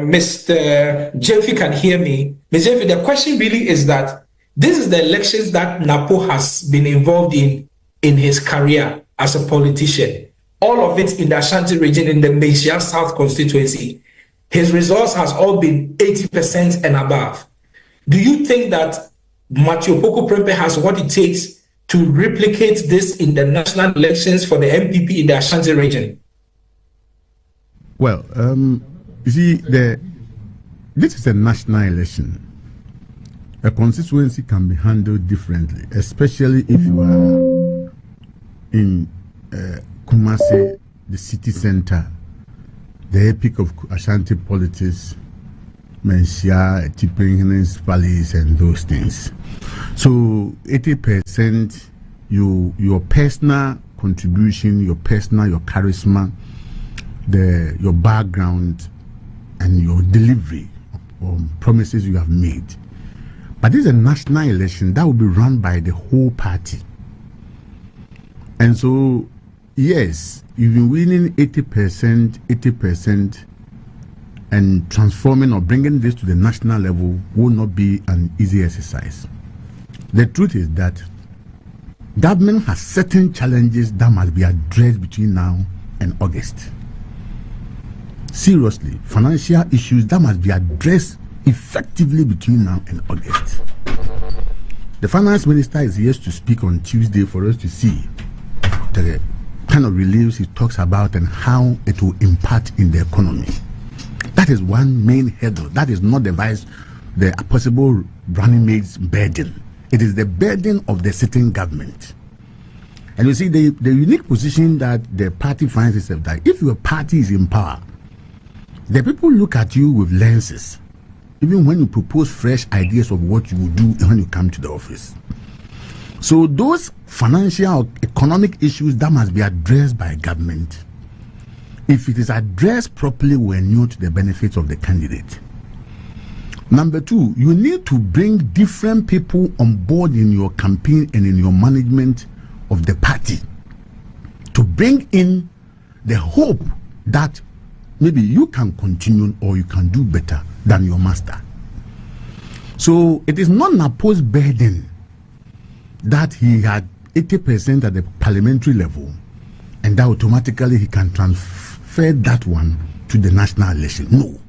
Mr. Jeffy can hear me. Mr. Jeffy, the question really is that this is the elections that Napo has been involved in his career as a politician. All of it in the Ashanti region, in the Mesiah South constituency. His results has all been 80% and above. Do you think that Matthew Poku Prempe has what it takes to replicate this in the national elections for the MPP in the Ashanti region? Well, you see, this is a national election. A constituency can be handled differently, especially if you are in Kumasi, the city center, the epic of Ashanti politics, Mensia, Tipinghines Palace, and those things. So 80% your personal contribution, your charisma, your background, and your delivery of promises you have made. But this is a national election that will be run by the whole party. And so, yes, you've been winning 80%, and transforming or bringing this to the national level will not be an easy exercise. The truth is that government has certain challenges that must be addressed between now and August. Seriously, financial issues that must be addressed effectively between now and August. The finance minister is here to speak on Tuesday for us to see the kind of reliefs he talks about and how it will impact in the economy. That is one main hurdle. That is not the possible running mate's burden. It is the burden of the sitting government. And you see, the unique position that the party finds itself, that if your party is in power, the people look at you with lenses, even when you propose fresh ideas of what you will do when you come to the office. So those financial or economic issues that must be addressed by government, if it is addressed properly, will inure to the benefits of the candidate. Number two, you need to bring different people on board in your campaign and in your management of the party to bring in the hope that maybe you can continue or you can do better than your master. So it is not Napo's burden that he had 80% at the parliamentary level and that automatically he can transfer that one to the national election. No.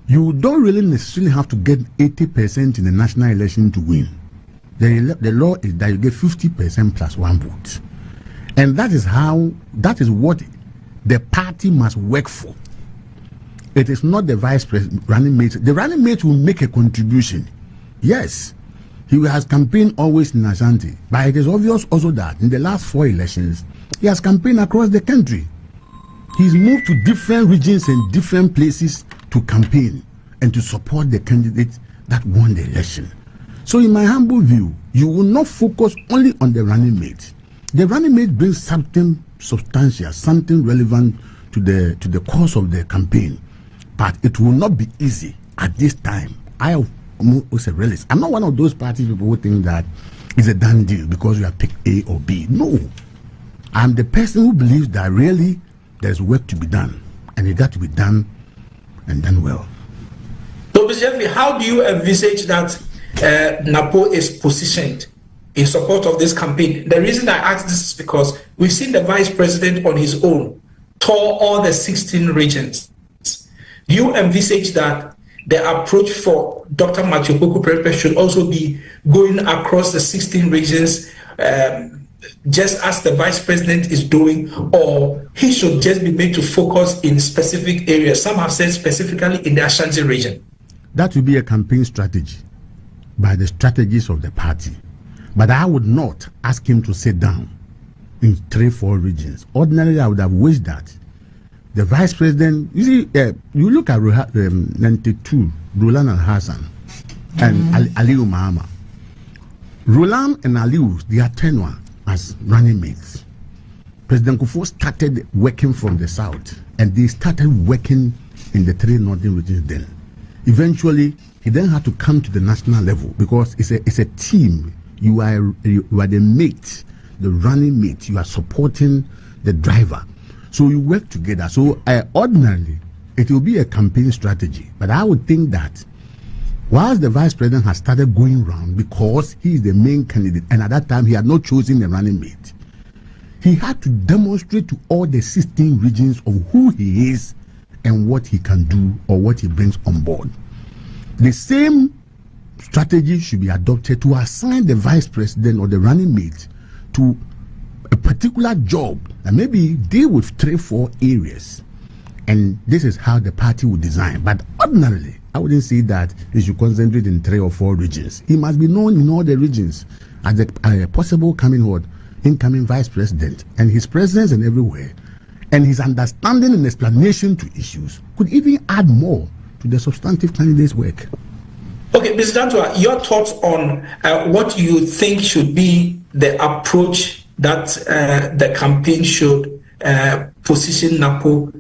You don't really necessarily have to get 80% in the national election to win. The law is that you get 50% plus one vote. And that is what the party must work for. It is not the vice president running mate. The running mate will make a contribution. Yes, he has campaigned always in Ashanti, but it is obvious also that in the last 4 elections, he has campaigned across the country. He's moved to different regions and different places to campaign and to support the candidate that won the election. So in my humble view, you will not focus only on the running mate. The running mate brings something substantial, something relevant to the course of the campaign, but it will not be easy at this time. I was a realist. I'm not one of those party people who think that it's a done deal because you have picked A or B. No, I'm the person who believes that really there's work to be done, and it got to be done and done well. So, Mr. Jeffrey, how do you envisage that Napo is positioned in support of this campaign? The reason I ask this is because we've seen the vice president on his own tour all the 16 regions. Do you envisage that the approach for Dr. Matthew Poku should also be going across the 16 regions, just as the vice president is doing, or he should just be made to focus in specific areas? Some have said specifically in the Ashanti region. That will be a campaign strategy by the strategists of the party. But I would not ask him to sit down in 3-4 regions. Ordinarily, I would have wished that the vice president, you see, you look at 92, Roland and Hassan, and Aliu Mahama. Roland and Aliu, they are tenure as running mates. President Kufuor started working from the south, and they started working in the 3 northern regions then. Eventually, he then had to come to the national level because it's a team. You are the mate, the running mate. You are supporting the driver. So you work together. So ordinarily, it will be a campaign strategy. But I would think that whilst the vice president has started going around because he is the main candidate, and at that time he had not chosen a running mate, he had to demonstrate to all the 16 regions of who he is and what he can do or what he brings on board. The same strategy should be adopted to assign the vice president or the running mate to a particular job and maybe deal with 3-4 areas. And this is how the party would design. But ordinarily, I wouldn't say that he should concentrate in 3 or 4 regions. He must be known in all the regions as a possible incoming vice president, and his presence and everywhere, and his understanding and explanation to issues could even add more to the substantive candidate's work. Okay, Mr. Dantua, your thoughts on what you think should be the approach that the campaign should position Napo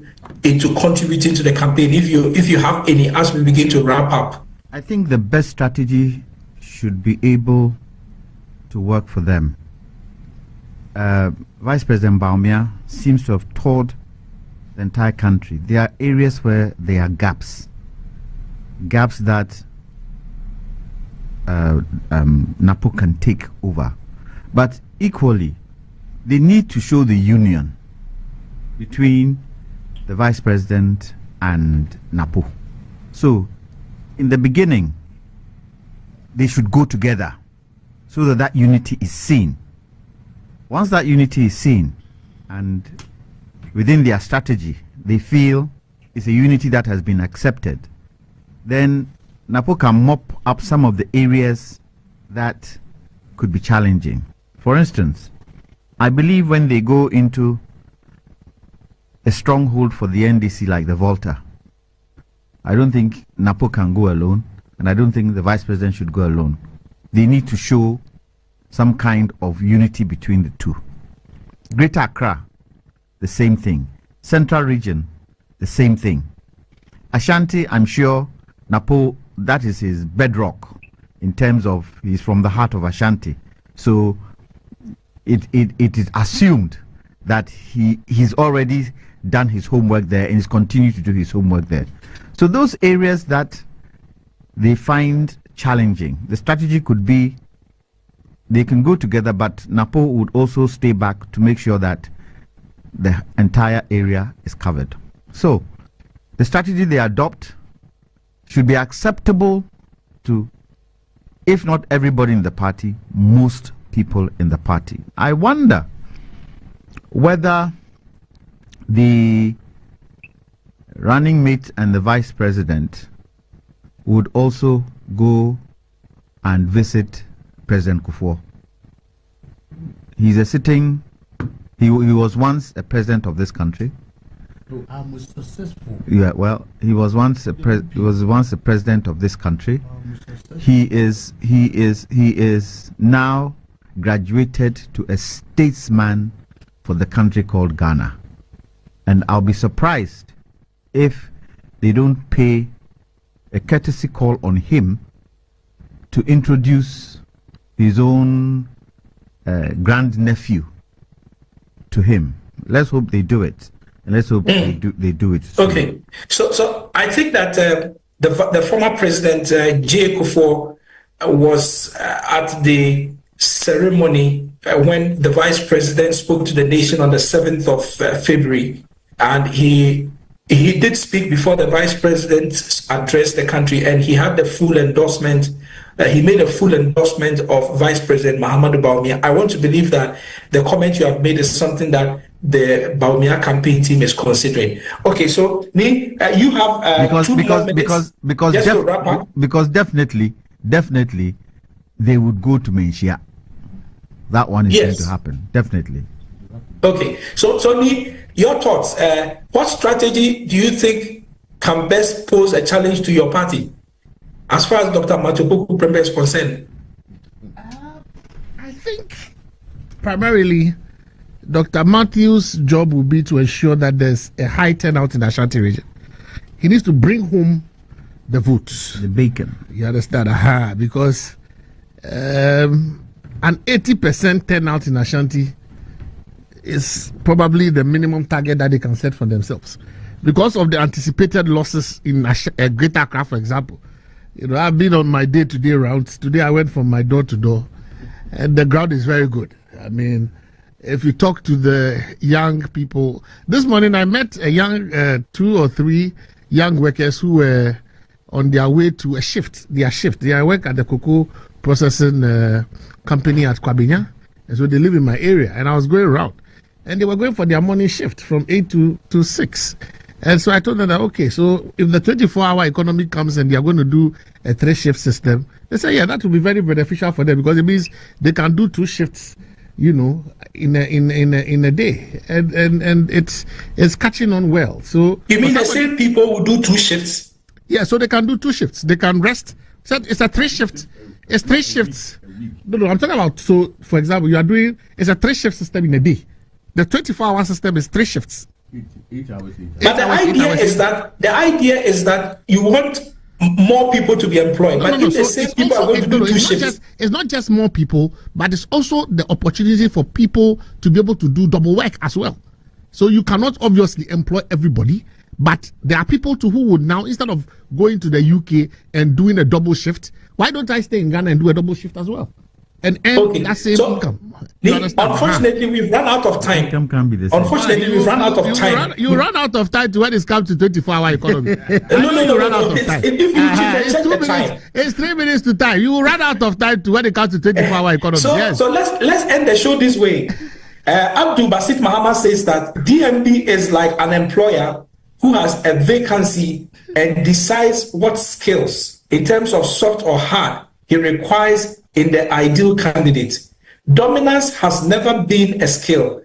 into contributing to the campaign, if you have any, as we begin to wrap up. I think the best strategy should be able to work for them. Vice President Baumia seems to have told the entire country, there are areas where there are gaps that NAPO can take over. But equally, they need to show the union between the Vice President and NAPO. So, in the beginning, they should go together so that that unity is seen. Once that unity is seen, and within their strategy, they feel it's a unity that has been accepted, then NAPO can mop up some of the areas that could be challenging. For instance, I believe when they go into a stronghold for the NDC like the Volta, I don't think NAPO can go alone, and I don't think the Vice President should go alone. They need to show some kind of unity between the two. Greater Accra, the same thing. Central Region, the same thing. Ashanti, I'm sure NAPO, that is his bedrock in terms of he's from the heart of Ashanti. So it is assumed that he's already done his homework there and is continuing to do his homework there. So those areas that they find challenging, the strategy could be they can go together, but NAPO would also stay back to make sure that the entire area is covered. So the strategy they adopt should be acceptable to, if not everybody in the party, most people in the party. I wonder whether the running mate and the Vice President would also go and visit President Kufuor. He was once a president of this country. I'm successful. Yeah, well, he was once a president of this country. He is now graduated to a statesman for the country called Ghana. And I'll be surprised if they don't pay a courtesy call on him to introduce his own grandnephew to him. Let's hope they do it. And let's hope they do it soon. Okay. So I think that the former president, J. Kufuor, was at the ceremony when the vice president spoke to the nation on the 7th of February. And he did speak before the vice president addressed the country, and he had the full endorsement. He made a full endorsement of Vice President Mahamudu Bawumia. I want to believe that the comment you have made is something that the Bawumia campaign team is considering. Okay, so you have because definitely they would go to Menchia. That one is going to happen, definitely. Okay, so your thoughts. What strategy do you think can best pose a challenge to your party, as far as Dr. Matupoku Prempeh is concerned? I think primarily Dr. Matthew's job will be to ensure that there's a high turnout in the Ashanti region. He needs to bring home the votes. The bacon. You understand? Because an 80% turnout in Ashanti is probably the minimum target that they can set for themselves. Because of the anticipated losses in Greater Accra, for example. You know, I've been on my day-to-day rounds. Today I went from my door to door, and the ground is very good. I mean, if you talk to the young people, this morning I met a young 2 or 3 young workers who were on their way to a shift. They work at the cocoa processing company at Kwabinya, and so they live in my area. And I was going around, and they were going for their morning shift from 8 to 6. And so I told them that, okay, so if the 24-hour economy comes and they are going to do a 3-shift system, they say, yeah, that will be very beneficial for them, because it means they can do 2 shifts, you know, in a day, and it's catching on well. So you mean the same people who do 2 shifts? Yeah, so they can do 2 shifts. They can rest. So it's a 3 shift. It's 3 shifts. No, I'm talking about. So, for example, it's a 3-shift system in a day. The 24-hour system is 3 shifts. 8 hours. But the idea is that you want more people to be employed. But if the same people are going to do 2 shifts, it's not just more people, but it's also the opportunity for people to be able to do double work as well. So you cannot obviously employ everybody, but there are people who would now, instead of going to the UK and doing a double shift, why don't I stay in Ghana and do a double shift as well? And earn that same income. Unfortunately, we've run out of time. Income can be the same. Unfortunately, we've run out of time. You run out of time to when it comes to 24-hour economy. No. Run out of time. It's 2 minutes. Time. It's 3 minutes to time. You will run out of time to when it comes to 24-hour economy. So let's end the show this way. Abdul Basit Mahama says that DMB is like an employer who has a vacancy and decides what skills, in terms of soft or hard, he requires in the ideal candidate. Dominance has never been a skill.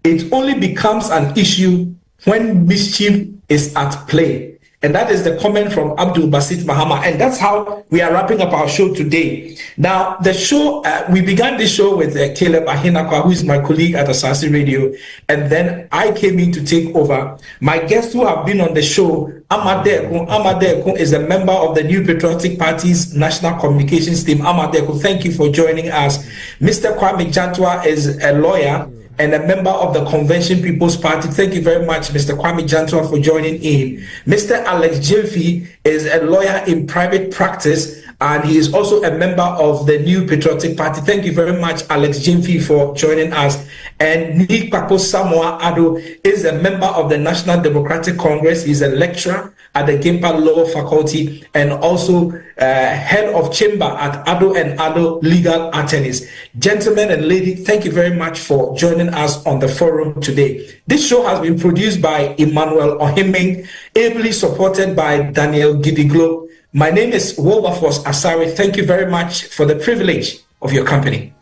It only becomes an issue when mischief is at play. And that is the comment from Abdul Basit Mahama. And that's how we are wrapping up our show today. Now, the show, we began this show with Caleb Ahinakwa, who is my colleague at Asasi Radio. And then I came in to take over. My guests who have been on the show, Amadeko is a member of the New Patriotic Party's National Communications team. Amadeko, thank you for joining us. Mr. Kwame Jantwa is a lawyer and a member of the Convention People's Party. Thank you very much, Mr. Kwame Jantwa, for joining in. Mr. Alex Jemfi is a lawyer in private practice, and he is also a member of the New Patriotic Party. Thank you very much, Alex Jemfi, for joining us. And Nick Papo Samoa Ado is a member of the National Democratic Congress. He's a lecturer at the Gimpa Law Faculty and also head of chamber at Ado and Ado Legal Attorneys. Gentlemen and ladies, thank you very much for joining us on the forum today. This show has been produced by Emmanuel Ohiming, ably supported by Daniel Gidiglo. My name is Wilberforce Asari. Thank you very much for the privilege of your company.